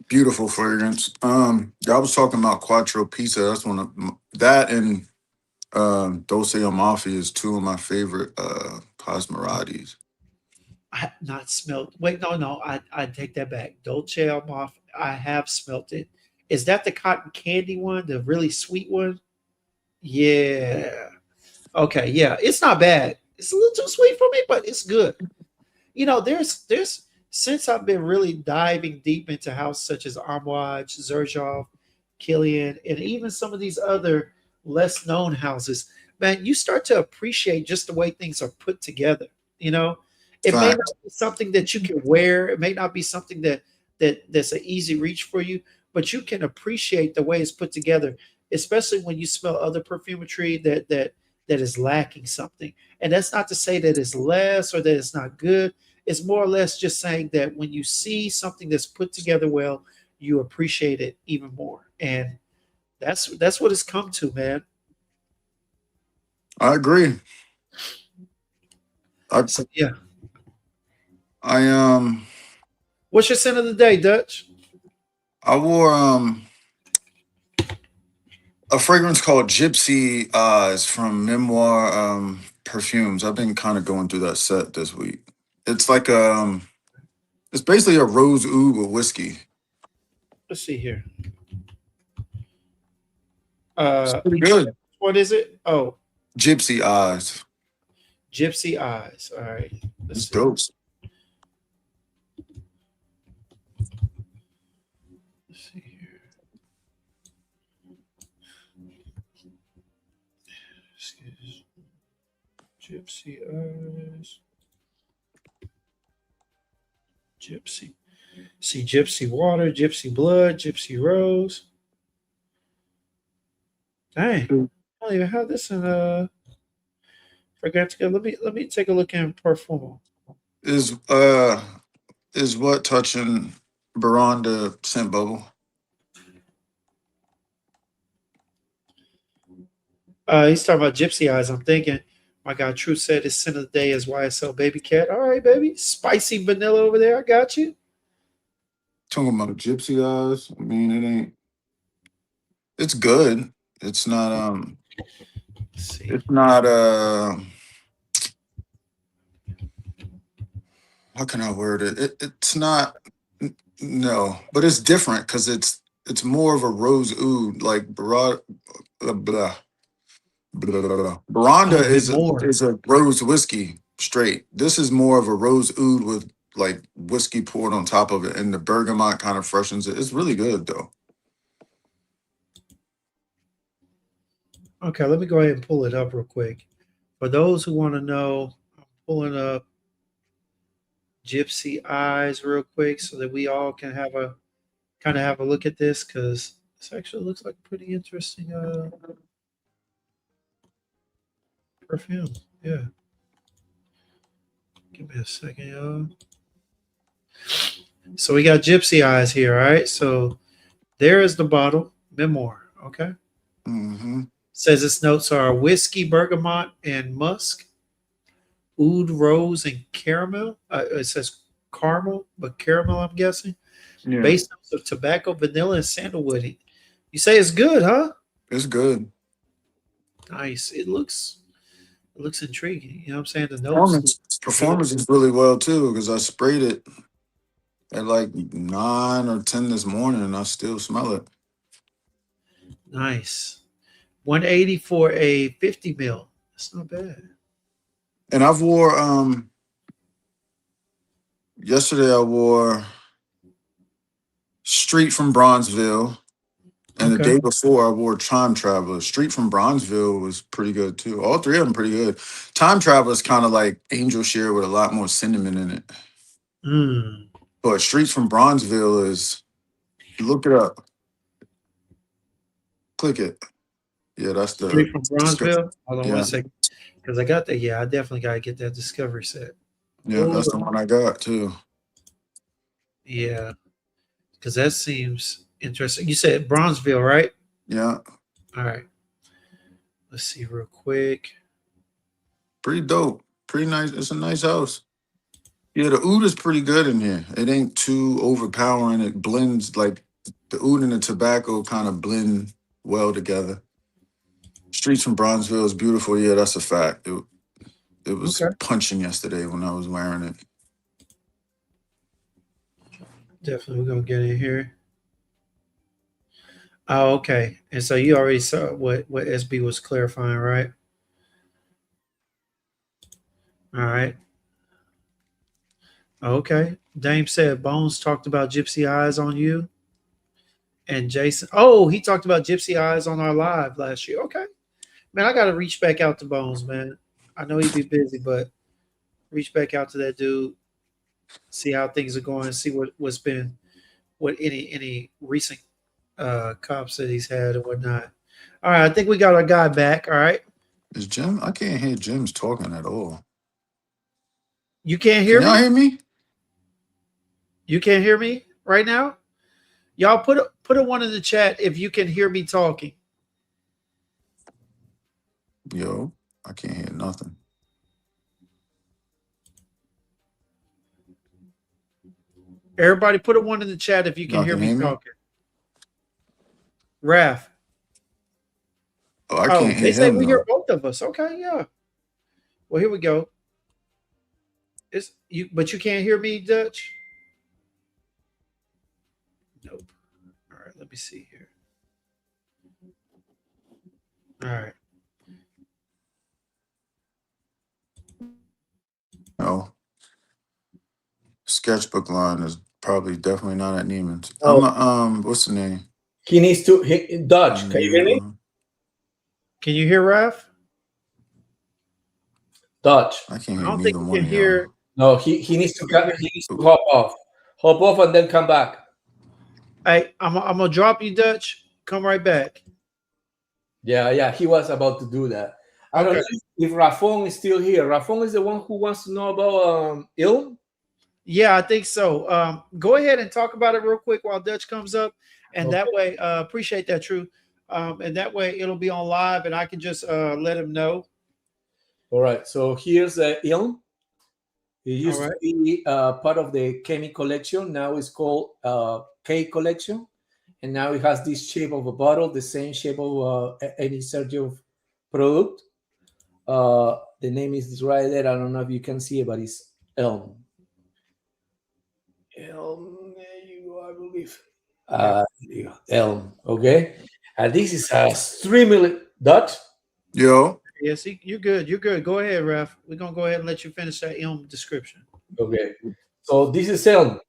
Beautiful fragrance. I was talking about Quattro Pizza. That's one of that, and Dulce Amalfi is two of my favorite Pasmaratis. I have not smelled. Wait, no, I take that back. Dolce Almaf, I have smelt it. Is that the cotton candy one, the really sweet one? Yeah. Okay, yeah. It's not bad. It's a little too sweet for me, but it's good. There's since I've been really diving deep into houses such as Amouage, Xerjoff, Killian, and even some of these other less known houses, man, you start to appreciate just the way things are put together, you know? It may Fact. not be something that you can wear. It may not be something that's an easy reach for you, but you can appreciate the way it's put together, especially when you smell other perfumetry that is lacking something. And that's not to say that it's less or that it's not good. It's more or less just saying that when you see something that's put together well, you appreciate it even more. And that's what it's come to, man. I agree. I So yeah. I What's your sin of the day, Dutch? I wore a fragrance called Gypsy Eyes from Memoir Perfumes. I've been kind of going through that set this week. It's like it's basically a rose oud with whiskey. Let's see here. It's pretty good. What is it? Oh, Gypsy Eyes. Gypsy Eyes. All right. Let's It's see. dope. Let's see here. Excuse. Gypsy Eyes. Gypsy. See Gypsy Water, Gypsy Blood, Gypsy Rose. Dang. I don't even have this in forgot to go. Let me take a look in Perfumo. Is what touching Baronda scent bubble? He's talking about Gypsy Eyes. I'm thinking, my God, True said his sin of the day is YSL Baby Cat. All right, baby. Spicy vanilla over there. I got you. Talking about Gypsy Eyes. I mean, it ain't. It's good. It's not. Let's see. It's not. How can I word it? It's not. No, but it's different because it's more of a rose oud, like blah, blah, blah, blah, blah. Baronda Oh, is more. a rose whiskey straight. This is more of a rose oud with like whiskey poured on top of it, and the bergamot kind of freshens it. It's really good though. Okay, let me go ahead and pull it up real quick. For those who want to know, I'm pulling up Gypsy Eyes real quick so that we all can have a kind of have a look at this because this actually looks like a pretty interesting perfume. Yeah. Give me a second, y'all. So we got Gypsy Eyes here, all right? So there is the bottle, Memoir, okay? Mm-hmm. Says its notes are whiskey, bergamot, and musk, oud, rose, and caramel. It says caramel, but caramel, I'm guessing. Yeah, Base notes of tobacco, vanilla, and sandalwood. You say it's good, huh? it's good. Nice. It looks intriguing. You know what I'm saying? The notes. Performance is really well too because I sprayed it at like 9 or 10 this morning and I still smell it. Nice. 180 for a 50 mil. That's not bad. And I've wore yesterday I wore Street from Bronzeville. And the Okay. day before, I wore Time Traveler. Street from Bronzeville was pretty good too. All three of them pretty good. Time Traveler is kind of like Angel Share with a lot more cinnamon in it. Mm. But Streets from Bronzeville is, look it up. Click it. Yeah, that's the. Straight from Bronzeville. Hold on Yeah. one second. Because I got that. Yeah, I definitely got to get that Discovery set. Yeah, that's the one I got too. Yeah. Because that seems interesting. You said Bronzeville, right? Yeah. All right. Let's see real quick. Pretty dope. Pretty nice. It's a nice house. Yeah, the oud is pretty good in here. It ain't too overpowering. It blends like the oud and the tobacco kind of blend well together. Streets from Bronzeville is beautiful. Yeah, that's a fact. It was Okay. punching yesterday when I was wearing it. Definitely, we're gonna get in here. Oh, okay. And so you already saw what SB was clarifying, right? All right. Okay. Dame said Bones talked about Gypsy Eyes on you. And Jason, oh, he talked about Gypsy Eyes on our live last year. Okay. Man, I gotta reach back out to Bones, man. I know he'd be busy, but reach back out to that dude, see how things are going, see what any recent comps that he's had and whatnot. All right, I think we got our guy back. All right. Is Jim? I can't hear Jim's talking at all. You can't hear Can y'all me? hear me? You can't hear me right now? Y'all put a one in the chat if you can hear me talking. Yo, I can't hear nothing. Everybody put a one in the chat if you can Y'all hear can me hear me? talking. Raph. Oh, I can't They hear say him we though. hear both of us. Okay, yeah. Well, here we go. It's you, but you can't hear me, Dutch? Nope. All right, let me see here. All right. No. Sketchbook line is probably definitely not at Neiman's. Oh. What's the name? He needs to Dutch. Can you hear me? Can you hear Raph? Dutch. I can't I hear don't think neither you one can of y'all. hear. No, he needs to hop off. Hop off and then come back. Hey, I'm gonna drop you, Dutch. Come right back. Yeah, he was about to do that. I don't know if Rafon is still here. Rafon is the one who wants to know about Ilm. Yeah, I think so. Go ahead and talk about it real quick while Dutch comes up, and Okay. that way, appreciate that, True. And that way, it'll be on live, and I can just let him know. All right. So here's Ilm. It used All to be part of the Kemi collection. Now it's called K collection, and now it has this shape of a bottle, the same shape of any Xerjoff product. The name is right there. I don't know if you can see it, but it's Elm. Elm, there you go, I believe. Elm, okay. And this is a 3 million Dutch. Yo. Yes, you're good. You're good. Go ahead, Raf. We're gonna go ahead and let you finish that Ilm description. Okay. So this is Elm,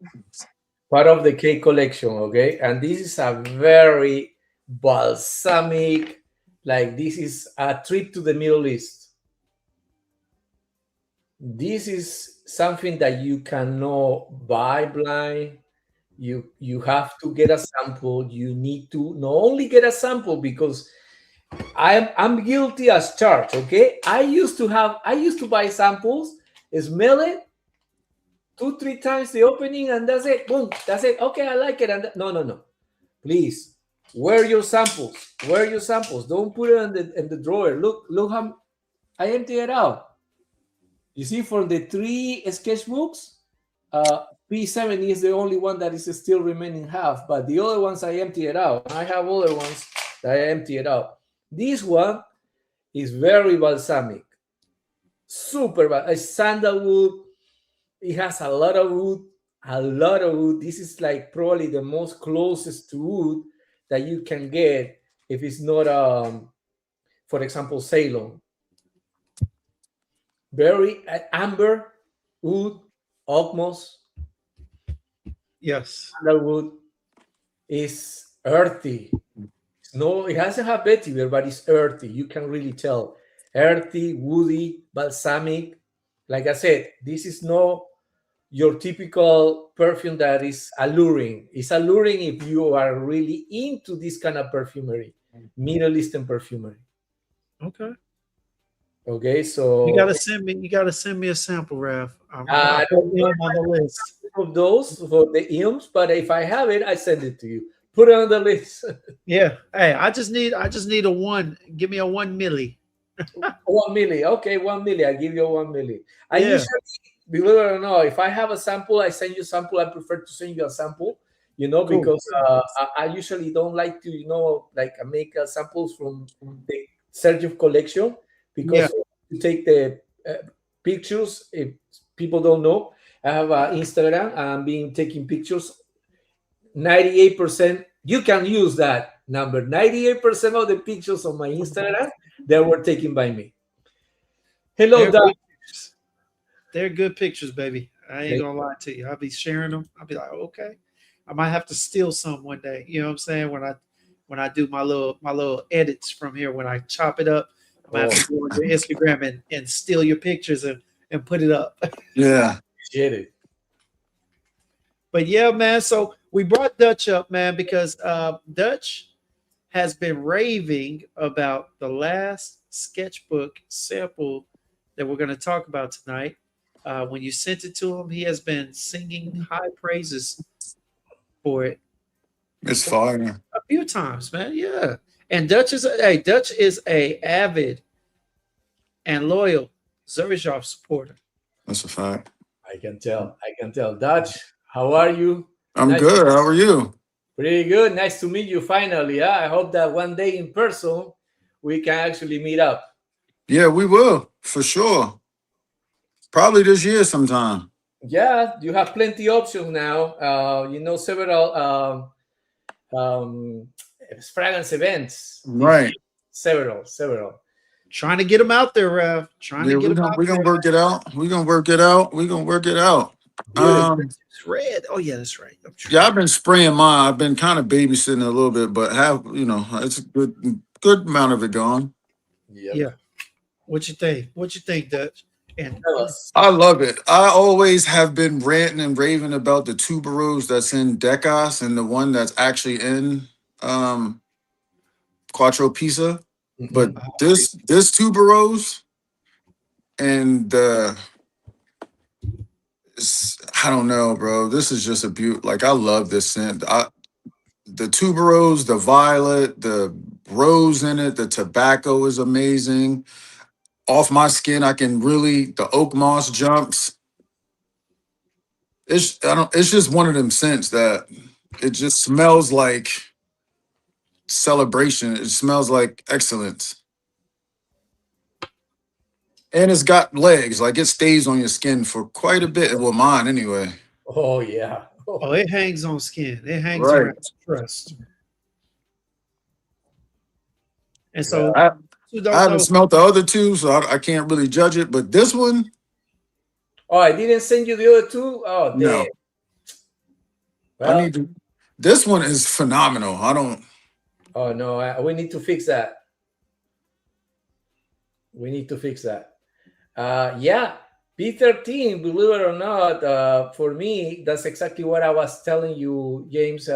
part of the K collection, okay? And this is a very balsamic, like this is a trip to the Middle East. This is something that you cannot buy blind. You have to get a sample. You need to not only get a sample, because I'm guilty as charged. Okay, I used to buy samples, smell it 2-3 times the opening, and that's it. Boom, that's it. Okay, I like it. And no. Please, wear your samples. Wear your samples. Don't put it in the drawer. Look how I empty it out. You see, for the 3 sketchbooks, P70 is the only one that is still remaining half, but the other ones I empty it out. I have other ones that I empty it out. This one is very balsamic, super bad. It's sandalwood. It has a lot of wood. This is like probably the most closest to wood that you can get if it's not, for example, Ceylon. Very amber wood, almost. Yes. Sandalwood is earthy. No, it doesn't have vetiver, but it's earthy. You can really tell. Earthy, woody, balsamic. Like I said, this is not your typical perfume that is alluring. It's alluring if you are really into this kind of perfumery, Middle Eastern perfumery. Okay. Okay, so you gotta send me a sample, Raf. I don't put on the list of those for the IMS, but if I have it, I send it to you. Put it on the list. Yeah. Hey, I just need a 1. Give me a 1 milli. 1 milli. Okay, 1 milli. I give you 1 milli. I usually, believe it or not, if I have a sample, I send you a sample. I prefer to send you a sample, Cool. because I usually don't like to, like make samples from the Xerjoff collection, because you take the pictures. If people don't know, I have Instagram. I'm being taking pictures. 98%. You can use that number. 98% of the pictures on my Instagram, they were taken by me. Hello, Doc. They're good pictures, baby. I ain't gonna lie to you. I'll be sharing them. I'll be like, okay. I might have to steal some one day. You know what I'm saying? When I do my little edits from here, when I chop it up, I might have to go on your Instagram and steal your pictures and put it up. Yeah. Appreciate it. But yeah, man. So we brought Dutch up, man, because Dutch has been raving about the last sketchbook sample that we're going to talk about tonight. When you sent it to him, he has been singing high praises for it It's fire. a few times, man. Yeah, and Dutch is a avid and loyal Xerjoff supporter. That's a fact. I can tell. I can tell. Dutch, how are you? I'm Nice- good. How are you? Pretty good. Nice to meet you finally. Yeah? I hope that one day in person we can actually meet up. Yeah, we will for sure. Probably this year sometime. Yeah, you have plenty options now. Several fragrance events. Right. Several. Trying to get him out there, Rev. Trying Yeah, to get him we're out gonna there. work it out. We're gonna work it out. We're gonna work it out. It's red. Oh yeah, that's right. Yeah, I've been spraying mine. I've been kind of babysitting a little bit, but it's a good amount of it gone. Yep. Yeah. What you think? What you think, Dutch? And Tell us. I love it. I always have been ranting and raving about the tuberose that's in Decas and the one that's actually in Quattro Pisa. But this tuberose and I don't know, bro. This is just a beaut. Like, I love this scent. The tuberose, the violet, the rose in it, the tobacco is amazing. Off my skin, the oak moss jumps. It's just one of them scents that it just smells like celebration. It smells like excellence. And it's got legs, like it stays on your skin for quite a bit. Well, mine anyway. Oh yeah. oh, it hangs on skin. It hangs Right. around trust. And so I who don't haven't know- smelled the other two, so I can't really judge it. But this one, Oh, I didn't send you the other two. Oh, no. damn. Well, I need to. This one is phenomenal. I don't. oh no, we need to fix that. We need to fix that. Yeah, B13. Believe it or not, for me, that's exactly what I was telling you, James,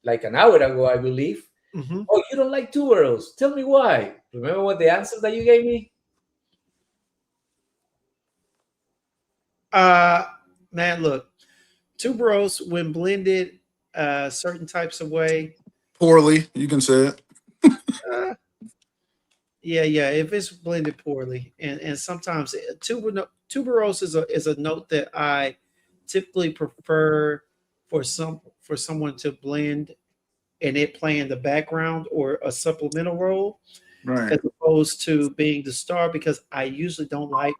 like an hour ago, I believe. Mhm. Oh, you don't like tuberose? Tell me why. Remember what the answer that you gave me? Man, look, tuberose when blended certain types of way. Poorly, you can say it. Yeah. If it's blended poorly, and sometimes tuberose is a note that I typically prefer for someone to blend and it play in the background or a supplemental role Right. as opposed to being the star, because I usually don't like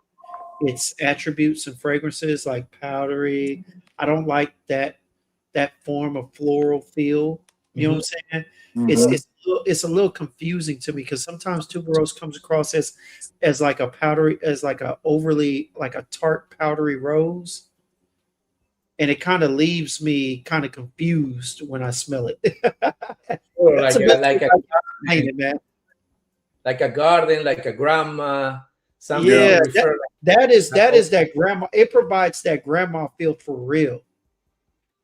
its attributes and fragrances like powdery. I don't like that form of floral feel. You know what I'm saying? Mhm. It's a little confusing to me because sometimes tuberose comes across as like a powdery, as like a overly like a tart powdery rose, and it kind of leaves me kind of confused when I smell it. Or That's like the a, best like way a I can explain it, man. like a garden, like a grandma. Something Yeah, you refer- that is that grandma. It provides that grandma feel for real.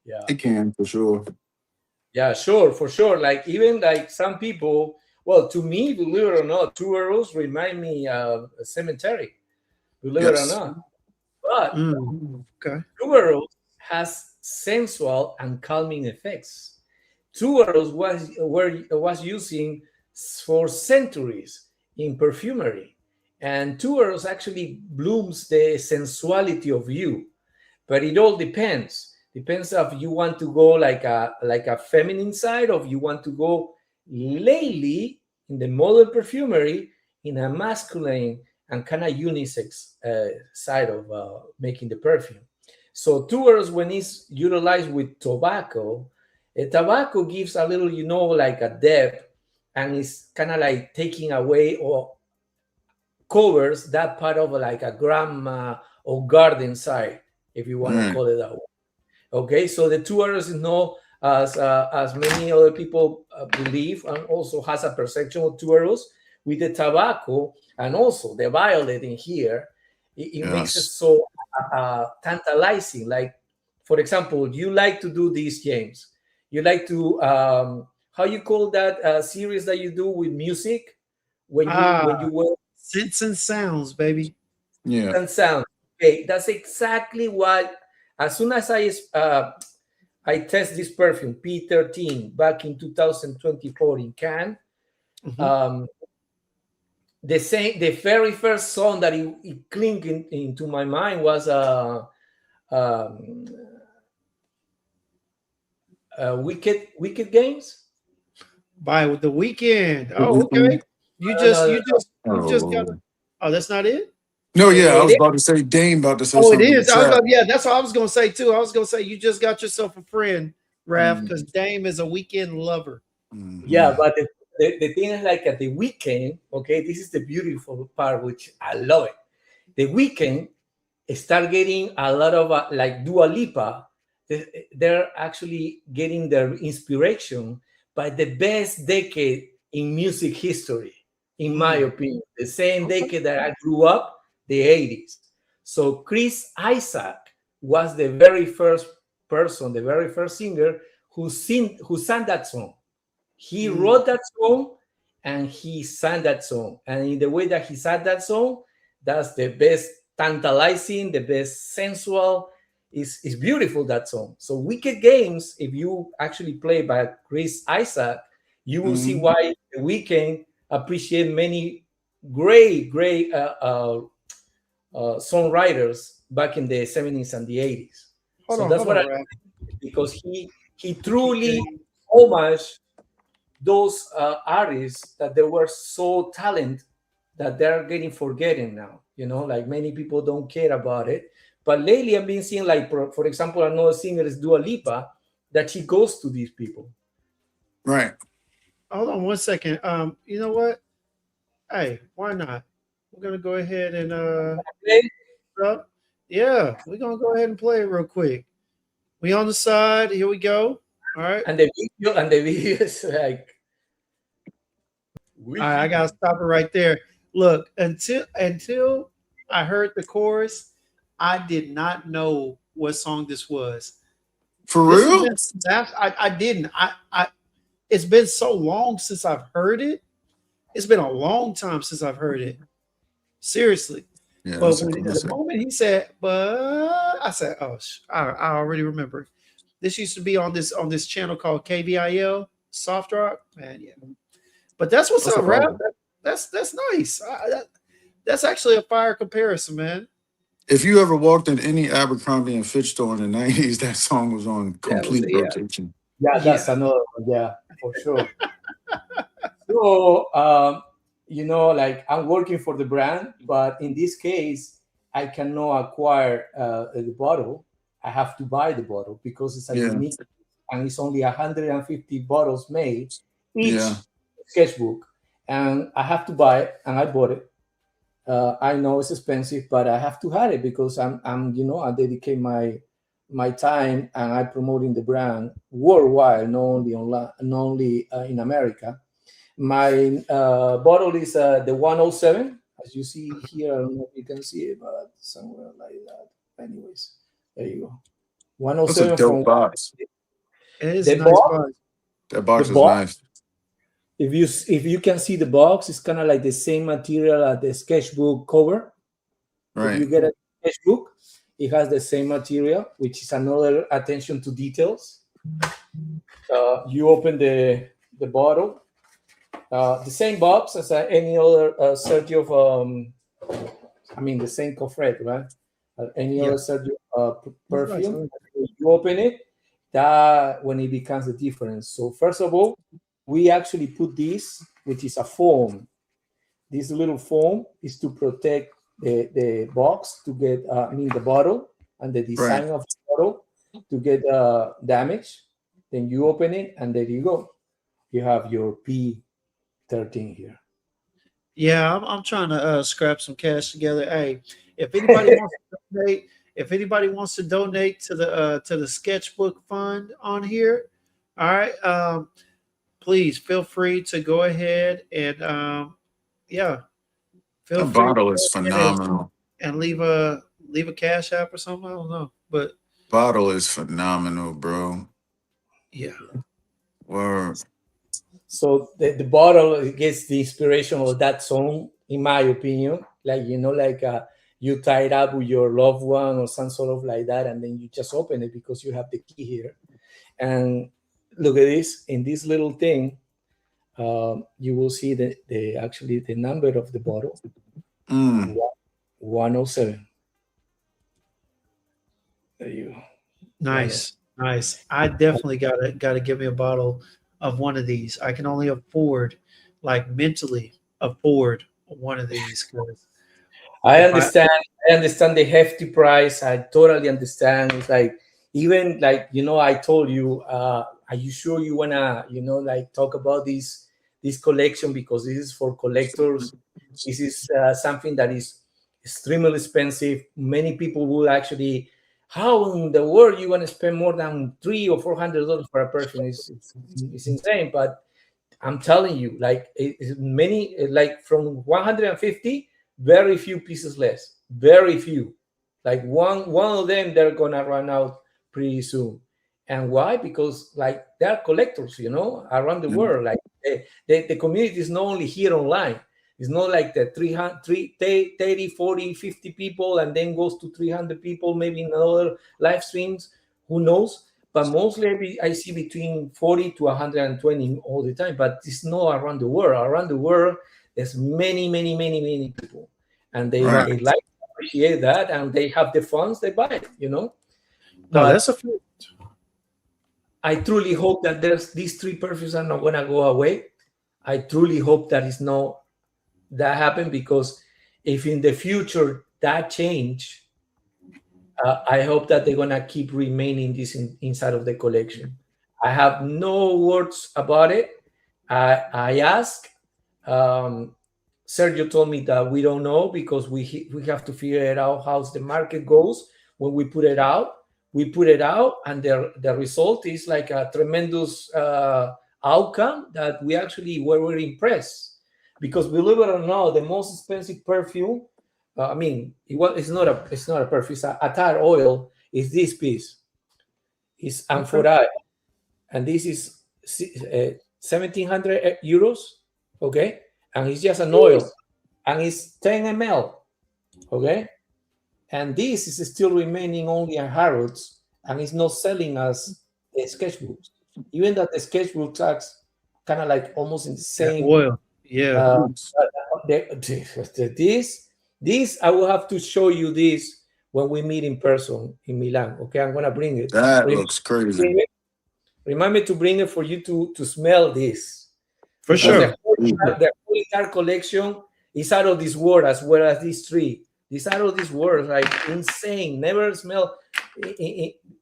yeah. It can for sure. Yeah, sure, for sure. Like even like some people, well, to me, believe it or not, tuberose remind me of a cemetery. Believe it or Yes. not. But Okay. tuberose has sensual and calming effects. Tuberose was using for centuries in perfumery, and tuberose actually blooms the sensuality of you. But it all depends. Depends if you want to go like a feminine side, or if you want to go lately in the modern perfumery in a masculine and kind of unisex side of making the perfume. So tuberose, when it's utilized with tobacco, tobacco gives a little, like a depth, and it's kind of like taking away or covers that part of like a grandma or garden side, if you want to call it that way. Okay, so the tuberose is not as many other people believe, and also has a perception of tuberose, with the tobacco and also the violet in here, it makes it Yes. so tantalizing. Like, for example, you like to do these, James. You like to how you call that series that you do with music when you work Scents and sounds, baby. Yeah. and sound. Okay, that's exactly what. As soon as I test this perfume P13 back in 2024 in Cannes, Mhm. the very first song that it clinked into my mind was um, Wicked Games. By the weekend. The Oh, okay. Weeknd. You No, just no, no, you no. just you Oh just got. Lord. Oh, that's not it. No, yeah, I It was is. about to say Dame about to say Oh, it something in the is. I was chat. about, yeah, that's what I was gonna say too. I was gonna say you just got yourself a friend, Raph, because Mhm. Dame is a weekend lover. Yeah, Mhm. but the thing is, like, at the weekend, okay, this is the beautiful part, which I love it. The weekend start getting a lot of like Dua Lipa. They're actually getting their inspiration by the best decade in music history, in my Mm, opinion. The same okay. decade that I grew up, the 80s. So Chris Isaac was the very first person, the very first singer who sang that song. He Mm, wrote that song and he sang that song. And in the way that he sang that song, that's the best tantalizing, the best sensual. Is beautiful, that song. So Wicked Games, if you actually play by Chris Isaac, you will see Mhm. why the Weekend appreciate many great songwriters back in the 70s and the 80s. So that's hold what I on, Raph. because he Wicked truly game. homage those artists that they were so talented that they're getting forgotten now. Like, many people don't care about it. But lately, I've been seeing, like, for example, another singer is Dua Lipa, that she goes to these people. Right. Hold on one second. You know what? Hey, why not? We're gonna go ahead and Okay? uh, yeah, we're gonna go ahead and play it real quick. We on the side. Here we go. All right. And the video is like, All right, I wicked gotta game. stop it right there. Look, until I heard the chorus, I did not know what song this was. For This has real? been I didn't. I it's been so long since I've heard it. It's been a long time since I've heard it. Seriously. Yeah, But that's a when the classic. moment he said, but I said, oh, I already remember. This used to be on this channel called KVIL Soft Rock. Man, yeah. But that's what's That's a up, hard rap. one. That's nice. That's actually a fire comparison, man. If you ever walked in any Abercrombie and Fitch store in the 90s, that song was on Yeah, complete yeah, rotation. yeah, Yeah. that's another one. Yeah, for sure. So, like, I'm working for the brand, but in this case, I cannot acquire the bottle. I have to buy the bottle because it's a Yeah. unique, and it's only 150 bottles made Yeah. each sketchbook, and I have to buy it, and I bought it. I know it's expensive, but I have to have it because I dedicate my time, and I promoting the brand worldwide, not only online, not only in America. My bottle is the 107, as you see here. I don't know if you can see it, but somewhere like that. Anyways, there you go. That's a 107 dope from box. It is a the nice box. box. That The box is box. nice. If you can see the box, it's kind of like the same material as the sketchbook cover. If Right. you get a sketchbook, it has the same material, which is another attention to details. You open the bottle, the same box as any other Sergio the same cofret, right? Any Yeah. other Sergio It's nice. perfume. You open it, that when it becomes the difference. So first of all, we actually put this, which is a foam. This little foam is to protect the box to get, the bottle and the Right. design of the bottle to get damaged. Then you open it, and there you go. You have your P13 here. Yeah, I'm trying to scrap some cash together. Hey, if anybody wants to donate, to the sketchbook fund on here, all right, please feel free to go ahead and yeah, feel That free to bottle go is ahead phenomenal. and leave a cash app or something. I don't know, but Bottle is phenomenal, bro. yeah, Word. So the bottle gets the inspiration of that song, in my opinion. Like, like you tie it up with your loved one or some sort of like that, and then you just open it because you have the key here. And look at this, in this little thing, you will see the actually the number of the bottle, Mm. 107. There you go. nice, nice. I definitely gotta give me a bottle of one of these. I can only afford, like mentally afford one of these. 'Cause I if I understand. I understand the hefty price. I totally understand. It's like, even like, I told you, are you sure you wanna, like, talk about this collection, because this is for collectors. This is something that is extremely expensive. Many people will actually, how in the world you want to spend more than $300 or $400 for a perfume? It's insane. But I'm telling you, like, many, like from 150, very few pieces less, very few. Like one of them, they're gonna run out pretty soon. And why? Because like they're collectors, around the world. Like the community is not only here online. It's not like the 30, 40, 50 people and then goes to 300 people, maybe in other live streams. Who knows? But mostly I see between 40 to 120 all the time. But it's not around the world. Around the world, there's many, many, many, many people, and they Right. like to appreciate that, and they have the funds, they buy it. no, But that's a fact. I truly hope that these three perfumes are not gonna go away. I truly hope that is not that happen, because if in the future that change, I hope that they're gonna keep remaining this inside of the collection. I have no words about it. I asked. Sergio told me that we don't know, because we have to figure it out how the market goes when we put it out. We put it out, and the result is like a tremendous outcome that we actually were impressed. Because believe it or not, the most expensive perfume, I mean, it's not a perfume, it's a attar oil, is this piece. It's amphora, and this is 1,700 euros, okay? And it's just an oil, and it's 10 ml, okay? And this is still remaining only in Harrods, and it's not selling as the sketchbooks. Even that the sketchbooks are kind of like almost in the That same. oil, yeah. This I will have to show you this when we meet in person in Milan. Okay, I'm gonna bring it. That looks crazy. Remind me to bring it for you to smell this. For Because sure. the whole entire collection is out of this world, as well as these three. These out of this world, like insane. Never smell.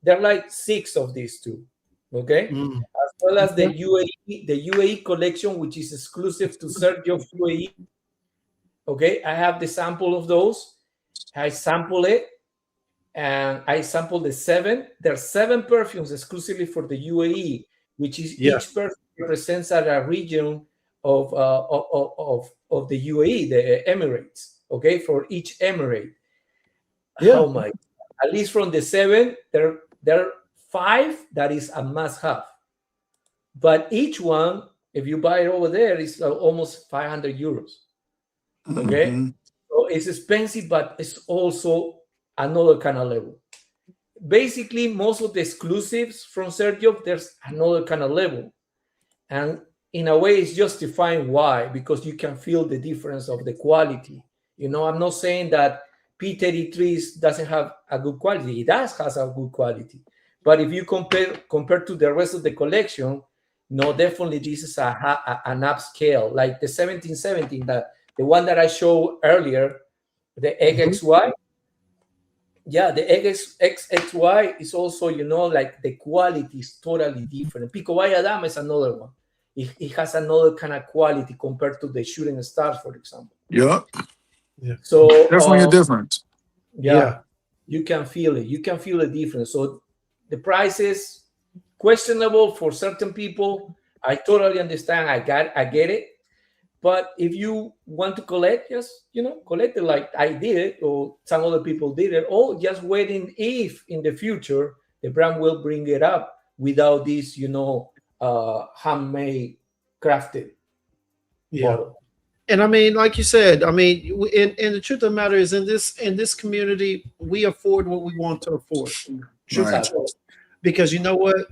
There are like 6 of these two. Okay, as well as the UAE collection, which is exclusive to Xerjoff UAE. Okay, I have the sample of those. I sample it, and I sampled the 7. There are 7 perfumes exclusively for the UAE, which is each perfume represents a region of the UAE, the Emirates. Okay, for each emirate. Yeah. Oh my! At least from the 7, there are 5 that is a must-have. But each one, if you buy it over there, is almost 500 euros. Okay, so it's expensive, but it's also another kind of level. Basically, most of the exclusives from Sergio, there's another kind of level, and in a way, it's justifying why, because you can feel the difference of the quality. I'm not saying that P33 doesn't have a good quality. It has a good quality, but if you compare to the rest of the collection, no, definitely this is an upscale, like the 1717, the one that I showed earlier, the XXY. Yeah, the XXY is also, like the quality is totally different. Pkwy Adam is another one. It has another kind of quality compared to the shooting stars, for example. Yeah. So Definitely a difference. Yeah, you can feel it. You can feel the difference. So the price is questionable for certain people. I totally understand. I get it. But if you want to collect, just collect it like I did it, or some other people did it, or just waiting if in the future the brand will bring it up without this, handmade crafted Yeah. bottle. And I mean, like you said, I mean, and the truth of the matter is, in this community, we afford what we want to afford. Truth be Right. told, because you know what,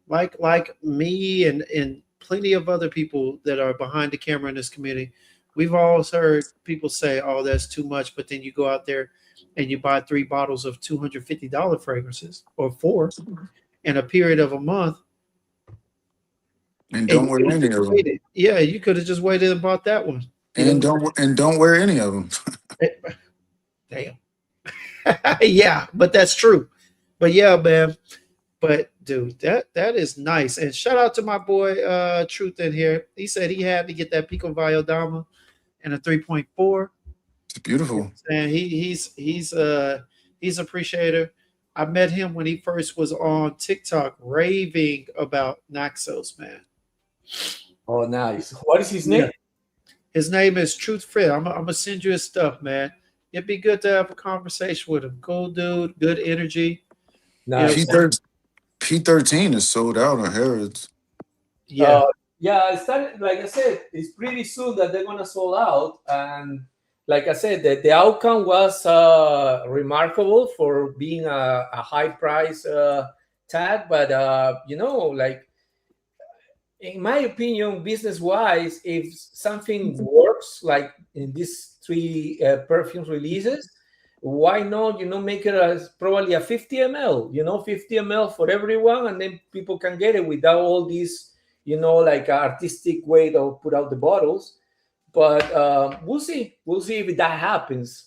like me and plenty of other people that are behind the camera in this community, we've always heard people say, "Oh, that's too much," but then you go out there and you buy 3 bottles of $250 fragrances or four in a period of a month, And and don't you wear could have any just of them. waited. Yeah, you could have just waited and bought that one. You And know, don't wear any of them. damn. Yeah, but that's true. But yeah, man. But dude, that is nice. And shout out to my boy Truth in here. He said he had to get that Pkwy Dama and a 3.4. It's You know beautiful. what I'm saying? He's appreciator. I met him when he first was on TikTok raving about Naxos, man. Oh, nice. What is his Yeah. name? His name is Truth Fit. I'm gonna send you his stuff, man. It'd be good to have a conversation with him. Cool dude, good energy. You know what I'm Nice. saying? P13 is sold out on Harrods. Yeah, Yeah, it started, like I said, it's pretty soon that they're gonna sold out, and like I said, the outcome was remarkable for being a high price tag, but like in my opinion, business wise, if something works like in these three perfumes releases, why not make it as probably a 50 ml, 50 ml for everyone, and then people can get it without all these, like artistic way to put out the bottles. But we'll see if that happens,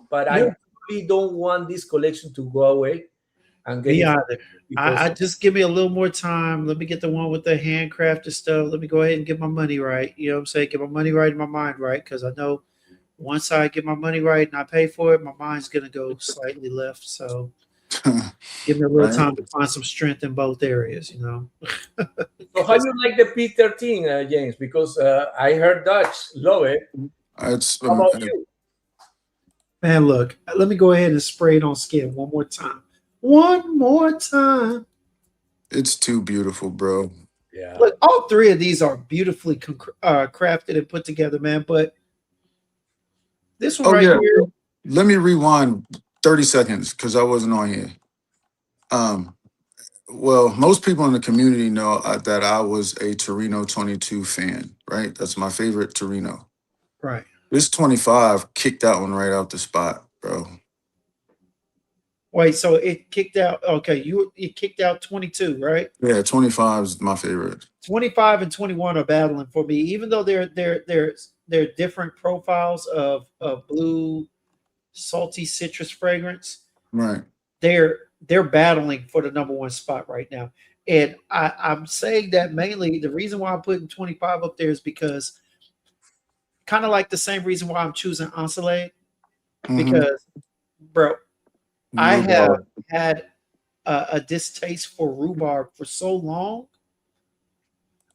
but yeah. I really don't want this collection to go away and get Me it either. I because just give me a little more time. Let me get the one with the handcrafted stuff. Let me go ahead and get my money right. You know what I'm saying? Get my money right and my mind right. Because I know once I get my money right and I pay for it, my mind's gonna go slightly left. So give me a little Right? time to find some strength in both areas, you know. So how 'Cause, you like the P13, James? Because I heard Dutch love it. It's How about you? man, look, let me go ahead and spray it on skin one more time. One more time. it's too beautiful, bro. Yeah. Look, all three of these are beautifully crafted and put together, man. But this one Oh right yeah. here, Let me rewind 30 seconds because I wasn't on here. Um, well, most people in the community know that I was a Torino 22 fan, right? That's my favorite Torino. right? This 25 kicked that one right out the spot, bro. Wait, so it kicked out. Okay, it kicked out 22, right? Yeah, 25 is my favorite. 25 and 21 are battling for me, even though they're different profiles of blue, salty citrus fragrance. Right. They're battling for the number one spot right now. And I'm saying that mainly the reason why I'm putting 25 up there is because kind of like the same reason why I'm choosing Ensoleil, Mm-hmm. because bro, I have Rhubarb. had a distaste for rhubarb for so long.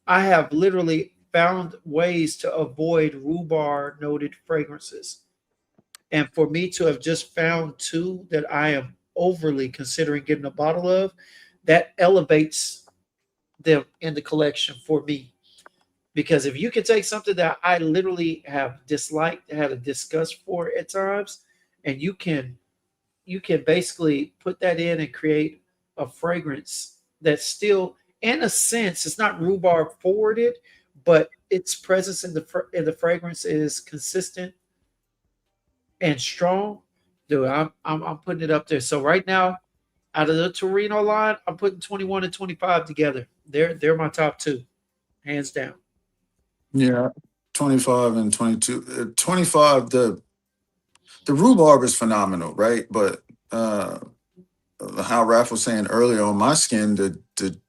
I have literally found ways to avoid rhubarb noted fragrances. And for me to have just found two that I am overly considering getting a bottle of, that elevates them in the collection for me. Because if you can take something that I literally have disliked, had a disgust for at times, and you can basically put that in and create a fragrance that's still, in a sense, it's not rhubarb forwarded, but its presence in the fragrance is consistent and strong. Dude, I'm putting it up there. So right now, out of the Torino line, I'm putting 21 and 25 together. They're my top two, hands down. Yeah. 25 and 22. 25, the rhubarb is phenomenal, right? But how Raph was saying earlier on my skin, the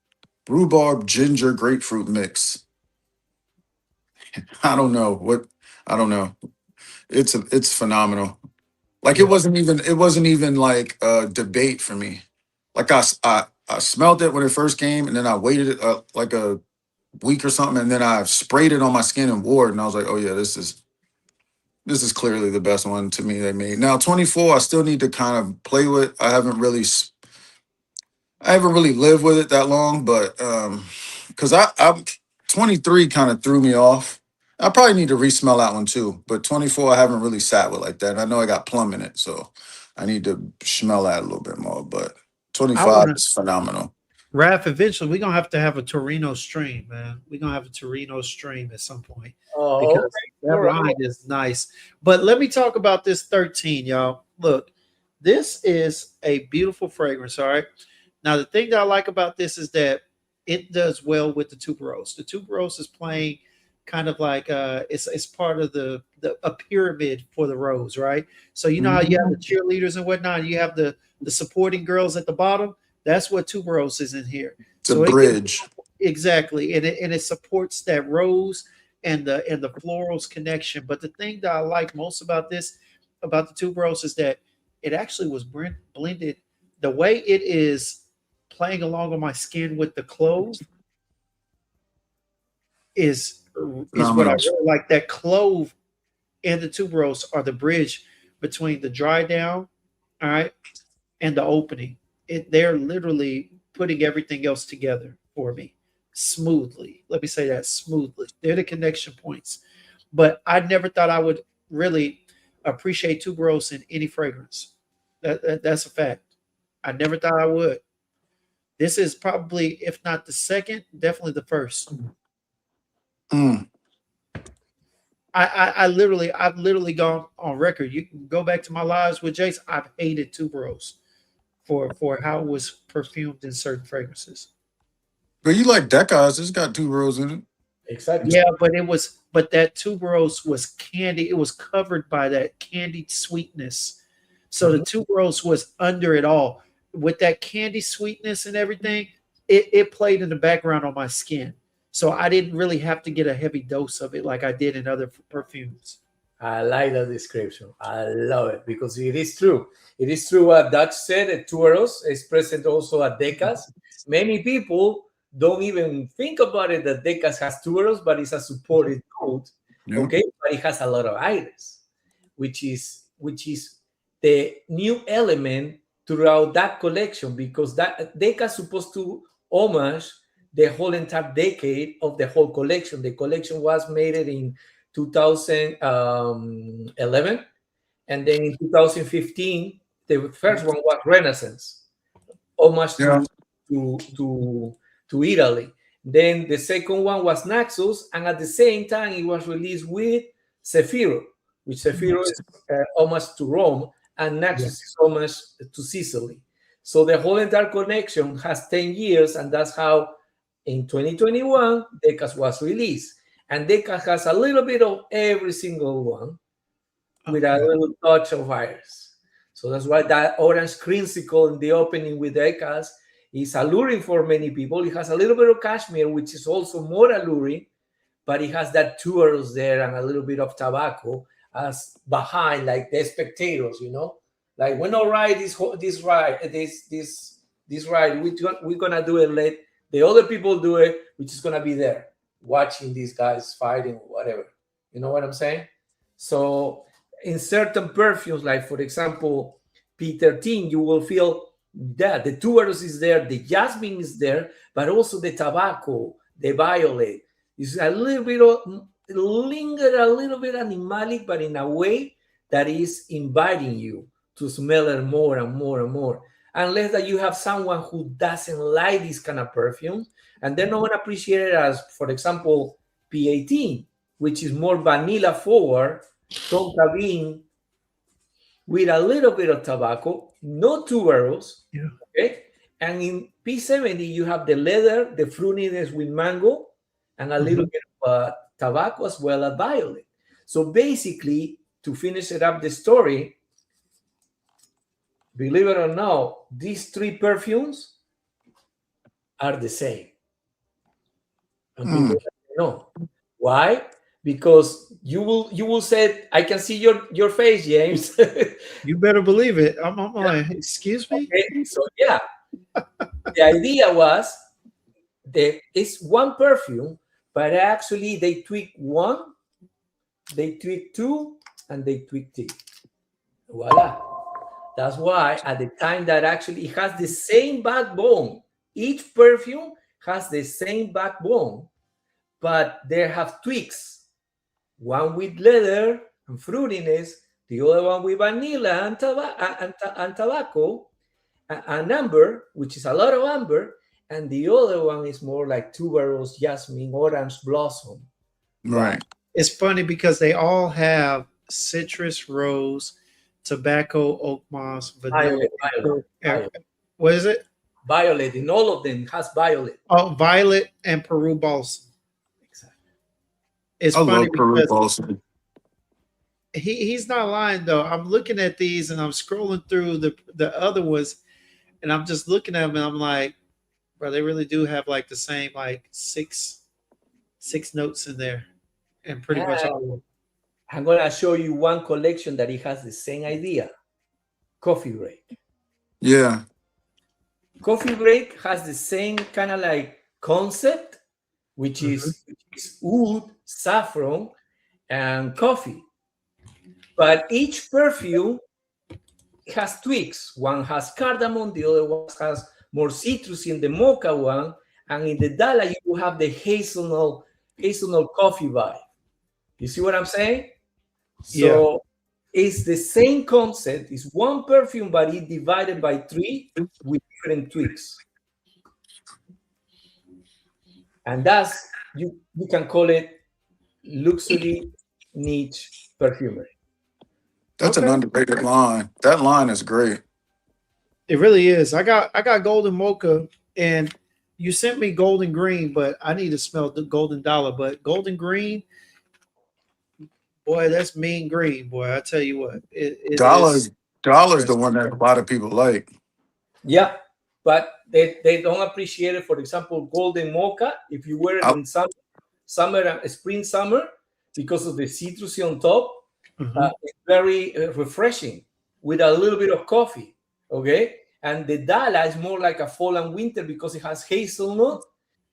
rhubarb ginger grapefruit mix. I don't know what I don't know. It's phenomenal. Like Yeah. it wasn't even like a debate for me. Like I smelled it when it first came, and then I waited like a week or something, and then I sprayed it on my skin and wore it, and I was like, oh yeah, this is clearly the best one to me they made. Now 24, I still need to kind of play with. I haven't really lived with it that long, but because I'm 23 kind of threw me off. I probably need to re-smell that one too. But 24, I haven't really sat with like that. And I know I got plum in it, so I need to smell that a little bit more. But 25 is phenomenal. Raph, eventually we're gonna have to have a Torino stream, man. We're gonna have a Torino stream at some point because that line is nice. But let me talk about this 13, y'all. Look, this is a beautiful fragrance. All right. Now, the thing that I like about this is that it does well with the tuberose. The tuberose is playing kind of like it's part of a pyramid for the rose, right? So you know how you have the cheerleaders and whatnot, you have the supporting girls at the bottom. That's what tuberose is in here. It's a bridge. Exactly, and it supports that rose and the florals connection. But the thing that I like most about the tuberose is that it actually was blended. The way it is playing along on my skin with the clove is what I really like. That clove and the tuberose are the bridge between the dry down, all right, and the opening. They're literally putting everything else together for me smoothly. Let me say that, smoothly. They're the connection points. But I never thought I would really appreciate tuberose in any fragrance. That's a fact. I never thought I would. This is probably, if not the second, definitely the first. I've literally gone on record. You can go back to my lives with Jace. I've hated tuberose for how it was perfumed in certain fragrances. But you like Decas? It's got tuberose in it. Exactly. Yeah, but that tuberose was candy. It was covered by that candied sweetness. So the tuberose was under it all. With that candy sweetness and everything, it played in the background on my skin. So I didn't really have to get a heavy dose of it like I did in other perfumes. I like that description. I love it because it is true. It is true what Dutch said. A tuberose is present also at Decas. Many people don't even think about it that Decas has tuberose, but it's a supported note. Yeah. Okay, but it has a lot of iris, which is the new element throughout that collection, because that Decas supposed to homage the whole entire decade of the whole collection. The collection was made in 2011, and then in 2015, the first one was Renaissance, homage to Italy. Then the second one was Naxos, and at the same time, it was released with Zefiro, which Zefiro is homage to Rome, and Naxos is homage to Sicily. So the whole entire collection has 10 years, and that's how in 2021, Decas was released. And Decas has a little bit of every single one with a little touch of iris. So that's why that orange creamsicle in the opening with Decas is alluring for many people. It has a little bit of cashmere, which is also more alluring, but it has that tuberose there and a little bit of tobacco as behind, like the spectators, you know, like we're not ride this ride, we're gonna do it. Let the other people do it. We're just gonna be there watching these guys fighting, whatever. You know what I'm saying? So in certain perfumes, like for example, P13, you will feel that the tuberose is there, the jasmine is there, but also the tobacco, the violet. It's a little bit of linger, a little bit animalic, but in a way that is inviting you to smell it more and more and more. Unless that you have someone who doesn't like this kind of perfume, and they're not going to appreciate it as, for example, P18, which is more vanilla forward, tonka bean, with a little bit of tobacco, no tuberose. Yeah. Okay. And in P70, you have the leather, the fruitiness with mango, and a little bit of tobacco as well as violet. So basically, to finish it up the story, believe it or not, these three perfumes are the same. And people don't know. Why? Because you will say, I can see your face, James. You better believe it. I'm like, excuse me? Okay, so yeah. The idea was that it's one perfume, but actually they tweak 1, they tweak 2, and they tweak 3. Voila. That's why at the time that actually it has the same backbone. Each perfume has the same backbone, but they have tweaks. One with leather and fruitiness, the other one with vanilla and, tobacco, and amber, which is a lot of amber, and the other one is more like tuberose, jasmine, orange blossom. Right. It's funny because they all have citrus, rose, tobacco, oak moss, vanilla. Violet. What is it? Violet. In all of them has violet. Oh, violet and Peru balsam. Exactly. It's I funny love Peru because balsam. he's not lying though. I'm looking at these and I'm scrolling through the other ones, and I'm just looking at them and I'm like, bro, they really do have like the same like six notes in there, and pretty much all of them. I'm gonna show you one collection that it has the same idea. Coffee break. Yeah. Coffee break has the same kind of like concept, which is oud, saffron, and coffee. But each perfume has tweaks. One has cardamom, the other one has more citrus in the mocha one, and in the Dala you have the hazelnut coffee vibe. You see what I'm saying? So it's the same concept. It's one perfume, but it's divided by 3 with different tweaks. And that's, you can call it luxury niche perfumery. That's an underrated line. That line is great. It really is. I got golden mocha, and you sent me golden green, but I need to smell the golden dollar. But golden green, boy, that's mean green, boy. I tell you what, Dollar's the one that a lot of people like. Yeah, but they don't appreciate it. For example, golden mocha, if you wear it in spring, summer, because of the citrusy on top, it's very refreshing with a little bit of coffee. Okay, and the Dala is more like a fall and winter because it has hazelnut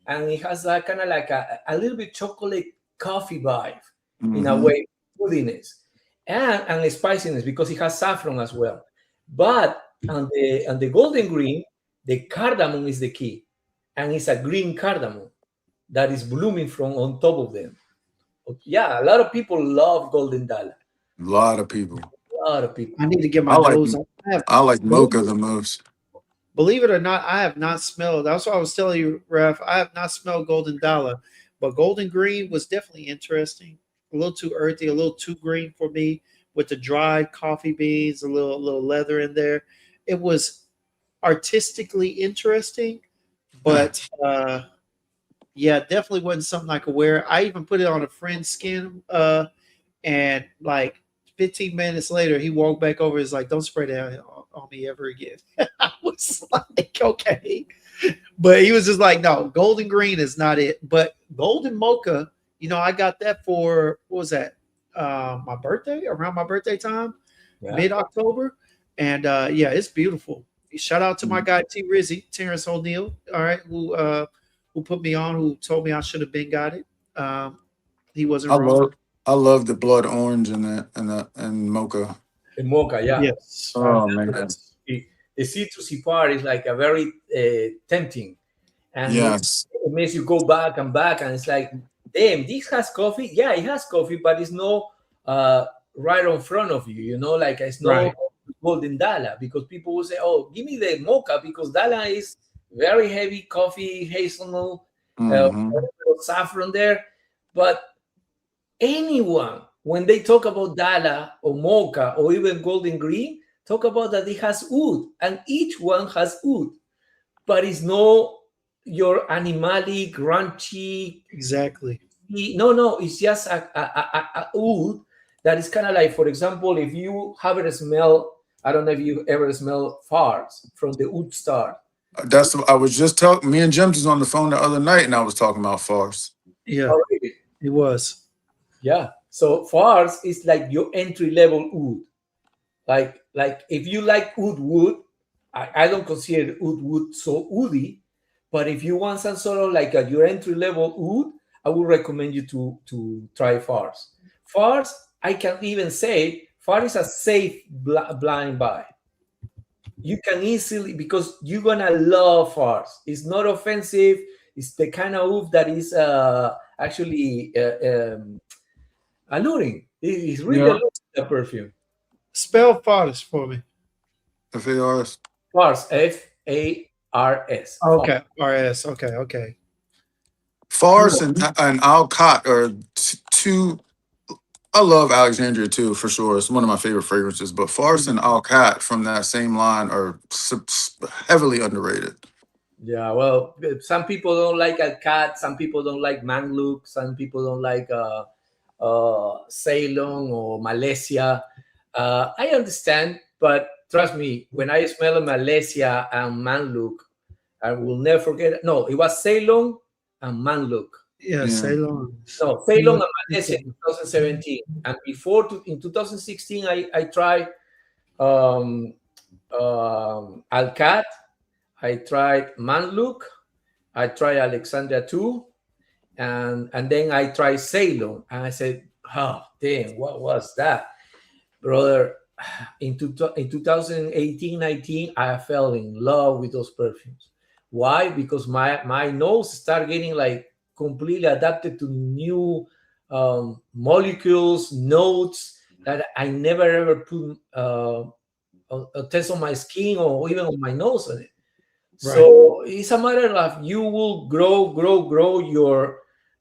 and it has a kind of like a little bit chocolate coffee vibe in a way, woodiness and spiciness because it has saffron as well. But on the golden green, the cardamom is the key, and it's a green cardamom that is blooming from on top of them. Yeah, a lot of people love golden Dala. A lot of people. I need to get my nose on. I like mocha the most. Believe it or not, I have not smelled. That's what I was telling you, Raf. I have not smelled golden dollar, but golden green was definitely interesting. A little too earthy, a little too green for me, with the dried coffee beans, a little leather in there. It was artistically interesting, but yeah, definitely wasn't something I could wear. I even put it on a friend's skin, and like 15 minutes later, he walked back over. He's like, "Don't spray that on me ever again." I was like, "Okay," but he was just like, "No, golden green is not it." But golden mocha, I got that for what was that? My birthday, around my birthday time, mid-October, and yeah, it's beautiful. Shout out to my guy T Rizzy, Terrence O'Neill, all right, who put me on, who told me I should have been got it. He wasn't wrong. I love the blood orange and mocha. The mocha, yeah. Yes. Oh man, the citrusy part is like a very tempting, and it makes you go back, and it's like, damn, this has coffee. Yeah, it has coffee, but it's not right in front of you. Like it's not golden Dala, because people will say, "Oh, give me the mocha," because Dala is very heavy coffee, hazelnut, saffron there, but anyone, when they talk about Dala or mocha or even golden green, talk about that it has oud, and each one has oud, but it's not your animalic, crunchy. Exactly. No, it's just a oud that is kind of like, for example, if you have a smell, I don't know if you ever smell farts from the oud star. I was just talking. Me and Jim was on the phone the other night, and I was talking about farts. Yeah, it was. Yeah, so farce is like your entry level oud. Like if you like oud wood, I don't consider oud wood so woody, but if you want some sort of like your entry level oud, I would recommend you to try Fars. Fars, I can even say Fars is a safe blind buy. You can easily, because you're gonna love Fars. It's not offensive. It's the kind of oud that is actually alluring. It's really alluring, the perfume. Spell Fars for me. FARS. Fars, F-A-R-S. Okay, RS. Okay. Fars and Alcott are two. I love Alexandria too, for sure. It's one of my favorite fragrances. But Fars and Alcott from that same line are heavily underrated. Yeah, well, some people don't like Alcat, some people don't like Mangluk, some people don't like Ceylon or Malaysia. I understand, but trust me, when I smell Malaysia and Mangluk, I will never forget. No, it was Ceylon and Mangluk. Yeah, Ceylon. No, Ceylon and Malaysia in 2017. And before, in 2016, I tried Alcat, I tried Manluk, I tried Alexandria too, and then I tried Ceylon. And I said, oh, damn, what was that? Brother, in 2018, 19, I fell in love with those perfumes. Why? Because my nose started getting like completely adapted to new molecules, notes that I never ever put a test on my skin or even on my nose on it. Right. So it's a matter of you will grow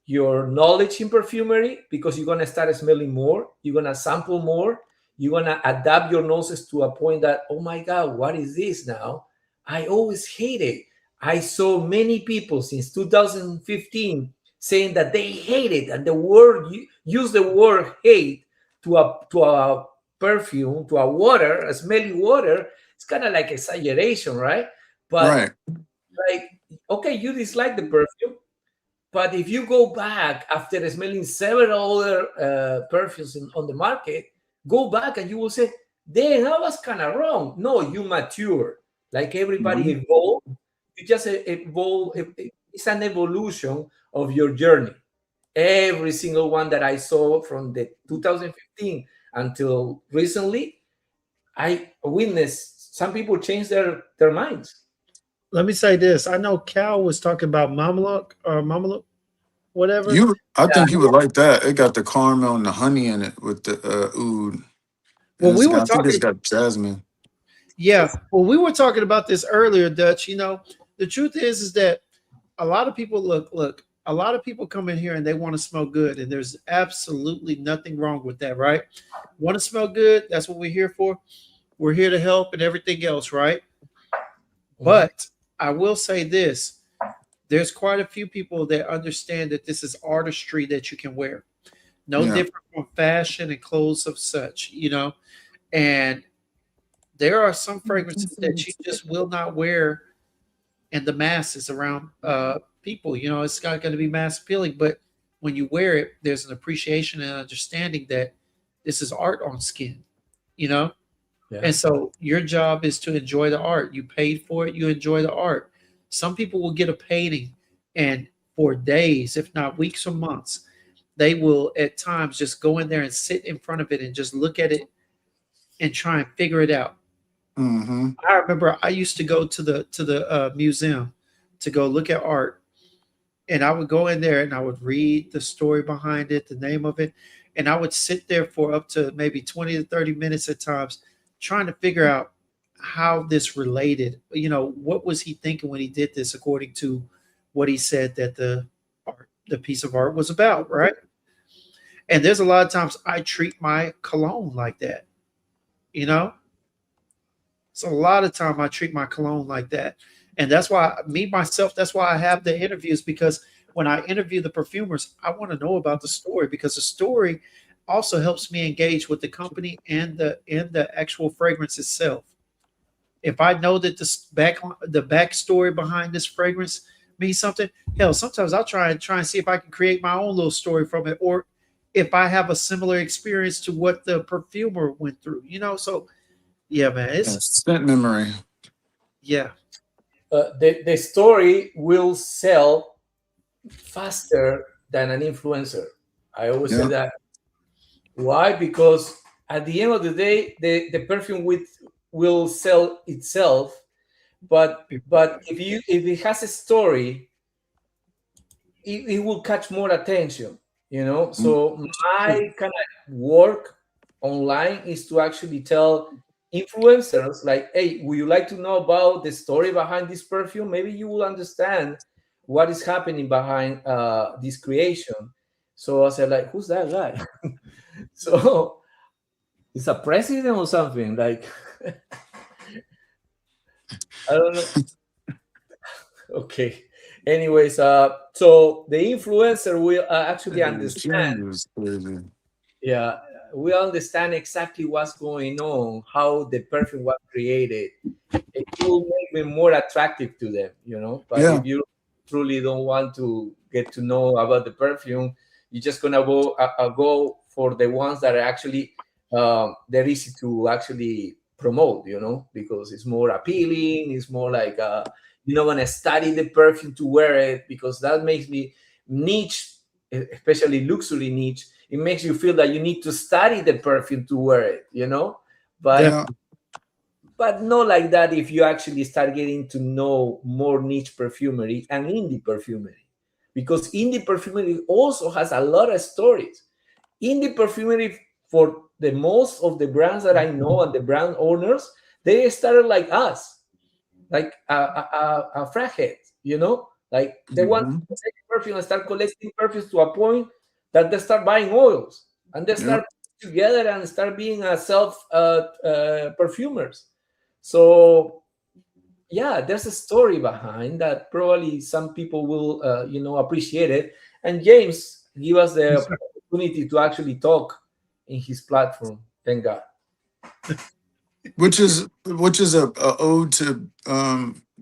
your knowledge in perfumery, because you're gonna start smelling more, you're gonna sample more, you're gonna adapt your noses to a point that, oh my God, what is this now? I always hate it. I saw many people since 2015 saying that they hate it, and the word use the word hate to a perfume, to a water, a smelly water. It's kind of like exaggeration, right? But like, okay, you dislike the perfume, but if you go back after smelling several other perfumes on the market, go back and you will say, "Damn, I was kind of wrong." No, you mature. Like everybody evolved. You just evolve. It's an evolution of your journey. Every single one that I saw from the 2015 until recently, I witnessed some people change their minds. Let me say this. I know Cal was talking about Mamaluk or Mamaluk, whatever. I think you would like that. It got the caramel and the honey in it with the oud. Well, we were I think it's got jasmine. Yeah. Well, we were talking about this earlier, Dutch. You know, the truth is that a lot of people look, a lot of people come in here and they want to smell good, and there's absolutely nothing wrong with that, right? Want to smell good? That's what we're here for. We're here to help and everything else, right? But I will say this. There's quite a few people that understand that this is artistry that you can wear. No different from fashion and clothes of such, you know. And there are some fragrances that you just will not wear in the masses around people. You know, it's not going to be mass appealing, but when you wear it, there's an appreciation and understanding that this is art on skin, you know? Yeah. And so your job is to enjoy the art. You paid for it, you enjoy the art. Some people will get a painting and for days, if not weeks or months, they will at times just go in there and sit in front of it and just look at it and try and figure it out. I remember I used to go to the museum to go look at art, and I would go in there and I would read the story behind it, the name of it, and I would sit there for up to maybe 20 to 30 minutes at times trying to figure out how this related. You know, what was he thinking when he did this according to what he said that the piece of art was about, right? And there's a lot of times I treat my cologne like that, you know? So a lot of time I treat my cologne like that. And that's why that's why I have the interviews, because when I interview the perfumers, I want to know about the story, because the story also helps me engage with the company and the actual fragrance itself. If I know that the backstory behind this fragrance means something, hell, sometimes I'll try and see if I can create my own little story from it, or if I have a similar experience to what the perfumer went through, you know. So yeah, man, it's scent memory. Yeah. The story will sell faster than an influencer. I always say Yeah. that. Why? Because at the end of the day, the perfume will sell itself. But if it has a story, it will catch more attention. So my kind of work online is to actually tell influencers like, hey, would you like to know about the story behind this perfume? Maybe you will understand what is happening behind this creation. So I said, like, who's that guy? So it's a president or something, like I don't know. Okay. Anyways, so the influencer will actually understand. Yeah, we understand exactly what's going on, how the perfume was created. It will make me more attractive to them. But Yeah. if you truly don't want to get to know about the perfume, you're just gonna go for the ones that are actually they're easy to actually promote, because it's more appealing. It's more like you're not gonna study the perfume to wear it, because that makes me niche, especially luxury niche. It makes you feel that you need to study the perfume to wear it. But Yeah. but not like that if you actually start getting to know more niche perfumery and indie perfumery, because indie perfumery also has a lot of stories. Indie perfumery, for the most of the brands that I know and the brand owners, they started like us, like a frat like they want to take perfume and start collecting perfumes to a point that they start buying oils and they start together and start being a self perfumers. So yeah, there's a story behind that. Probably some people will appreciate it. And James give us the opportunity to actually talk in his platform. Thank God. Which is a ode to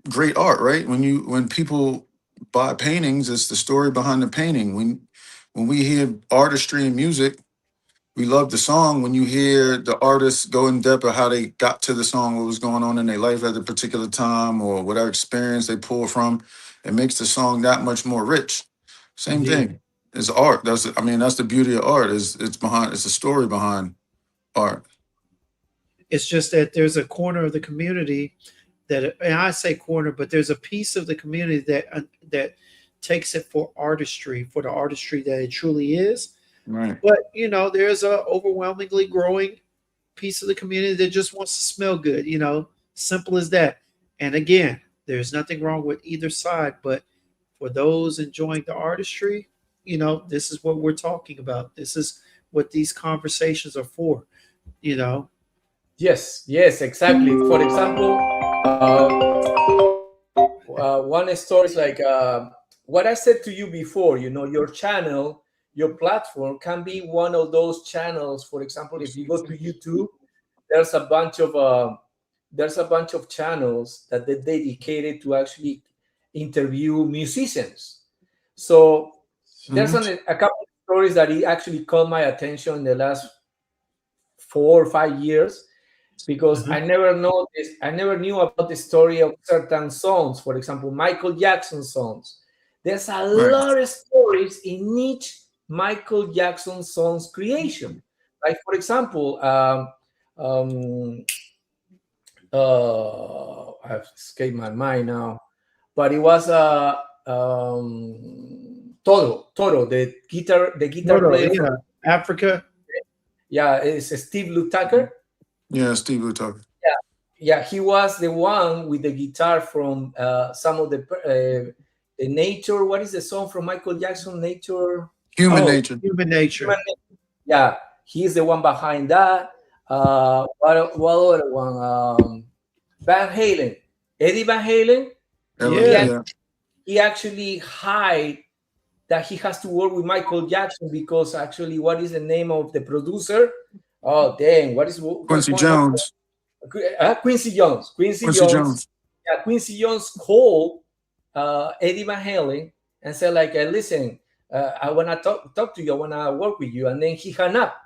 great art, right? When people buy paintings, it's the story behind the painting. When we hear artistry in music, we love the song. When you hear the artists go in depth of how they got to the song, what was going on in their life at a particular time, or whatever experience they pull from, it makes the song that much more rich. Same thing. It's art. That's the beauty of art. It's a story behind art. It's just that there's a corner of the community and I say corner, but there's a piece of the community that takes it for the artistry that it truly is. Right. But there's a overwhelmingly growing piece of the community that just wants to smell good. Simple as that. And again, there's nothing wrong with either side, but for those enjoying the artistry, this is what we're talking about. This is what these conversations are for. Yes, exactly. For example, one story is like what I said to you before. Your channel, your platform can be one of those channels. For example, if you go to YouTube, there's a bunch of channels that they're dedicated to actually interview musicians. So there's a couple of stories that actually caught my attention in the last 4 or 5 years, because I never knew about the story of certain songs. For example, Michael Jackson songs. There's a lot of stories in each Michael Jackson songs creation. Like, for example, I've escaped my mind now, but it was Toro, the guitar player from Africa. Yeah, it's Steve Lukather. Yeah, Steve Lukather. Yeah, he was the one with the guitar from some of the Nature. What is the song from Michael Jackson? Nature. Human Nature. Human Nature. Yeah, he's the one behind that. What other one? Van Halen. Eddie Van Halen. Yeah. He actually hide that he has to work with Michael Jackson, because actually, what is the name of the producer? Oh, dang. Quincy Jones. Quincy Jones. Quincy Jones. Yeah, Quincy Jones called Eddie Van Halen and said, like, listen, I want to talk to you. I want to work with you. And then he hung up.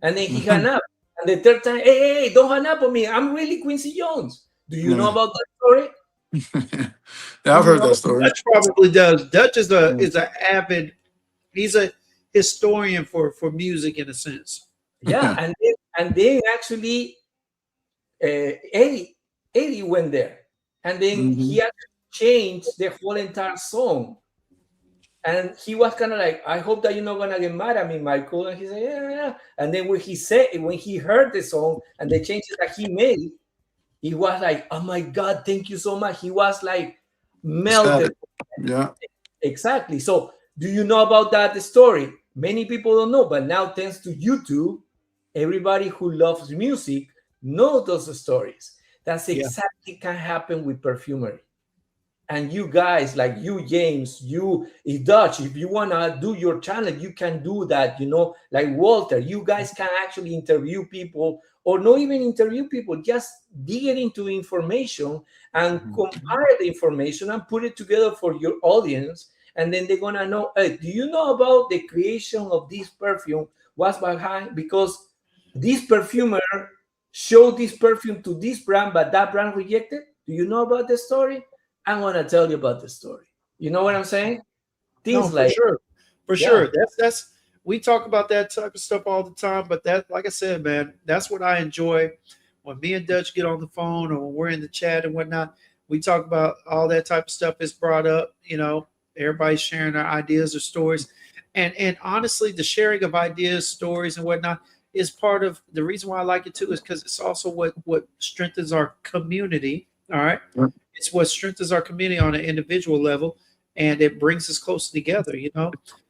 And the third time, hey, don't hang up on me. I'm really Quincy Jones. Do you know about that story? Yeah, I've heard that story. Dutch probably does. Dutch is an avid He's a historian for music in a sense. Yeah, and then actually Eddie went there, and then Mhm. he actually changed the whole entire song. And he was kind of like, I hope that you're not gonna get mad at me, Michael. And he said, yeah, yeah. And then when he heard the song and the changes that he made, he was like, oh my God, thank you so much. He was like melted. Ecstatic. Yeah. Exactly. So, do you know about that story? Many people don't know, but now thanks to YouTube, everybody who loves music knows those stories. That's Yeah. exactly can happen with perfumery. And you guys, like you, James, you, Dutch, if you wanna do your channel, you can do that. You know, like Walter, you guys can actually interview people, or not even interview people, just dig into information and compile the information and put it together for your audience. And then they're gonna know, hey, do you know about the creation of this perfume? What's behind? Because this perfumer showed this perfume to this brand, but that brand rejected. Do you know about the story? I'm gonna tell you about the story. You know what I'm saying? No, Things for like, sure. For yeah, sure. That's we talk about that type of stuff all the time, but that, like I said, man, that's what I enjoy when me and Dutch get on the phone or when we're in the chat and whatnot. We talk about all that type of stuff is brought up, everybody's sharing their ideas or stories. And honestly, the sharing of ideas, stories, and whatnot is part of the reason why I like it too, is because it's also what strengthens our community. All right. It's what strengthens our community on an individual level, and it brings us closer together.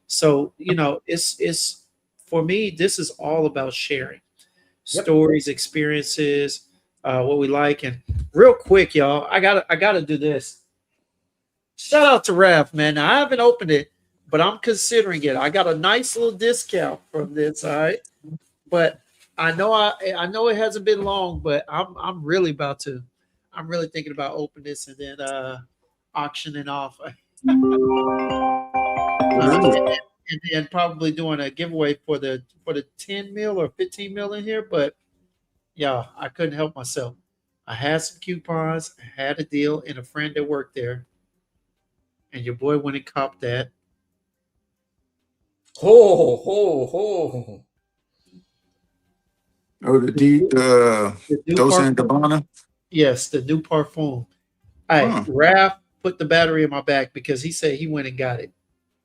So it's for me, this is all about sharing yep. stories, experiences, what we like. And real quick, y'all, I gotta do this. Shout out to Raph, man. Now, I haven't opened it, but I'm considering it. I got a nice little discount from this, all right. But I know it hasn't been long, but I'm really about to. I'm really thinking about opening this and then auctioning off. What is it? And then probably doing a giveaway for the 10 mil or 15 mil in here. But yeah, I couldn't help myself. I had some coupons, I had a deal, and a friend that worked there, and your boy went and copped that. Ho, ho, ho. Oh, The new Dolce and parfum. Gabbana. Yes, the new parfum. Hey, Huh. Raph put the battery in my back because he said he went and got it.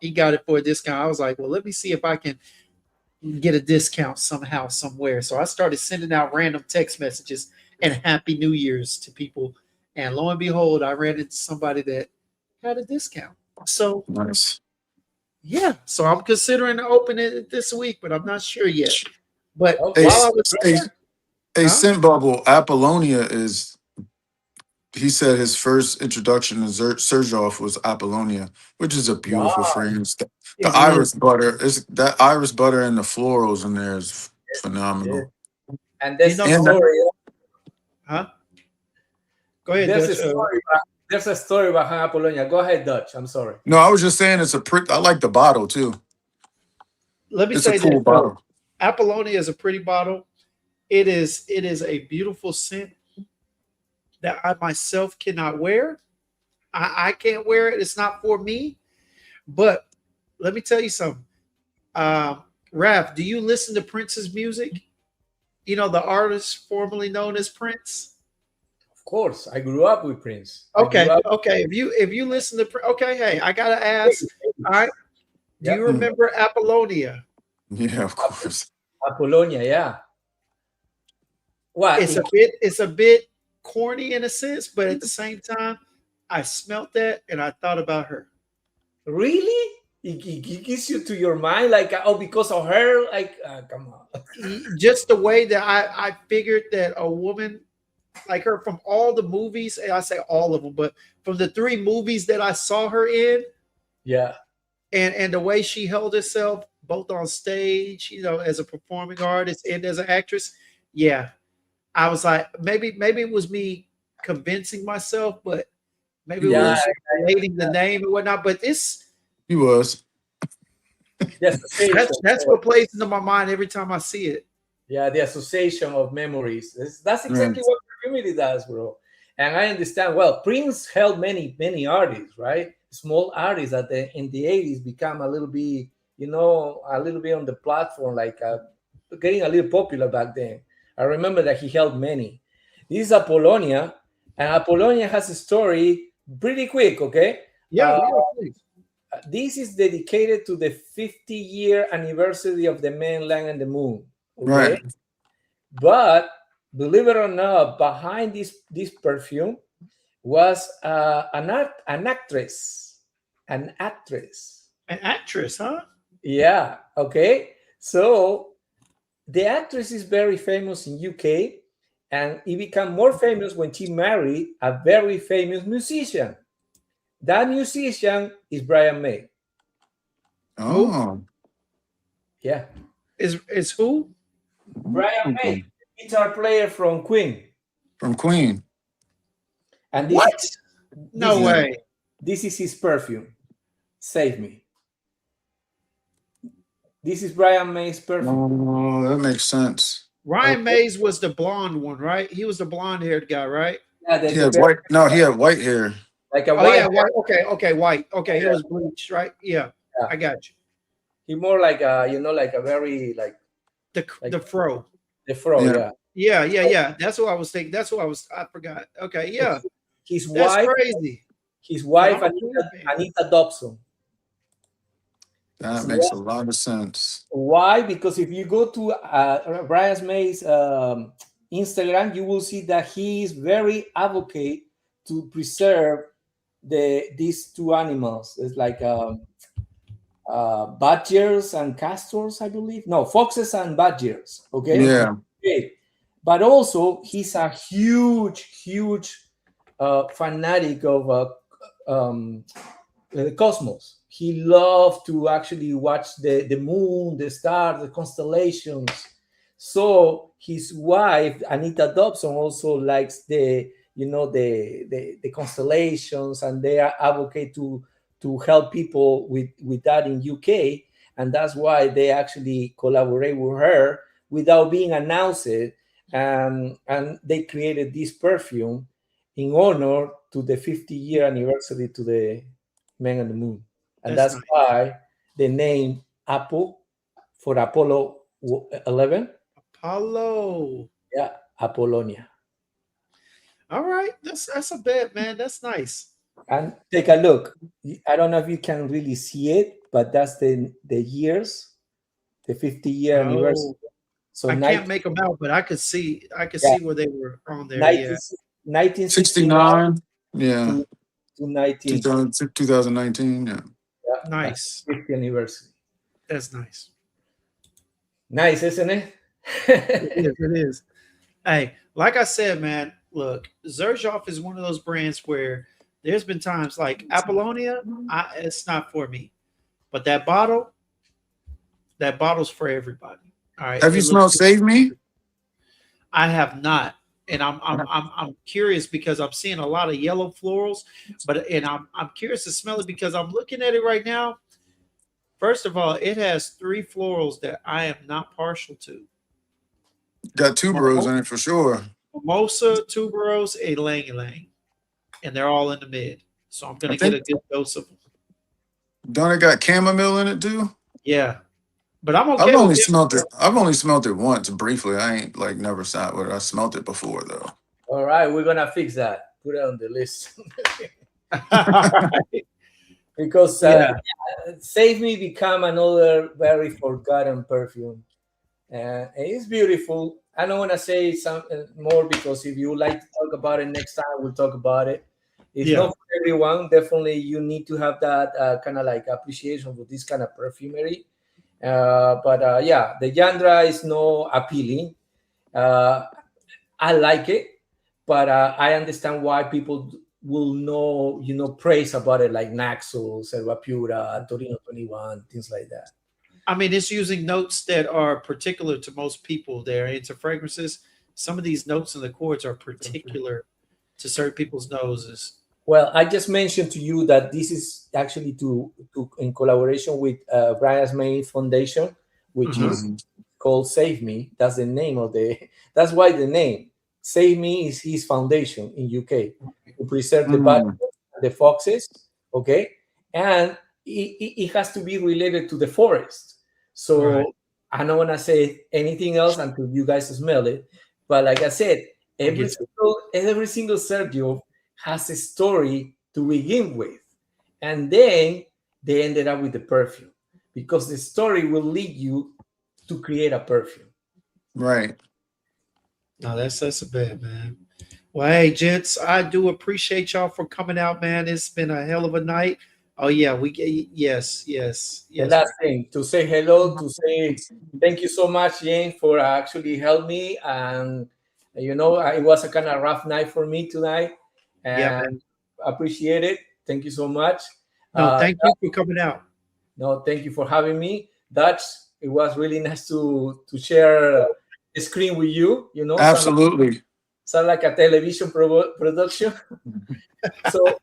He got it for a discount. I was like, well, let me see if I can get a discount somehow, somewhere. So I started sending out random text messages and Happy New Year's to people. And lo and behold, I ran into somebody that had a discount. So Nice. yeah, so I'm considering opening it this week, but I'm not sure yet. But Oh, Hey, while I wow. was hey, there, hey, huh? Scent Bubble. Apollonia is. He said his first introduction to Xerjoff was Apollonia, which is a beautiful Wow. fragrance. The It is. iris butter is that iris butter and the florals in there is Yeah. phenomenal. And You there's a know, And story. huh? Go ahead, There's a Dutch. story. There's a story behind Apollonia. Go ahead, Dutch. I'm sorry. no, I was just saying it's a pretty. I like the bottle too. Let me It's a say this cool though. bottle. Apollonia is a pretty bottle. It is a beautiful scent that I myself cannot wear. I can't wear it. It's not for me. But let me tell you something. Raph, do you listen to Prince's music? The artist formerly known as Prince. Of course, I grew up with Prince. I grew Okay, up. okay. If you listen to okay, hey, I gotta ask. All right, do you Yep. Mm. remember Apollonia? Yeah, of course. Apollonia, yeah. What? It's a bit corny in a sense, but at the same time, I smelt that and I thought about her. Really? It gives you to your mind like, oh, because of her, like, come on. Just the way that I figured that a woman like her from all the movies, and I say all of them, but from the three movies that I saw her in, Yeah. and the way she held herself both on stage, as a performing artist and as an actress, yeah, I was like, maybe it was me convincing myself, but maybe He it was Yeah. was. relating the name and whatnot. But He was. The association. that's what plays into my mind every time I see it. Yeah, the association of memories. That's Mm. exactly what community does, bro. And I understand. Well, Prince helped many artists, right? Small artists that in the 80s become a little bit a little bit on the platform, like getting a little popular back then. I remember that he helped many. This is Apollonia, and Apollonia has a story pretty quick, okay? Yeah, please. This is dedicated to the 50-year anniversary of the Man, Land, and the Moon, okay? Right. But believe it or not, behind this perfume was an actress. An actress. An actress, huh? Yeah, okay. So the actress is very famous in UK, and it became more famous when she married a very famous musician. That musician is Brian May. Oh. Yeah. Is who? Brian May, guitar player from Queen. From Queen. And What? No way. This is his perfume. Save Me. This is Brian May's perfume. Oh, that makes sense. Ryan Mays was the blonde one, right? He was the blonde-haired guy, right? Yeah, He had white. No, he had white hair. like a Oh white. yeah, white. Okay, white. Okay, Yeah. it was bleached, right? Yeah, Yeah. I got you. He more like a, like a very like The fro. the fro. Yeah. Yeah. That's what I was thinking. I forgot. Okay, yeah. His That's wife. crazy. His wife, Oh, Anita Dobson. That makes a lot of sense. Why? Because if you go to Brian May's Instagram, you will see that he is very advocate to preserve these two animals. It's like badgers and castors, I believe. No, foxes and badgers. Okay. Yeah. Okay. But also, he's a huge fanatic of the cosmos. He loved to actually watch the moon, the stars, the constellations. So his wife, Anita Dobson, also likes the constellations, and they are advocate to help people with that in UK. And that's why they actually collaborate with her without being announced. And they created this perfume in honor to the 50-year anniversary to the Man on the Moon. And that's nice. why the name Apple for Apollo 11. Apollo. Yeah, Apollonia. All right, that's a bet, man. That's nice. And take a look. I don't know if you can really see it, but that's the years, the 50-year anniversary. So I can't make them out, but I could see see where they were on there. 1969. Yeah. To 2019. Yeah. Nice. 50th anniversary. That's nice. Nice, isn't it? It is. Hey, like I said, man, look, Xerjoff is one of those brands where there's been times like Apollonia, it's not for me. But that bottle's for everybody. All right. Have you smelled Save Me? I have not. And I'm curious because I'm seeing a lot of yellow florals, I'm curious to smell it because I'm looking at it right now. First of all, it has 3 florals that I am not partial to. Got tuberose in it for sure. Mimosa, tuberose, and Lang Lang, and they're all in the mid. So I'm gonna get a good dose of them. Don't it got chamomile in it too? Yeah, but I'm okay. I've only smelled it once briefly. I ain't like never sat with it. I smelled it before though. All right, we're gonna fix that. Put it on the list. Because Save Me become another very forgotten perfume. And it's beautiful. I don't want to say something more because if you like to talk about it next time, we'll talk about it. It's not for everyone. Definitely, you need to have that kind of like appreciation for this kind of perfumery. But the Yandra is not appealing. I like it, but I understand why people will know, praise about it, like Naxos, Pura, Torino 21, things like that. I mean, it's using notes that are particular to most people. They're into fragrances. Some of these notes in the chords are particular to certain people's noses. Well, I just mentioned to you that this is actually to in collaboration with Brian May Foundation, which is called Save Me. That's the name of that's why the name Save Me is his foundation in UK to preserve the badgers, the foxes, okay? And it has to be related to the forest. So Right. I don't want to say anything else until you guys smell it. But like I said, every single Sergio has a story to begin with, and then they ended up with the perfume, because the story will lead you to create a perfume. Right. No, that's a bad, man. Well, hey, gents, I do appreciate y'all for coming out, man. It's been a hell of a night. Oh yeah, yes. The last thing, to say hello, to say thank you so much, Jane, for actually helping me. And it was a kind of rough night for me tonight, Yeah, and man. appreciate it. Thank you so much. No, thank you for coming out. No, thank you for having me. Dutch, it was really nice to share the screen with you. Absolutely. Sound like a television production. So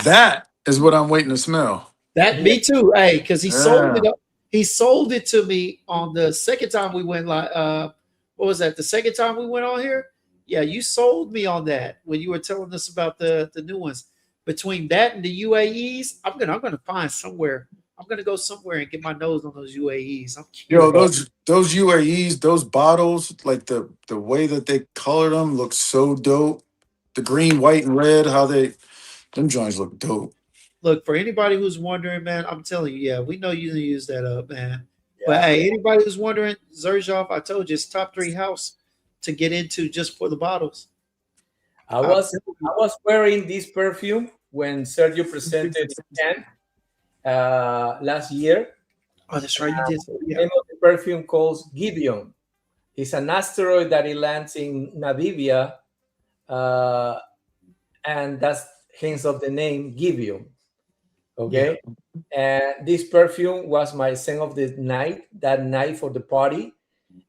That is what I'm waiting to smell. That me too. Hey, because he sold Yeah. it. He sold it to me on the second time we went live. What was that? The second time we went on here? Yeah, you sold me on that when you were telling us about the new ones. Between that and the UAEs, I'm gonna find somewhere. I'm gonna go somewhere and get my nose on those UAEs. I'm Yo, curious. those UAEs, those bottles, like the way that they colored them looks so dope. The green, white, and red, them joints look dope. Look, for anybody who's wondering, man, I'm telling you, yeah, we know you didn't use that up, man. But yeah, hey, anybody who's wondering, Xerjoff, I told you it's top 3 house to get into just for the bottles. I was wearing this perfume when Sergio presented in Cannes last year. Oh, that's right, you did. The Yeah. name of the perfume called Gibeon. It's an asteroid that it lands in Namibia, and that's hence of the name Gibeon. Okay, and this perfume was my scent of the night. That night for the party,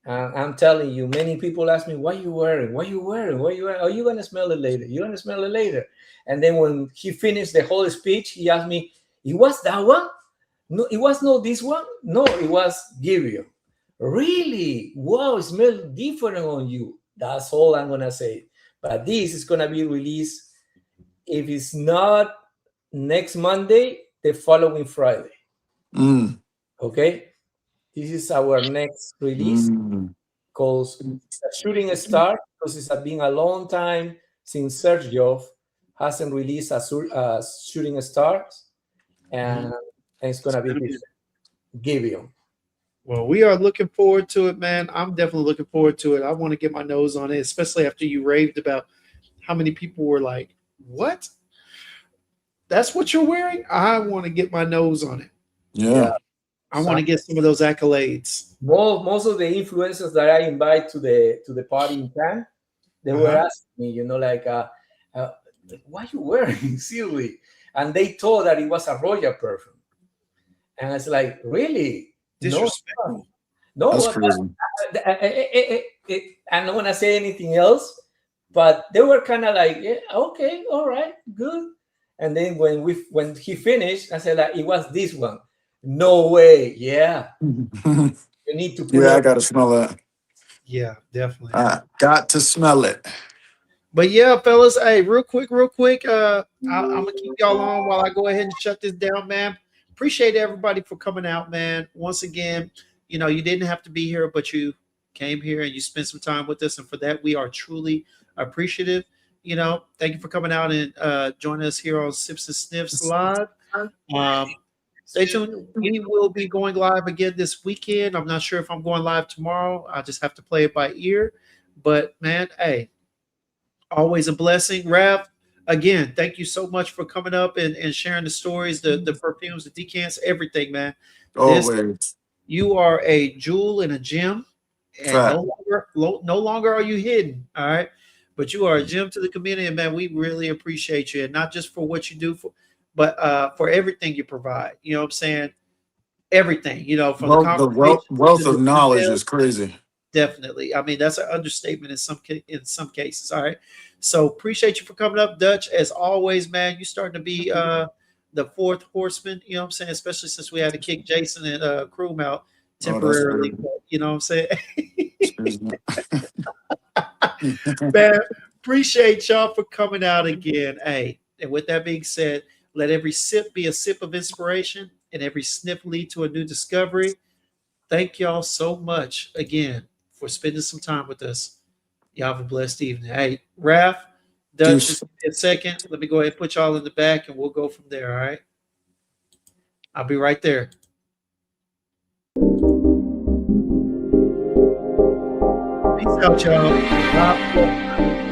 I'm telling you, many people ask me, "What are you wearing? What are you wearing? What are you wearing? Are you gonna smell it later? You're gonna smell it later." And then when he finished the whole speech, he asked me, "It was that one? No, it was not this one. No, it was Gibeon." Really? Wow, it smells different on you. That's all I'm gonna say. But this is gonna be released, if it's not next Monday, the following Friday. Mm. Okay, this is our next release, Mm. called Shooting Star, because it's been a long time since Sergio hasn't released a Shooting Stars, and it's gonna be different. Gibeon. Well, we are looking forward to it, man. I'm definitely looking forward to it. I want to get my nose on it, especially after you raved about how many people were like, "What? That's what you're wearing?" I want to get my nose on it. Yeah. I want to get some of those accolades. Most of the influencers that I invite to the party in Cannes, they were asking me, what are you wearing? Seriously. And they thought that it was a royal perfume. And I was like, really? Disrespectful. No, That's crazy. I don't want to say anything else, but they were kind of like, yeah, okay, all right, good. And then when he finished, I said, like, it was this one. No way. Yeah. You need to put Yeah, I it. gotta smell that. Yeah, definitely. I got to smell it. But yeah, fellas, hey, real quick, I'm gonna keep y'all on while I go ahead and shut this down, man. Appreciate everybody for coming out, man. Once again, you didn't have to be here, but you came here and you spent some time with us, and for that, we are truly appreciative. Thank you for coming out and joining us here on Sips and Sniffs Live. Stay tuned. We will be going live again this weekend. I'm not sure if I'm going live tomorrow. I just have to play it by ear. But man, hey, always a blessing. Rav, again, thank you so much for coming up and sharing the stories, the perfumes, the decants, everything, man. Always. You are a jewel in a gem, and Fact. no longer are you hidden. All right. But you are a gem to the community, and man, we really appreciate you, and not just for what you do, but for everything you provide. You know what I'm saying? Everything, from the conversation, wealth to of the knowledge details. is crazy. Definitely. I mean, that's an understatement in some cases. All right. So appreciate you for coming up, Dutch. As always, man, you starting to be the fourth horseman, you know what I'm saying? Especially since we had to kick Jason and Kroom out temporarily. Crazy. But, you know what I'm saying? It's crazy. Man, appreciate y'all for coming out again. Hey, and with that being said, let every sip be a sip of inspiration and every sniff lead to a new discovery. Thank y'all so much again for spending some time with us. Y'all have a blessed evening. Hey, Raph, Dutch, Deuce. just give me a second. Let me go ahead and put y'all in the back and we'll go from there. All right. I'll be right there. Peace out, y'all. Bye.